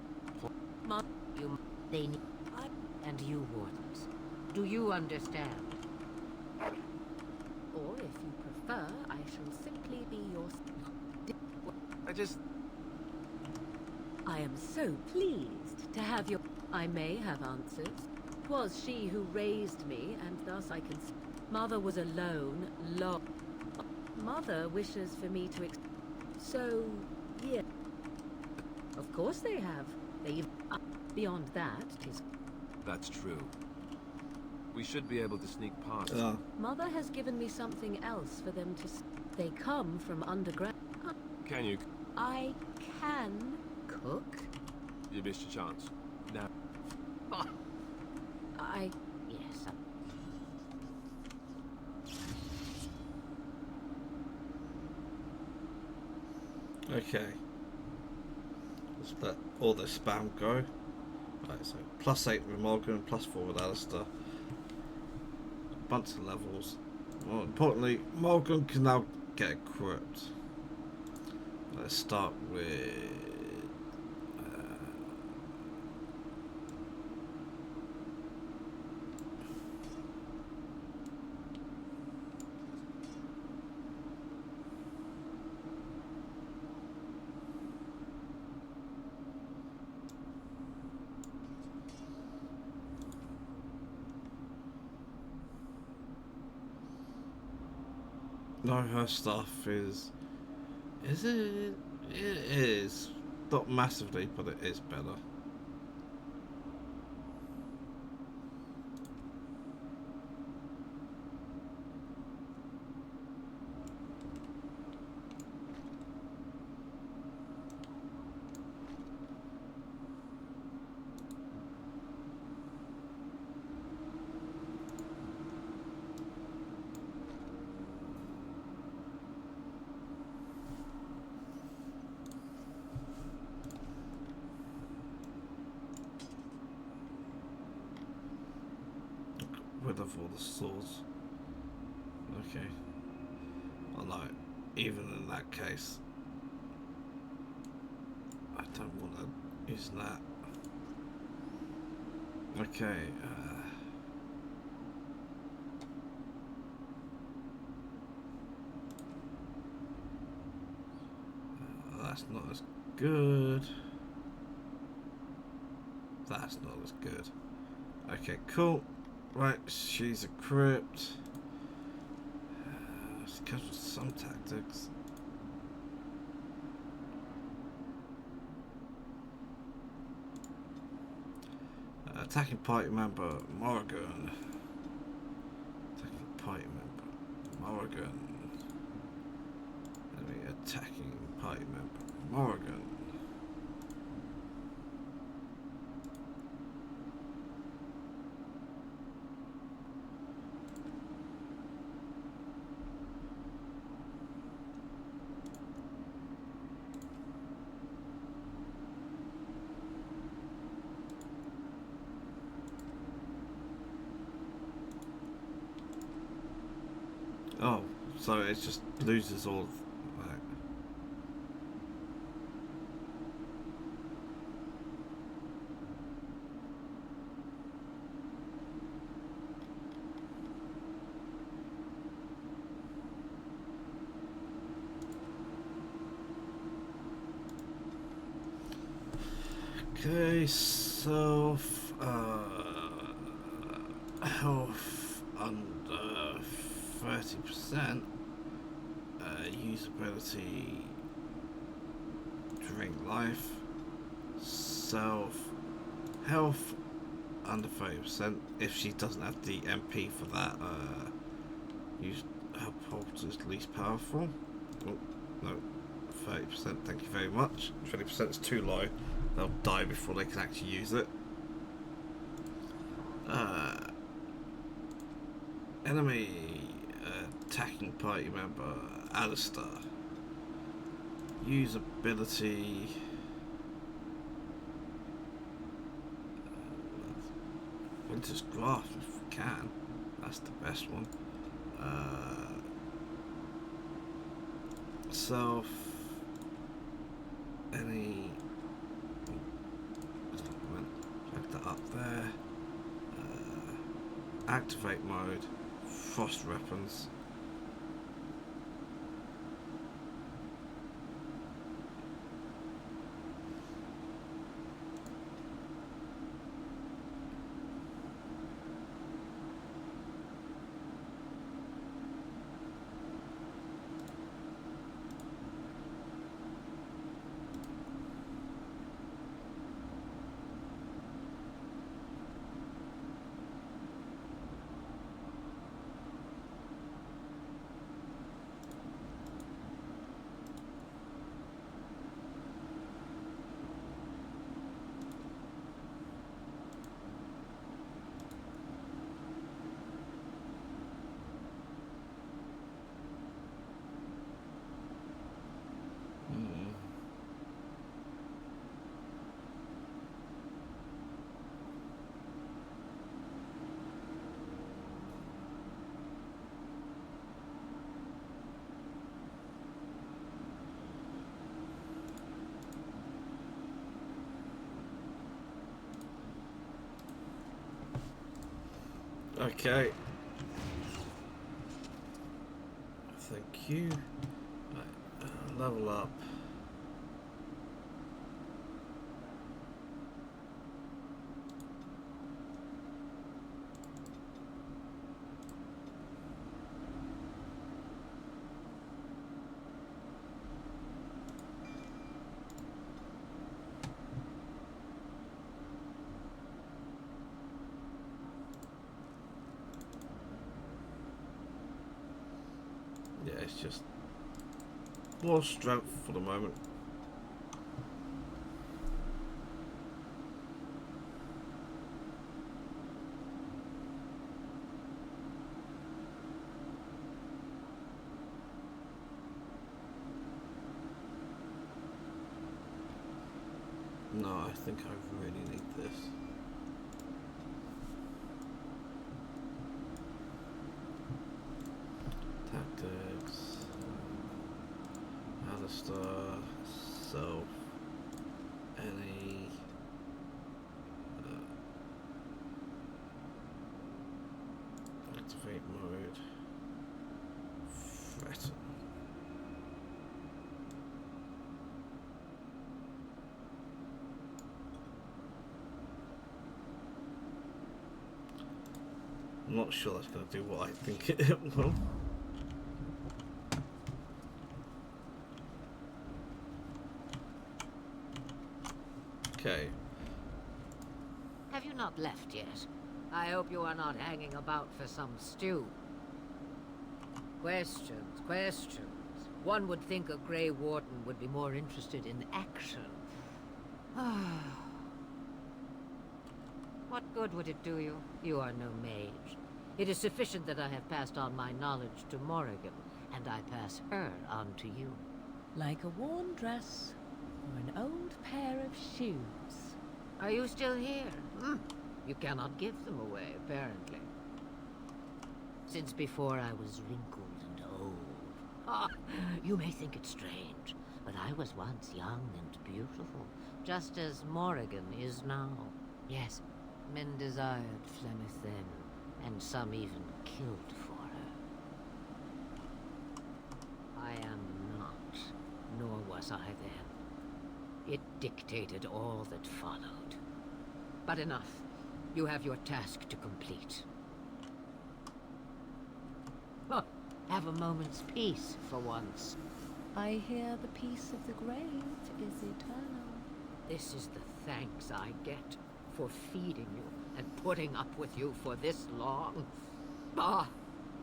They need... And you, Wardens. Do you understand? Or if you prefer, I shall simply be your... I am so pleased to have your... I may have answers. 'Twas she who raised me, and thus I can... Mother was alone, Mother wishes for me to... So, yeah. Of course they have. They've... Beyond that, 'tis... That's true. We should be able to sneak past. Mother has given me something else for them to... They come from underground. Can you? I can cook. You missed your chance. Now. Yes. Okay. Let's let all the spam go. Right, so +8 with Morgan, +4 with Alistair. A bunch of levels. More importantly, Morgan can now get equipped. Let's start with... No, her stuff is... Is it? It is. Not massively, but it is better. Rid of all the swords. Okay. Oh no, even in that case, I don't want to use that. Okay. That's not as good. That's not as good. Okay, cool. Right, she's a crypt. She comes with some tactics. Attacking party member Morrigan. Attacking party member Morrigan. Enemy attacking party member Morrigan. Oh, so it just loses all of that. Okay, self health under 30%. Usability, drink life, self health under 30%. If she doesn't have the MP for that, use her pulse is least powerful. Oh no, 30%. Thank you very much. 20% is too low. They'll die before they can actually use it. Enemy attacking party member Alistair. Usability. Winter's Graph if we can. That's the best one. Self. Any. Drag that up there. Activate mode. Frost weapons. Okay. Thank you. Right, level up. it's just more strength for the moment. No, I think I really need this. Tactics. Alistair. Self. Any. Activate mode. Threaten. I'm not sure that's going to do what I think it will. Okay. Have you not left yet? I hope you are not hanging about for some stew. Questions, questions. One would think a Grey Warden would be more interested in action. What good would it do you? You are no mage. It is sufficient that I have passed on my knowledge to Morrigan, and I pass her on to you. Like a worn dress or an old pair of shoes. Are you still here? You cannot give them away, apparently. Since before I was wrinkled and old. You may think it strange, but I was once young and beautiful, just as Morrigan is now. Yes, men desired Flemeth then, and some even killed for her. I am not, nor was I then. It dictated all that followed. But enough. You have your task to complete. Have a moment's peace for once. I hear the peace of the great is eternal. This is the thanks I get for feeding you and putting up with you for this long.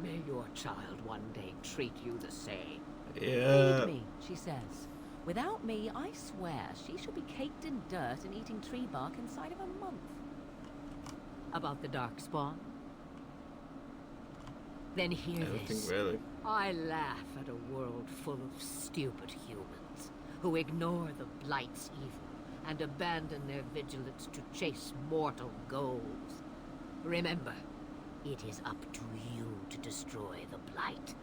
May your child one day treat you the same. Yeah. Feed me, she says. Without me, I swear, she shall be caked in dirt and eating tree bark inside of a month. About the Darkspawn? Then hear this. Really. I laugh at a world full of stupid humans who ignore the Blight's evil and abandon their vigilance to chase mortal goals. Remember, it is up to you to destroy the Blight.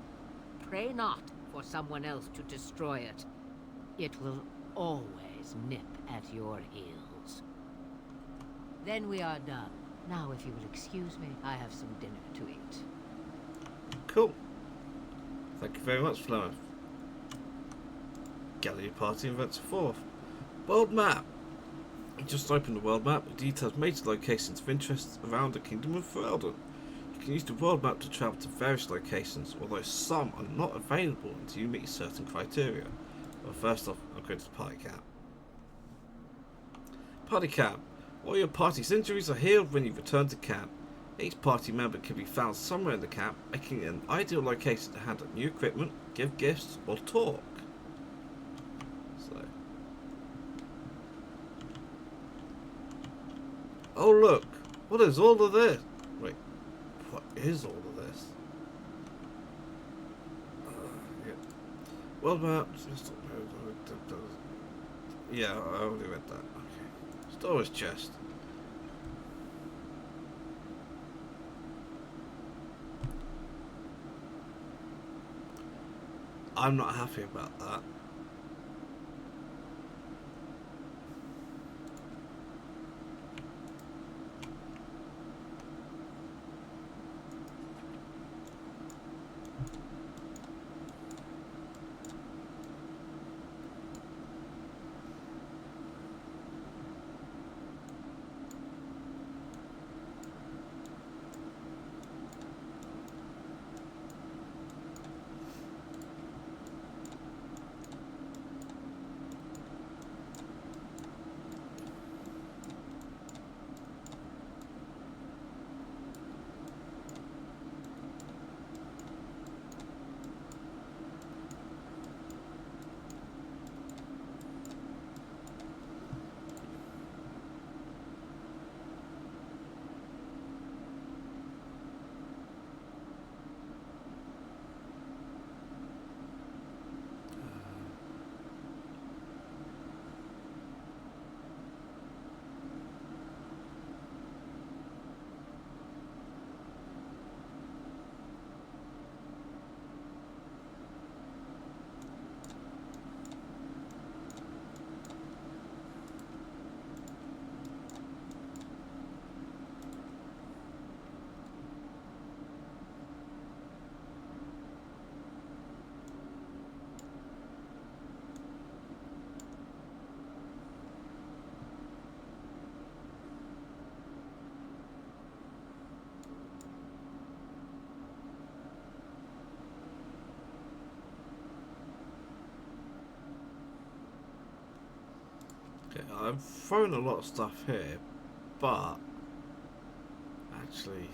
Pray not for someone else to destroy it. It will always nip at your heels. Then we are done. Now, if you will excuse me, I have some dinner to eat. Cool. Thank you very much, Flemeth. Gallery party events 4th. World map. You just opened the world map with details major locations of interest around the Kingdom of Ferelden. You can use the world map to travel to various locations, although some are not available until you meet certain criteria. Well, first off, I'll go to the party camp. Party camp. All your party's injuries are healed when you return to camp. Each party member can be found somewhere in the camp, making it an ideal location to handle new equipment, give gifts, or talk. So. Oh look! What is all of this? Wait, what is all of this? Yeah. World map. Yeah, I already read that. Okay. Storage chest. I'm not happy about that. I'm throwing a lot of stuff here, but actually,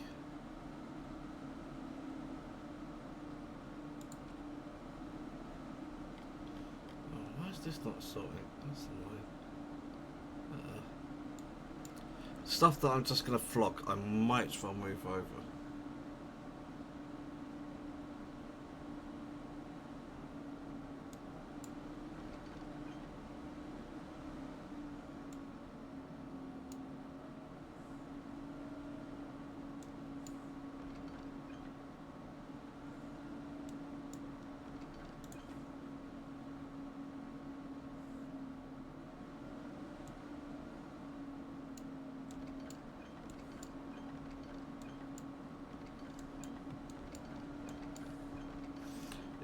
oh, why is this not sorting? That's annoying. Stuff that I'm just gonna flock, I might as well move over.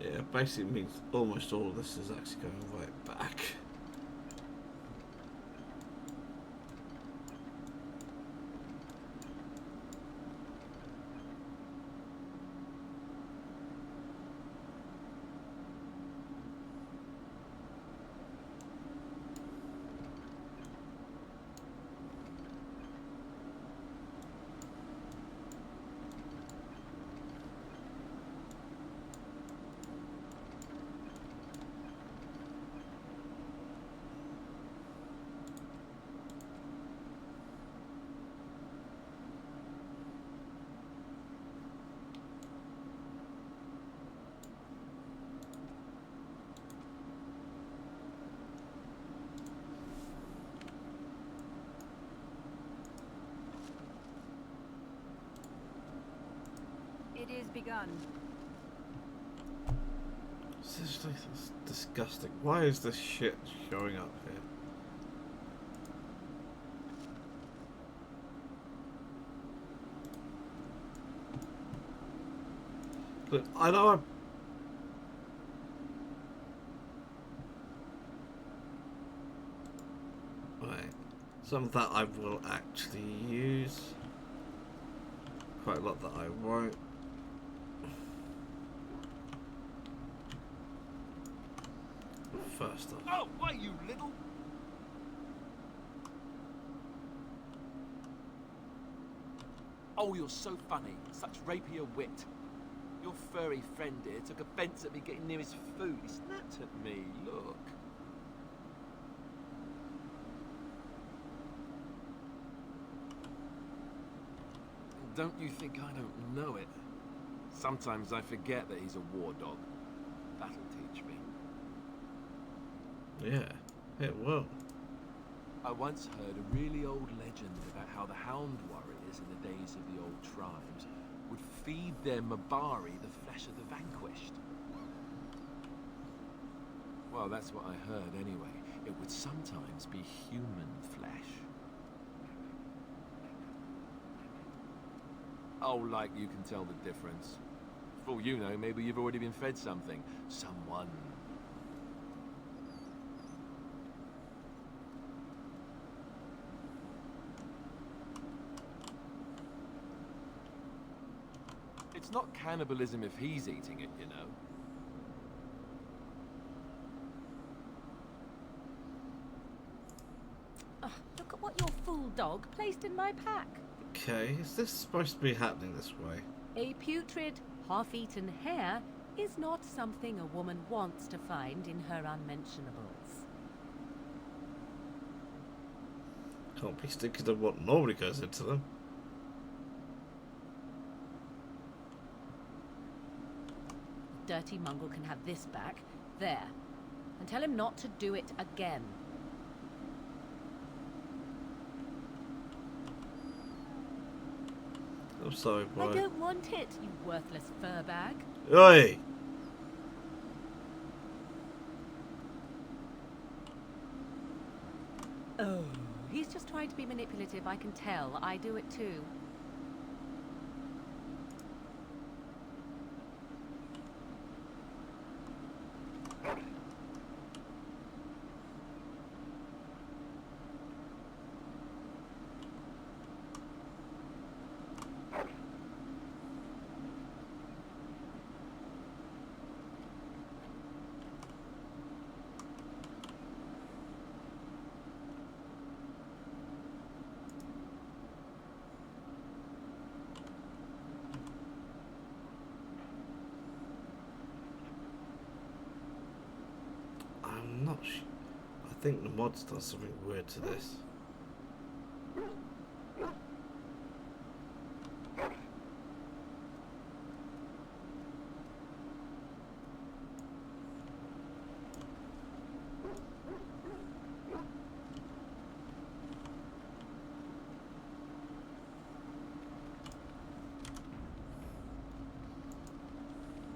Yeah, basically means almost all of this is actually going right back. It is begun. Seriously, that's disgusting. Why is this shit showing up here? Look, I know I'm... Right. Some of that I will actually use. Quite a lot that I won't. First off. Oh, why you little... Oh, you're so funny. Such rapier wit. Your furry friend here took offence at me getting near his food. He snapped at me. Look. Don't you think I don't know it? Sometimes I forget that he's a war dog. That'll teach me. Yeah, it will. I once heard a really old legend about how the hound warriors in the days of the old tribes would feed their Mabari the flesh of the vanquished. Well, that's what I heard anyway. It would sometimes be human flesh. Oh, like you can tell the difference. For all you know, maybe you've already been fed something. Someone. It's not cannibalism if he's eating it, you know. Look at what your fool dog placed in my pack. Okay, is this supposed to be happening this way? A putrid, half-eaten hare is not something a woman wants to find in her unmentionables. Can't be sticking to what normally goes into them. Dirty mongrel can have this back. There. And tell him not to do it again. I'm sorry, boy. I don't want it, you worthless fur bag. Oi! Oh, he's just trying to be manipulative, I can tell. I do it too. think the mod's done something weird to this.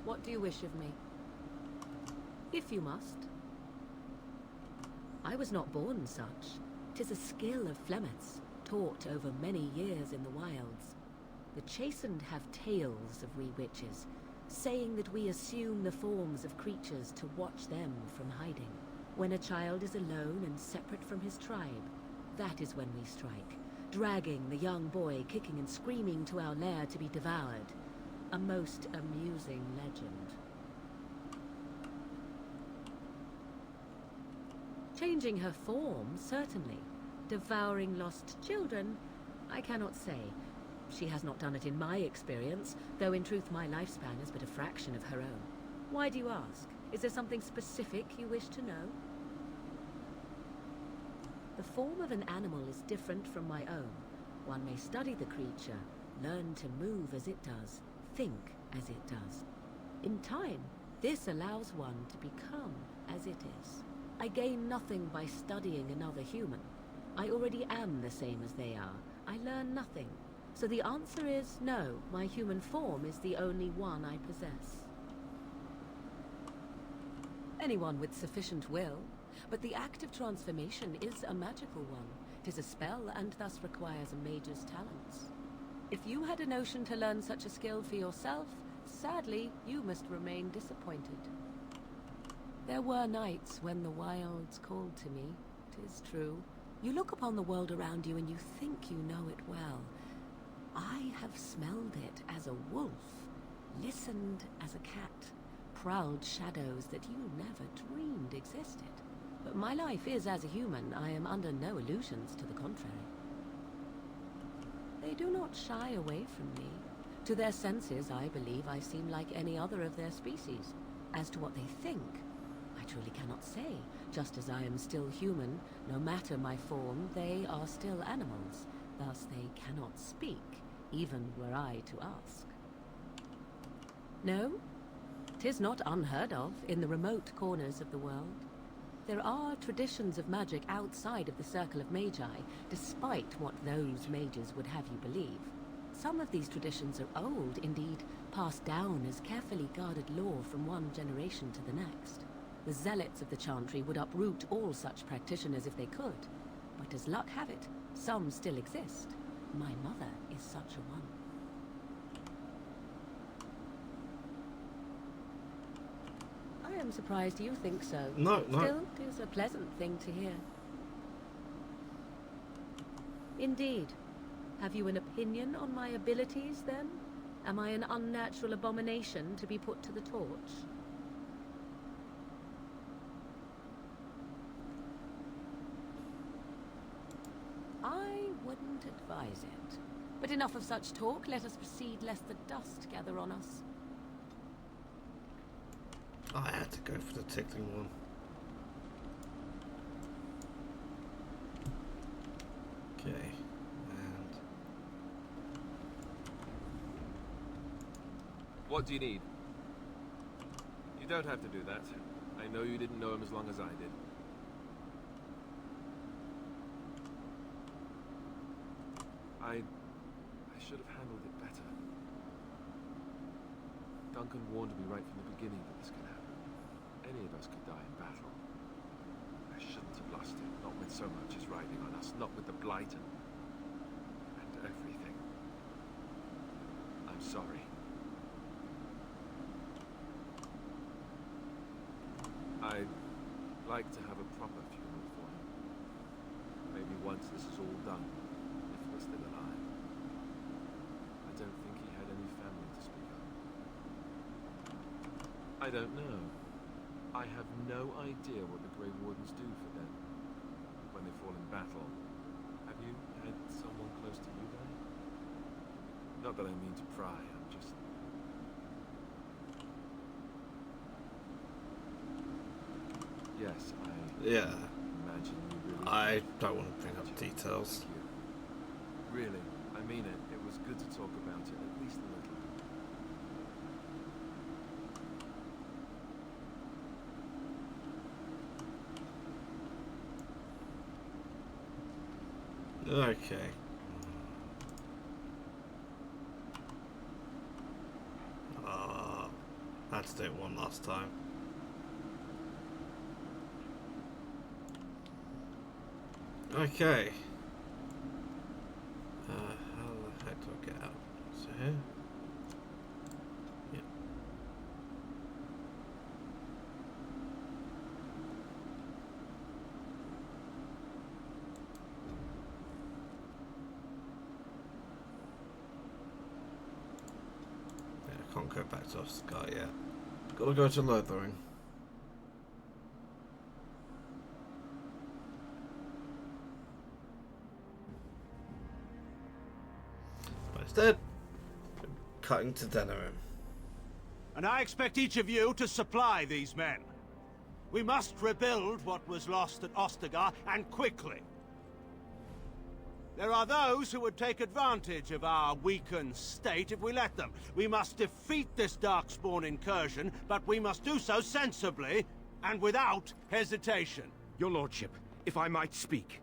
What do you wish of me? If you must. I was not born such. 'Tis a skill of Flemeth's, taught over many years in the wilds. The chastened have tales of we witches, saying that we assume the forms of creatures to watch them from hiding. When a child is alone and separate from his tribe, that is when we strike, dragging the young boy kicking and screaming to our lair to be devoured. A most amusing legend. Changing her form, certainly. Devouring lost children, I cannot say. She has not done it in my experience, though in truth my lifespan is but a fraction of her own. Why do you ask? Is there something specific you wish to know? The form of an animal is different from my own. One may study the creature, learn to move as it does, think as it does. In time, this allows one to become as it is. I gain nothing by studying another human. I already am the same as they are. I learn nothing. So the answer is no, my human form is the only one I possess. Anyone with sufficient will, but the act of transformation is a magical one. 'Tis a spell and thus requires a mage's talents. If you had a notion to learn such a skill for yourself, sadly, you must remain disappointed. There were nights when the wilds called to me, 'tis true. You look upon the world around you and you think you know it well. I have smelled it as a wolf, listened as a cat, prowled shadows that you never dreamed existed. But my life is as a human. I am under no illusions to the contrary. They do not shy away from me. To their senses, I believe I seem like any other of their species. As to what they think, I truly cannot say. Just as I am still human, no matter my form, they are still animals. Thus they cannot speak, even were I to ask. No, 'tis not unheard of in the remote corners of the world. There are traditions of magic outside of the circle of magi, despite what those mages would have you believe. Some of these traditions are old, indeed, passed down as carefully guarded lore from one generation to the next. The zealots of the chantry would uproot all such practitioners if they could, but as luck have it, some still exist. My mother is such a one. I am surprised you think so. No. Still, it is a pleasant thing to hear. Indeed. Have you an opinion on my abilities, then? Am I an unnatural abomination to be put to the torch? I wouldn't advise it. But enough of such talk. Let us proceed, lest the dust gather on us. I had to go for the tickling one. Okay, and What do you need? You don't have to do that. I know you didn't know him as long as I did. I should have handled it better. Duncan warned me right from the beginning that this could happen. Any of us could die in battle. I shouldn't have lost it, not with so much as riding on us, not with the blight and everything. I'm sorry. I'd like to have a proper funeral for him. Maybe once this is all done, if we're still alive. I don't think he had any family to speak of. I don't know. I have no idea what the Grey Wardens do for them when they fall in battle. Have you had someone close to you die? Not that I mean to pry, I'm just... Yes, I imagine I don't want to bring up details. Really, I mean it. It was good to talk about it, at least a little. Okay. I had to do it one last time. Okay. How the heck do I get out? So here? Yep. Yeah, I can't go back to Ostagar yet. Gotta go to Lothering. Instead, cutting to Denerim. And I expect each of you to supply these men. We must rebuild what was lost at Ostagar, and quickly. There are those who would take advantage of our weakened state if we let them. We must defeat this Darkspawn incursion, but we must do so sensibly and without hesitation. Your Lordship, if I might speak.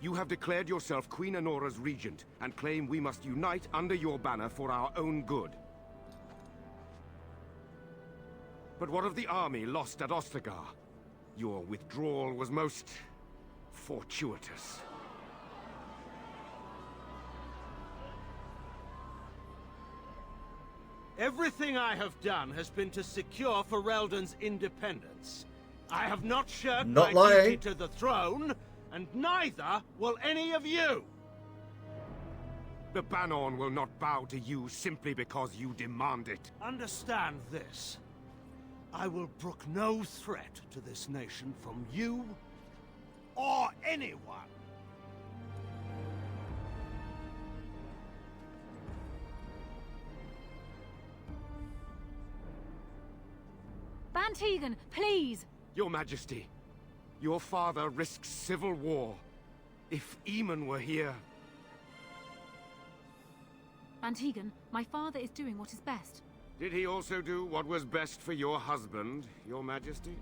You have declared yourself Queen Honora's regent, and claim we must unite under your banner for our own good. But what of the army lost at Ostagar? Your withdrawal was most fortuitous. Everything I have done has been to secure Ferelden's independence. I have not shirked my duty to the throne, and neither will any of you! The Banon will not bow to you simply because you demand it. Understand this. I will brook no threat to this nation from you or anyone. Bantegan, please! Your Majesty, your father risks civil war. If Eamon were here... Bantegan, my father is doing what is best. Did he also do what was best for your husband, Your Majesty?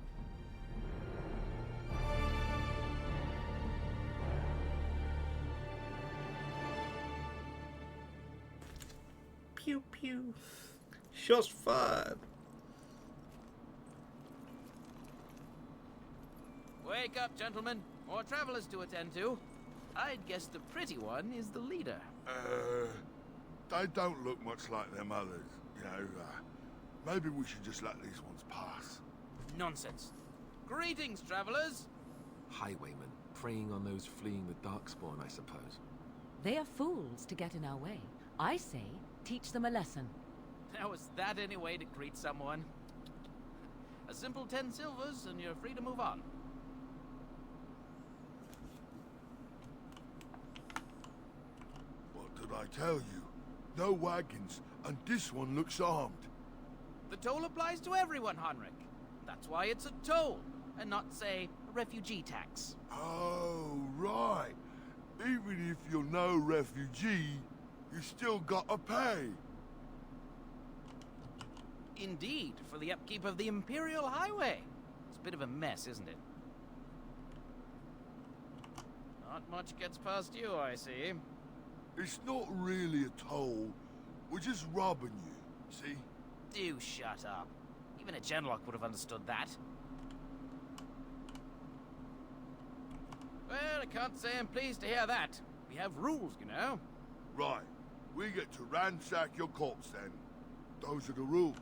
Pew pew. Shots fired. Wake up, gentlemen. More travelers to attend to. I'd guess the pretty one is the leader. They don't look much like them others, you know. Maybe we should just let these ones pass. Nonsense. Greetings, travelers. Highwaymen, preying on those fleeing the Darkspawn, I suppose. They are fools to get in our way. I say, teach them a lesson. Now, is that any way to greet someone? A simple 10 silvers and you're free to move on. What did I tell you? No wagons, and this one looks armed. The toll applies to everyone, Heinrich. That's why it's a toll, and not, say, a refugee tax. Oh, right. Even if you're no refugee, you still gotta pay. Indeed, for the upkeep of the Imperial Highway. It's a bit of a mess, isn't it? Not much gets past you, I see. It's not really a toll. We're just robbing you, see? Do shut up. Even a Genlock would have understood that. Well, I can't say I'm pleased to hear that. We have rules, you know. Right. We get to ransack your corpse then. Those are the rules.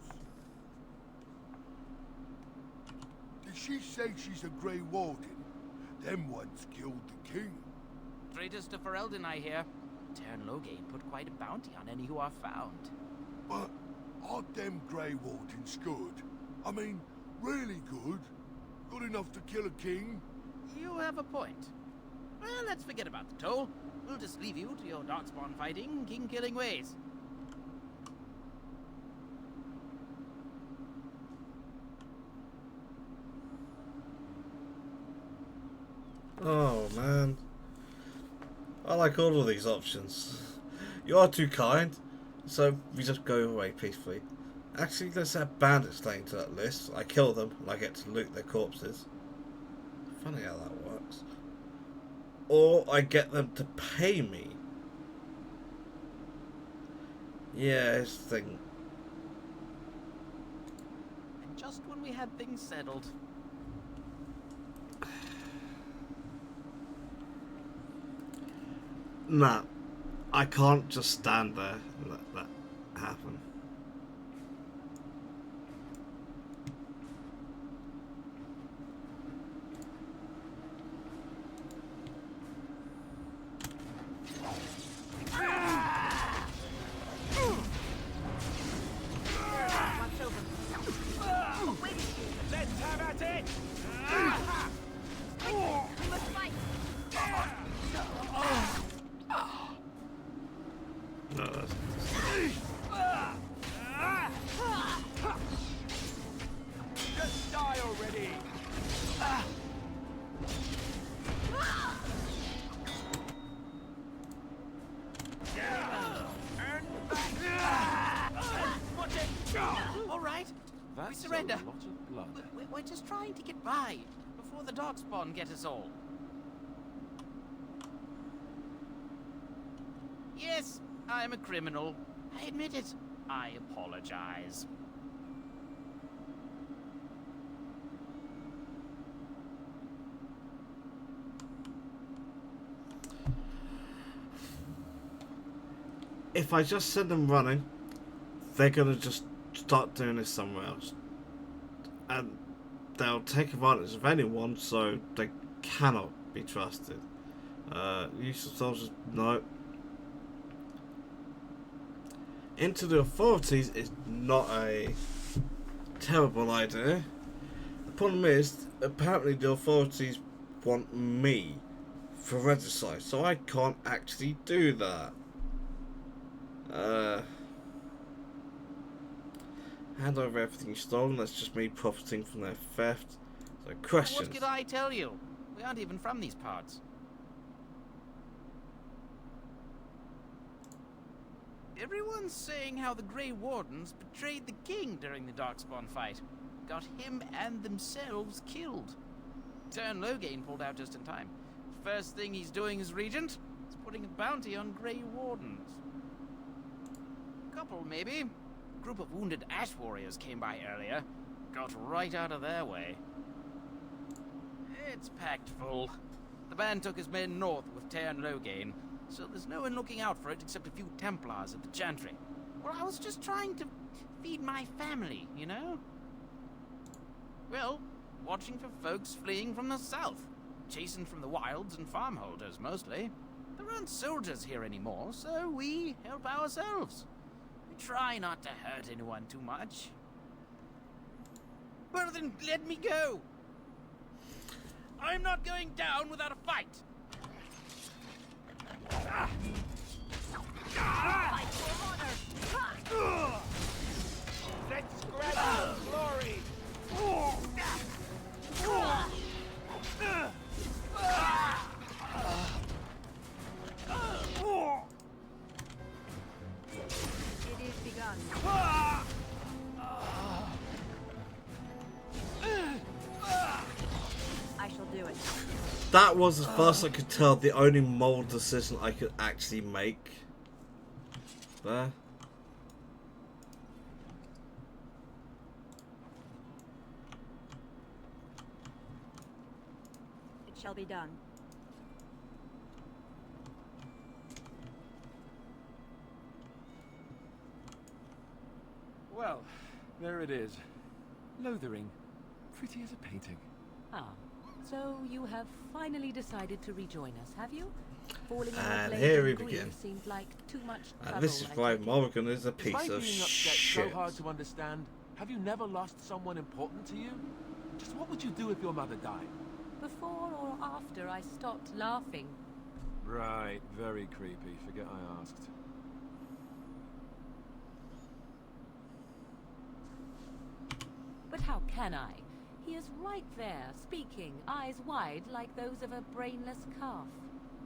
Did she say she's a Grey Warden? Them ones killed the king. Traitors to Ferelden, I hear. Terran Loghain put quite a bounty on any who are found. But aren't them Grey Wardens good? I mean, really good? Good enough to kill a king? You have a point. Well, let's forget about the toll. We'll just leave you to your Darkspawn fighting, king-killing ways. Oh man. I like all of these options. You are too kind, so we just go away peacefully. Actually, let's add bandits lane to that list. I kill them and I get to loot their corpses. Funny how that works. Or I get them to pay me. Yeah, it's the thing. And just when we had things settled. Nah, I can't just stand there and let that happen. Let's have at it! We must fight! No, that's Just die already! All right, we That's surrender. a lot of blood. We're just trying to get by before the Darkspawn get us all. Yes, I'm a criminal. I admit it. I apologize. if I just send them running, they're gonna just start doing this somewhere else, and they'll take advantage of anyone, so they cannot be trusted. Use of soldiers, no. Into the authorities is not a terrible idea. The problem is, apparently the authorities want me for regicide, so I can't actually do that. Hand over everything you stolen. That's just me profiting from their theft. So questions. What could I tell you? We aren't even from these parts. Everyone's saying how the Grey Wardens betrayed the king during the Darkspawn fight. Got him and themselves killed. Tern Loghain pulled out just in time. First thing he's doing as regent is putting a bounty on Grey Wardens. Couple, maybe. A group of wounded ash warriors came by earlier. Got right out of their way. It's packed full. The band took his men north with Tern Loghain, so there's no one looking out for it except a few Templars at the Chantry. Well, I was just trying to feed my family, you know? Well, watching for folks fleeing from the south. Chasing from the wilds and farmholders, mostly. There aren't soldiers here anymore, so we help ourselves. We try not to hurt anyone too much. Well then, let me go! I'm not going down without a fight! Fight for honor! Let's grab the glory! It is begun. I shall do it. That was, as far as I could tell, the only moral decision I could actually make. There. It shall be done. Well, there it is. Lothering. Pretty as a painting. Ah, so you have finally decided to rejoin us, have you? Falling in And with here blame we and begin. grief seemed like too much trouble. And this is I why take it. Morrigan is a Is piece my of being upset shit. so hard to understand? Have you never lost someone important to you? Just what would you do if your mother died? Before or after I stopped laughing. Right, very creepy. Forget I asked. But how can I? He is right there, speaking, eyes wide like those of a brainless calf.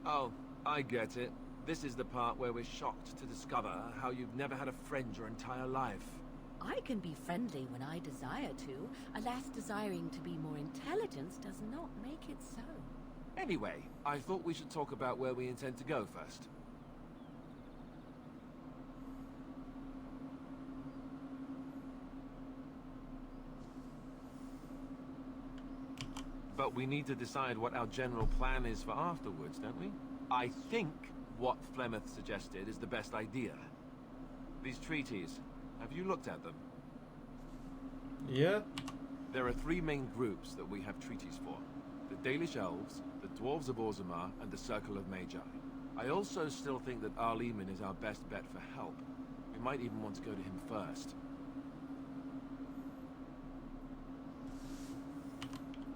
Oh, I get it. This is the part where we're shocked to discover how you've never had a friend your entire life. I can be friendly when I desire to. Alas, desiring to be more intelligent does not make it so. Anyway, I thought we should talk about where we intend to go first. But we need to decide what our general plan is for afterwards, don't we? I think what Flemeth suggested is the best idea. These treaties, have you looked at them? Yeah. There are three main groups that we have treaties for. The Dalish Elves, the Dwarves of Orzammar, and the Circle of Magi. I also still think that Arleman is our best bet for help. We might even want to go to him first.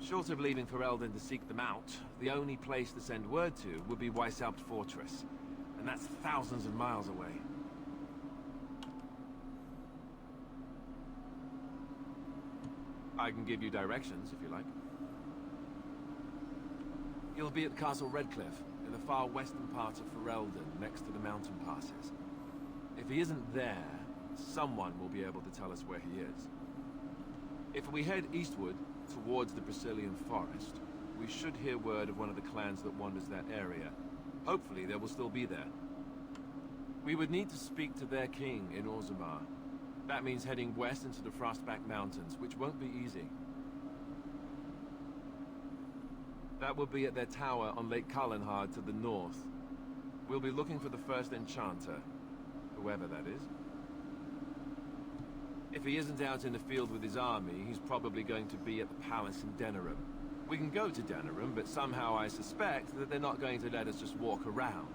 Short of leaving Ferelden to seek them out, the only place to send word to would be Weishaupt Fortress. And that's thousands of miles away. I can give you directions, if you like. He'll be at Castle Redcliffe, in the far western part of Ferelden, next to the mountain passes. If he isn't there, someone will be able to tell us where he is. If we head eastward, towards the Brazilian forest, we should hear word of one of the clans that wanders that area. Hopefully they will still be there. We would need to speak to their king in Orzammar. That means heading west into the Frostback Mountains, which won't be easy. That will be at their tower on Lake Kallenhard to the north. We'll be looking for the first enchanter, whoever that is. If he isn't out in the field with his army, he's probably going to be at the palace in Denerim. We can go to Denerim, but somehow I suspect that they're not going to let us just walk around.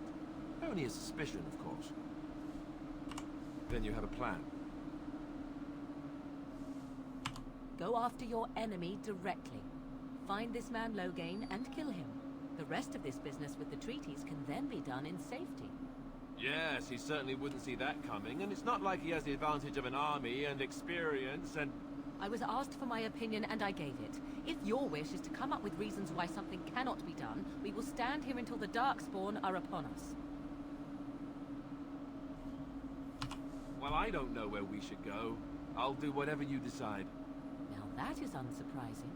Only a suspicion, of course. Then you have a plan. Go after your enemy directly. Find this man Loghain and kill him. The rest of this business with the treaties can then be done in safety. Yes, he certainly wouldn't see that coming, and it's not like he has the advantage of an army and experience and... I was asked for my opinion and I gave it. If your wish is to come up with reasons why something cannot be done, we will stand here until the Darkspawn are upon us. Well, I don't know where we should go. I'll do whatever you decide. Now that is unsurprising.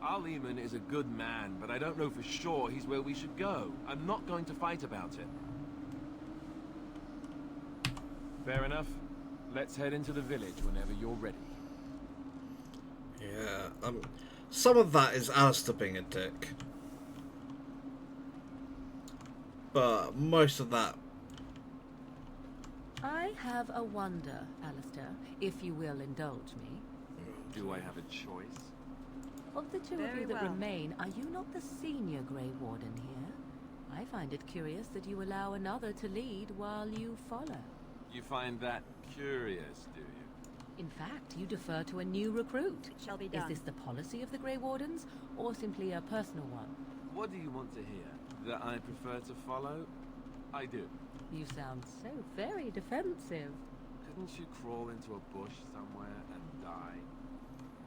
Arleman is a good man, but I don't know for sure he's where we should go. I'm not going to fight about it. Fair enough. Let's head into the village whenever you're ready. Yeah, some of that is Alistair being a dick. But most of that... I have a wonder, Alistair, if you will indulge me. Do I have a choice? Of the two of you that remain, are you not the senior Grey Warden here? I find it curious that you allow another to lead while you follow. You find that curious, do you? In fact, you defer to a new recruit. It shall be done. Is this the policy of the Grey Wardens, or simply a personal one? What do you want to hear? That I prefer to follow? I do. You sound so very defensive. Couldn't you crawl into a bush somewhere and die?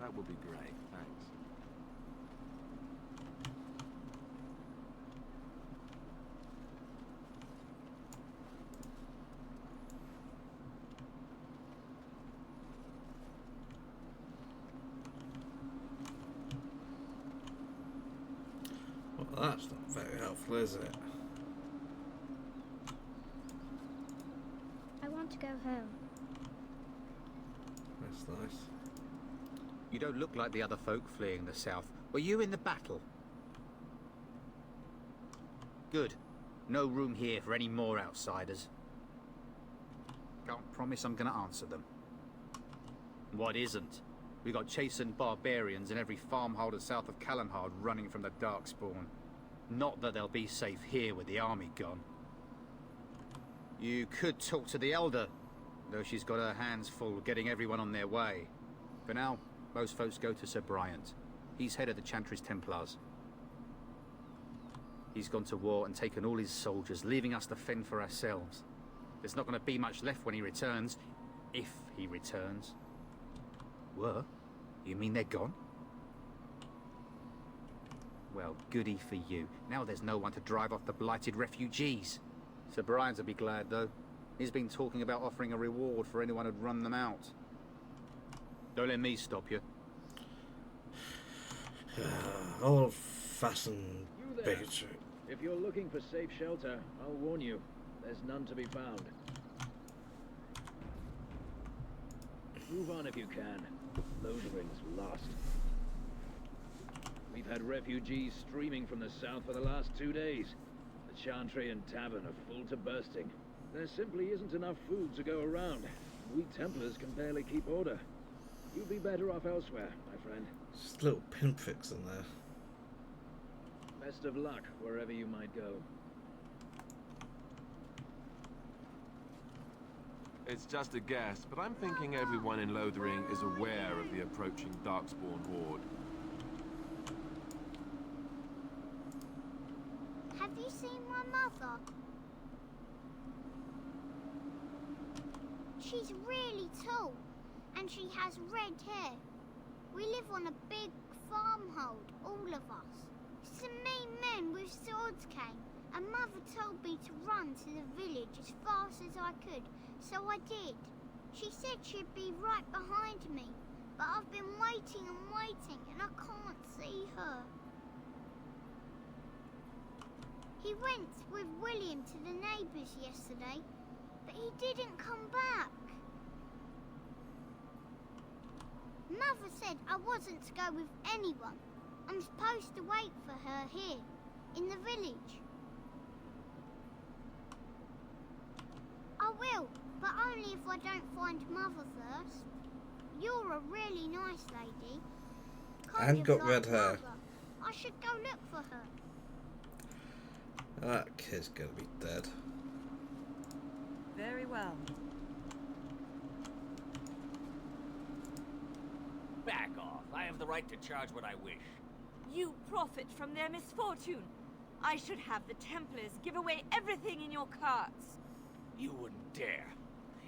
That would be great, thanks. Well, that's not very helpful, is it? I want to go home. That's nice. You don't look like the other folk fleeing the south. Were you in the battle? Good. No room here for any more outsiders. Can't promise I'm gonna answer them. What isn't? We got chastened barbarians in every farmholder south of Kallenhard running from the Darkspawn. Not that they'll be safe here with the army gone. You could talk to the Elder, though she's got her hands full getting everyone on their way. For now, most folks go to Sir Bryant. He's head of the Chantry's Templars. He's gone to war and taken all his soldiers, leaving us to fend for ourselves. There's not going to be much left when he returns, if he returns. Were? You mean they're gone? Well, goody for you. Now there's no one to drive off the blighted refugees. Sir Brian's will be glad, though. He's been talking about offering a reward for anyone who'd run them out. Don't let me stop you. Old-fashioned You there. bigotry. If you're looking for safe shelter, I'll warn you. There's none to be found. Move on if you can. Lothering's lost. We've had refugees streaming from the south for the last 2 days. The Chantry and Tavern are full to bursting. There simply isn't enough food to go around. We Templars can barely keep order. You'd be better off elsewhere, my friend. Just little pinpricks in there. Best of luck wherever you might go. It's just a guess, but I'm thinking everyone in Lothering is aware of the approaching Darkspawn horde. Have you seen my mother? She's really tall, and she has red hair. We live on a big farmhold, all of us. Some mean men with swords came, and Mother told me to run to the village as fast as I could, so I did. She said she'd be right behind me, but I've been waiting and waiting, and I can't see her. He went with William to the neighbours yesterday, but he didn't come back. Mother said I wasn't to go with anyone. I'm supposed to wait for her here, in the village. I will, but only if I don't find Mother first. You're a really nice lady. And got red hair. Mother. I should go look for her. That kid's gonna be dead. Very well. Back off. I have the right to charge what I wish. You profit from their misfortune. I should have the Templars give away everything in your carts. You wouldn't dare.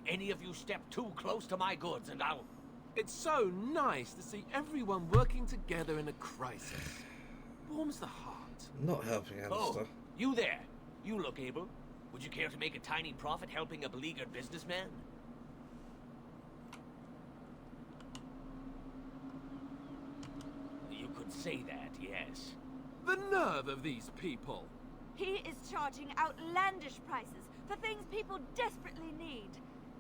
Any of you step too close to my goods and I'll... It's so nice to see everyone working together in a crisis. Warms the heart. Not helping Alistair. Oh, you there. You look able. Would you care to make a tiny profit helping a beleaguered businessman? You could say that, yes. The nerve of these people! He is charging outlandish prices for things people desperately need.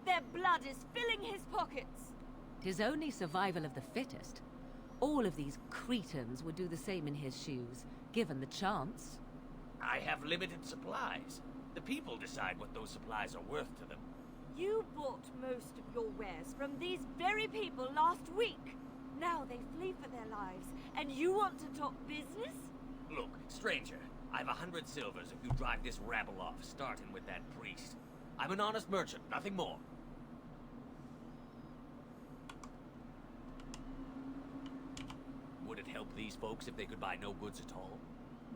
Their blood is filling his pockets. 'Tis only survival of the fittest. All of these cretins would do the same in his shoes, given the chance. I have limited supplies. The people decide what those supplies are worth to them. You bought most of your wares from these very people last week. Now they flee for their lives, and you want to talk business? Look, stranger, I've 100 silvers if you drive this rabble off, starting with that priest. I'm an honest merchant, nothing more. Would it help these folks if they could buy no goods at all?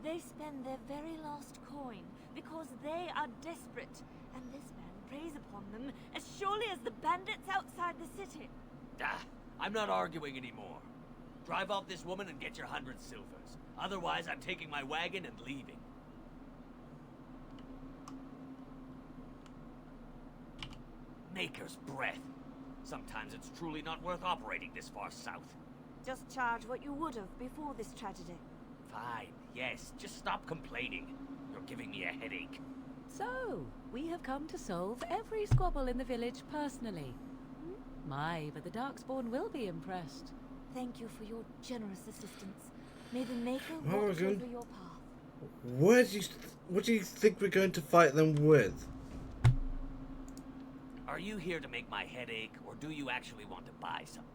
They spend their very last coin because they are desperate, and this man preys upon them as surely as the bandits outside the city. Ah, I'm not arguing anymore. Drive off this woman and get your 100 silvers. Otherwise, I'm taking my wagon and leaving. Maker's breath. Sometimes it's truly not worth operating this far south. Just charge what you would have before this tragedy. Fine, yes, just stop complaining. You're giving me a headache. So, we have come to solve every squabble in the village personally. My, but the Darkspawn will be impressed. Thank you for your generous assistance. May the Maker watch Morgan, over your path. what do you think we're going to fight them with? Are you here to make my head ache, or do you actually want to buy something?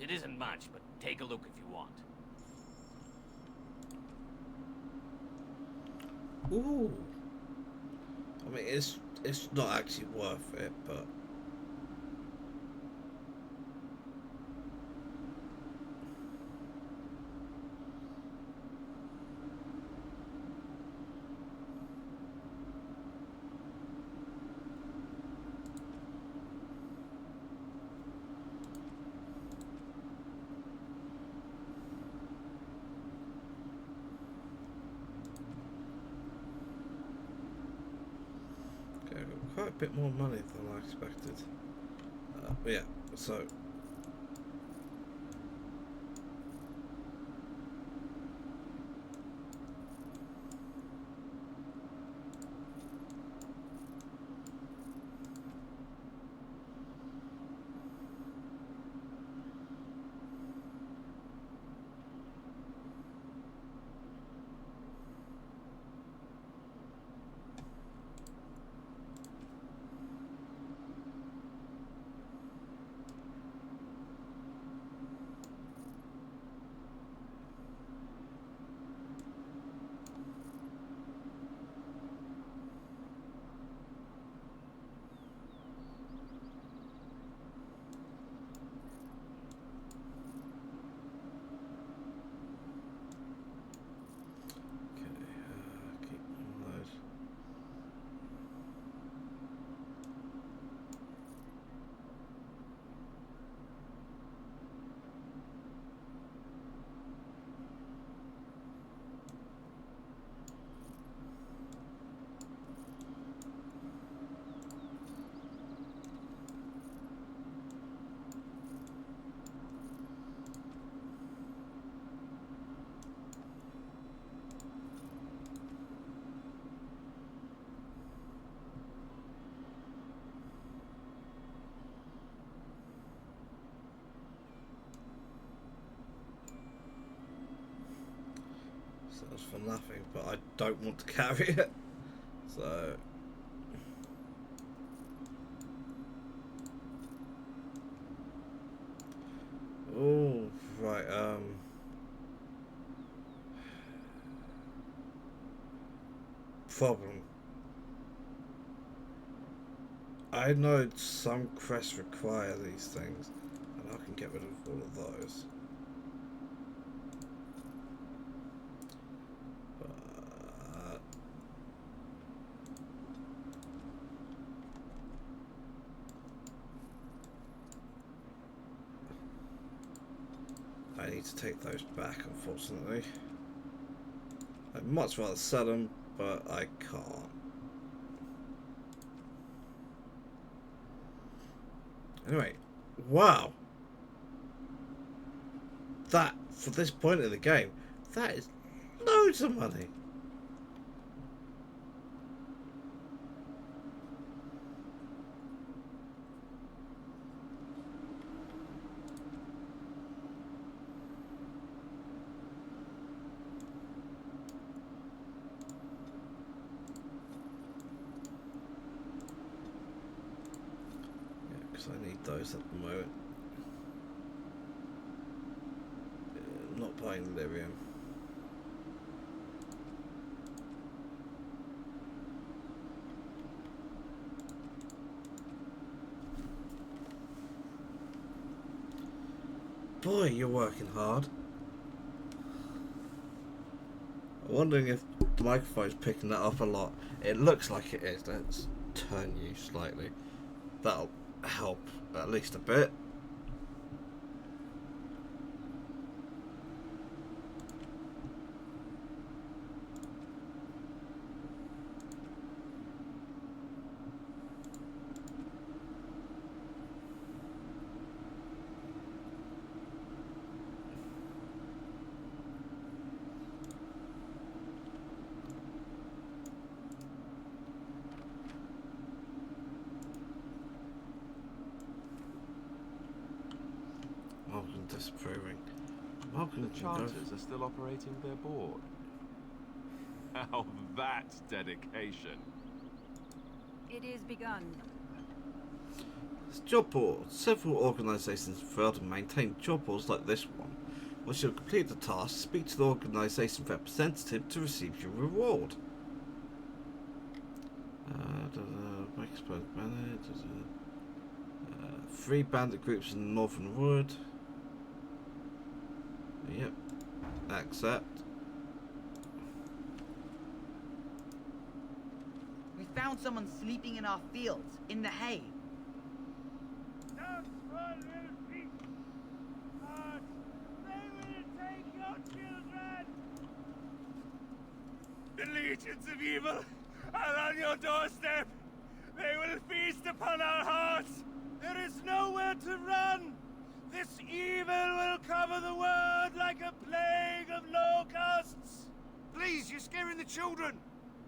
It isn't much, but take a look if you want. Ooh. I mean, it's not actually worth it, but... quite a bit more money than I expected. Yeah, so that's for nothing, but I don't want to carry it. So oh right, problem. I know some crests require these things, and I can get rid of all of those. I need to take those back, unfortunately. I'd much rather sell them, but I can't. Anyway, wow. That, for this point of the game, that is loads of money. I need those at the moment. I'm not buying lyrium. Boy, you're working hard. I'm wondering if the microphone's picking that up a lot. It looks like it is. Let's turn you slightly. That'll help at least a bit. Malcolm disapproving. Malcolm The Charters are still operating their board. Now that's dedication. It is begun. It's job boards. Several organisations fail to maintain job boards like this one. Once you have completed the task, speak to the organisation representative to receive your reward. Three bandit groups in the Northern Wood. Yep. Accept. We found someone sleeping in our fields, in the hay. The legions of evil are on your doorstep. They will feast upon our hearts. There is nowhere to run. This evil will cover the world like a plague of locusts. Please, you're scaring the children.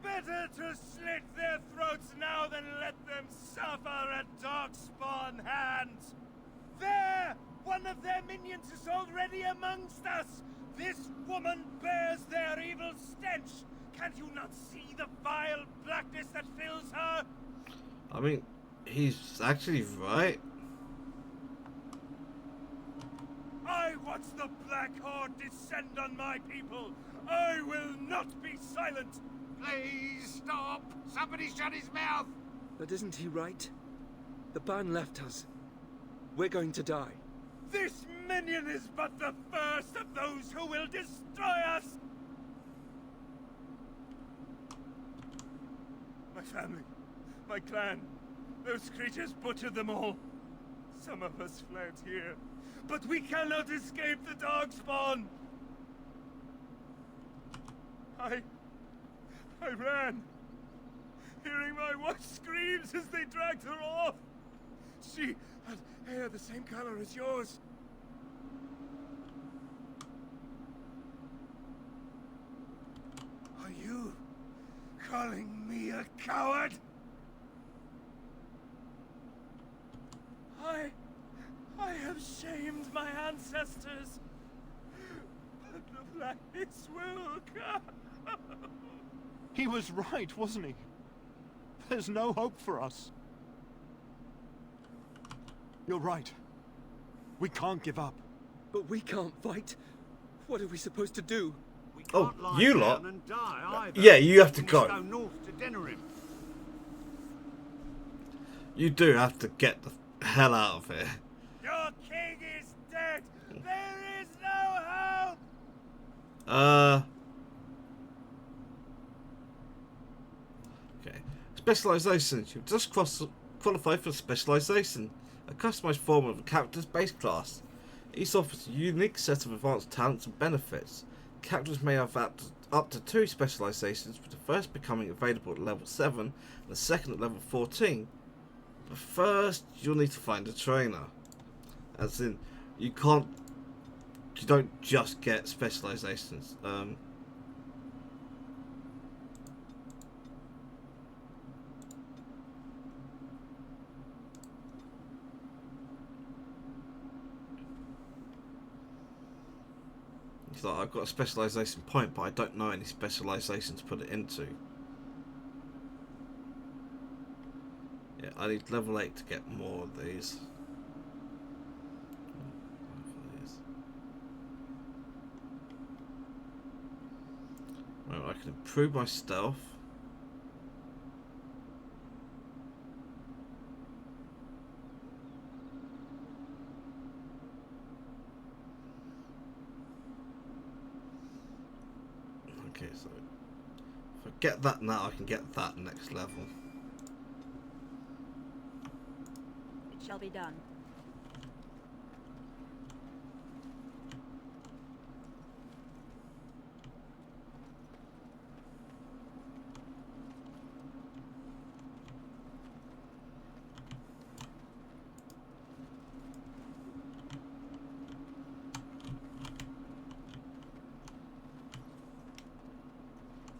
Better to slit their throats now than let them suffer at Darkspawn hands. There! One of their minions is already amongst us! This woman bears their evil stench! Can't you not see the vile blackness that fills her? I mean, he's actually right. I watch the Black Horde descend on my people! I will not be silent! Please, stop! Somebody shut his mouth! But isn't he right? The ban left us. We're going to die. This minion is but the first of those who will destroy us! My family, my clan, those creatures butchered them all. Some of us fled here, but we cannot escape the Darkspawn! I ran, hearing my wife's screams as they dragged her off. She had hair the same color as yours. Are you calling me a coward? I have shamed my ancestors, but the blackness will come. He was right, wasn't he? There's no hope for us. You're right. We can't give up. But we can't fight. What are we supposed to do? Oh, you lot? And die either. Yeah, you have to We go. must go north to Denerim. You do have to get the hell out of here. Your king is dead. There is no hope. Okay. Specializations. You just qualify for specialization, a customized form of a character's base class. Each offers a unique set of advanced talents and benefits. Characters may have up to 2 specializations, with the first becoming available at level 7 and the second at level 14. But first, you'll need to find a trainer. As in, you don't just get specializations. It's like, I've got a specialization point, but I don't know any specialization to put it into. Yeah, I need level 8 to get more of these. Well, I can improve my stealth. Okay, so if I get that now, I can get that next level. It shall be done.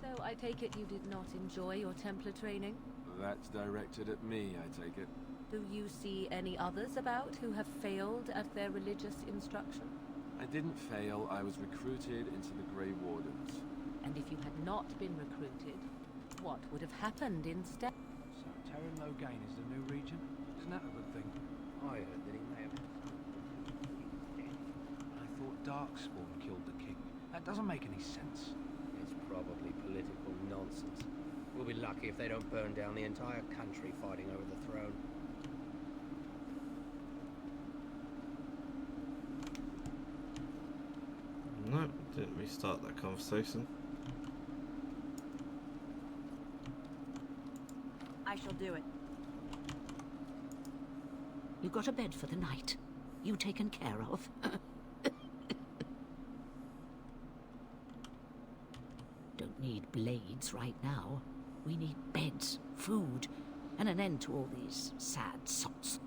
So I take it you did not enjoy your Templar training? That's directed at me, I take it. Do you see any others about who have failed at their religious instruction? I didn't fail, I was recruited into the Grey Wardens. And if you had not been recruited, what would have happened instead? So Terran Logain is the new regent? Isn't that a good thing? I heard that he may have... I thought Darkspawn killed the king. That doesn't make any sense. It's probably political nonsense. We'll be lucky if they don't burn down the entire country fighting over the throne. No, didn't restart that conversation. I shall do it. You got a bed for the night? You taken care of? Don't need blades right now. We need beds, food, and an end to all these sad sots.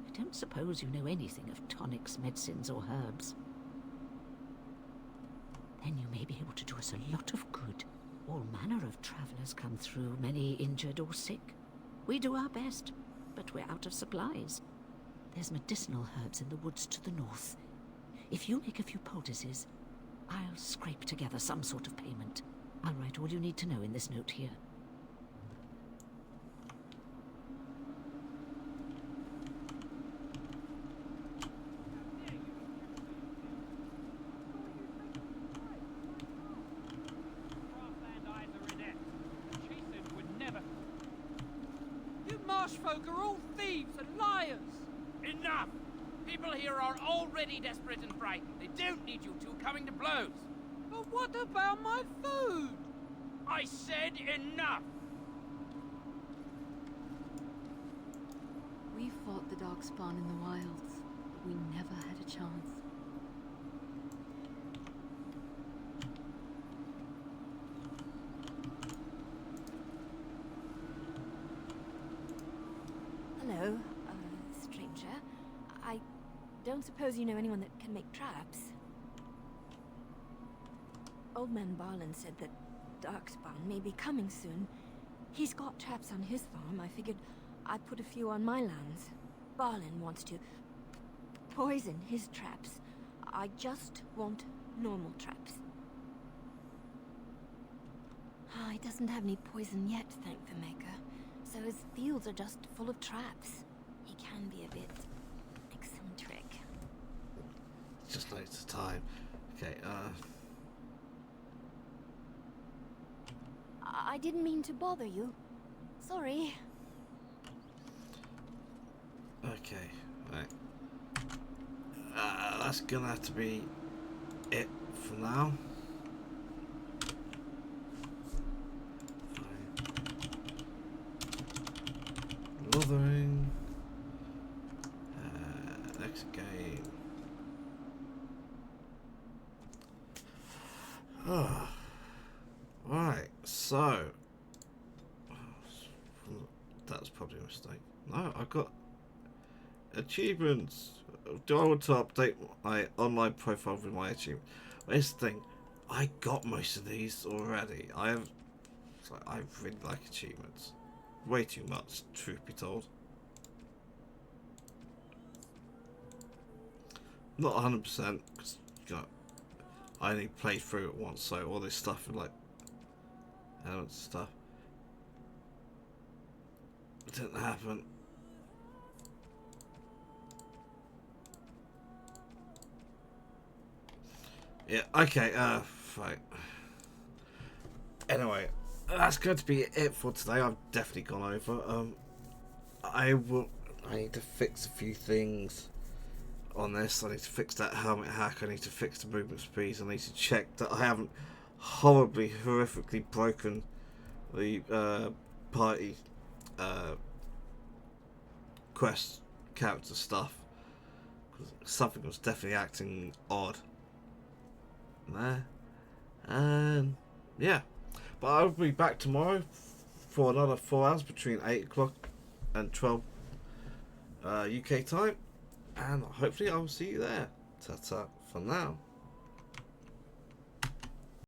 I don't suppose you know anything of tonics, medicines, or herbs. Then you may be able to do us a lot of good. All manner of travellers come through, many injured or sick. We do our best, but we're out of supplies. There's medicinal herbs in the woods to the north. If you make a few poultices, I'll scrape together some sort of payment. I'll write all you need to know in this note here. You marsh folk are all thieves and liars! Enough! People here are already desperate and frightened. They don't need you two coming to blows. But what about my food? I said enough! We fought the Darkspawn in the wilds, but we never had a chance. Hello, stranger. I don't suppose you know anyone that can make traps? Old man Barlin said that Darkspawn may be coming soon. He's got traps on his farm. I figured I'd put a few on my lands. Barlin wants to poison his traps. I just want normal traps. He doesn't have any poison yet, thank the Maker. So his fields are just full of traps. He can be a bit eccentric. Just takes time. Okay, I didn't mean to bother you. Sorry. Okay, right. That's gonna have to be it for now. Lothering. Next game. Right, so that was probably a mistake. No, I've got achievements. Do I want to update my online profile with my achievement? Well, here's the thing, I got most of these already. I really like achievements. Way too much, truth be told. Not 100%, because I only played through it once, so all this stuff and like elements and stuff didn't happen. Yeah, okay, right. Anyway, that's going to be it for today. I've definitely gone over. I need to fix a few things on this. I need to fix that helmet hack. I need to fix the movement speeds. I need to check that I haven't horrifically broken the party quest character stuff, because something was definitely acting odd there. And yeah, but I'll be back tomorrow for another 4 hours between 8 o'clock and 12 UK time, and hopefully I will see you there. Ta-ta for now.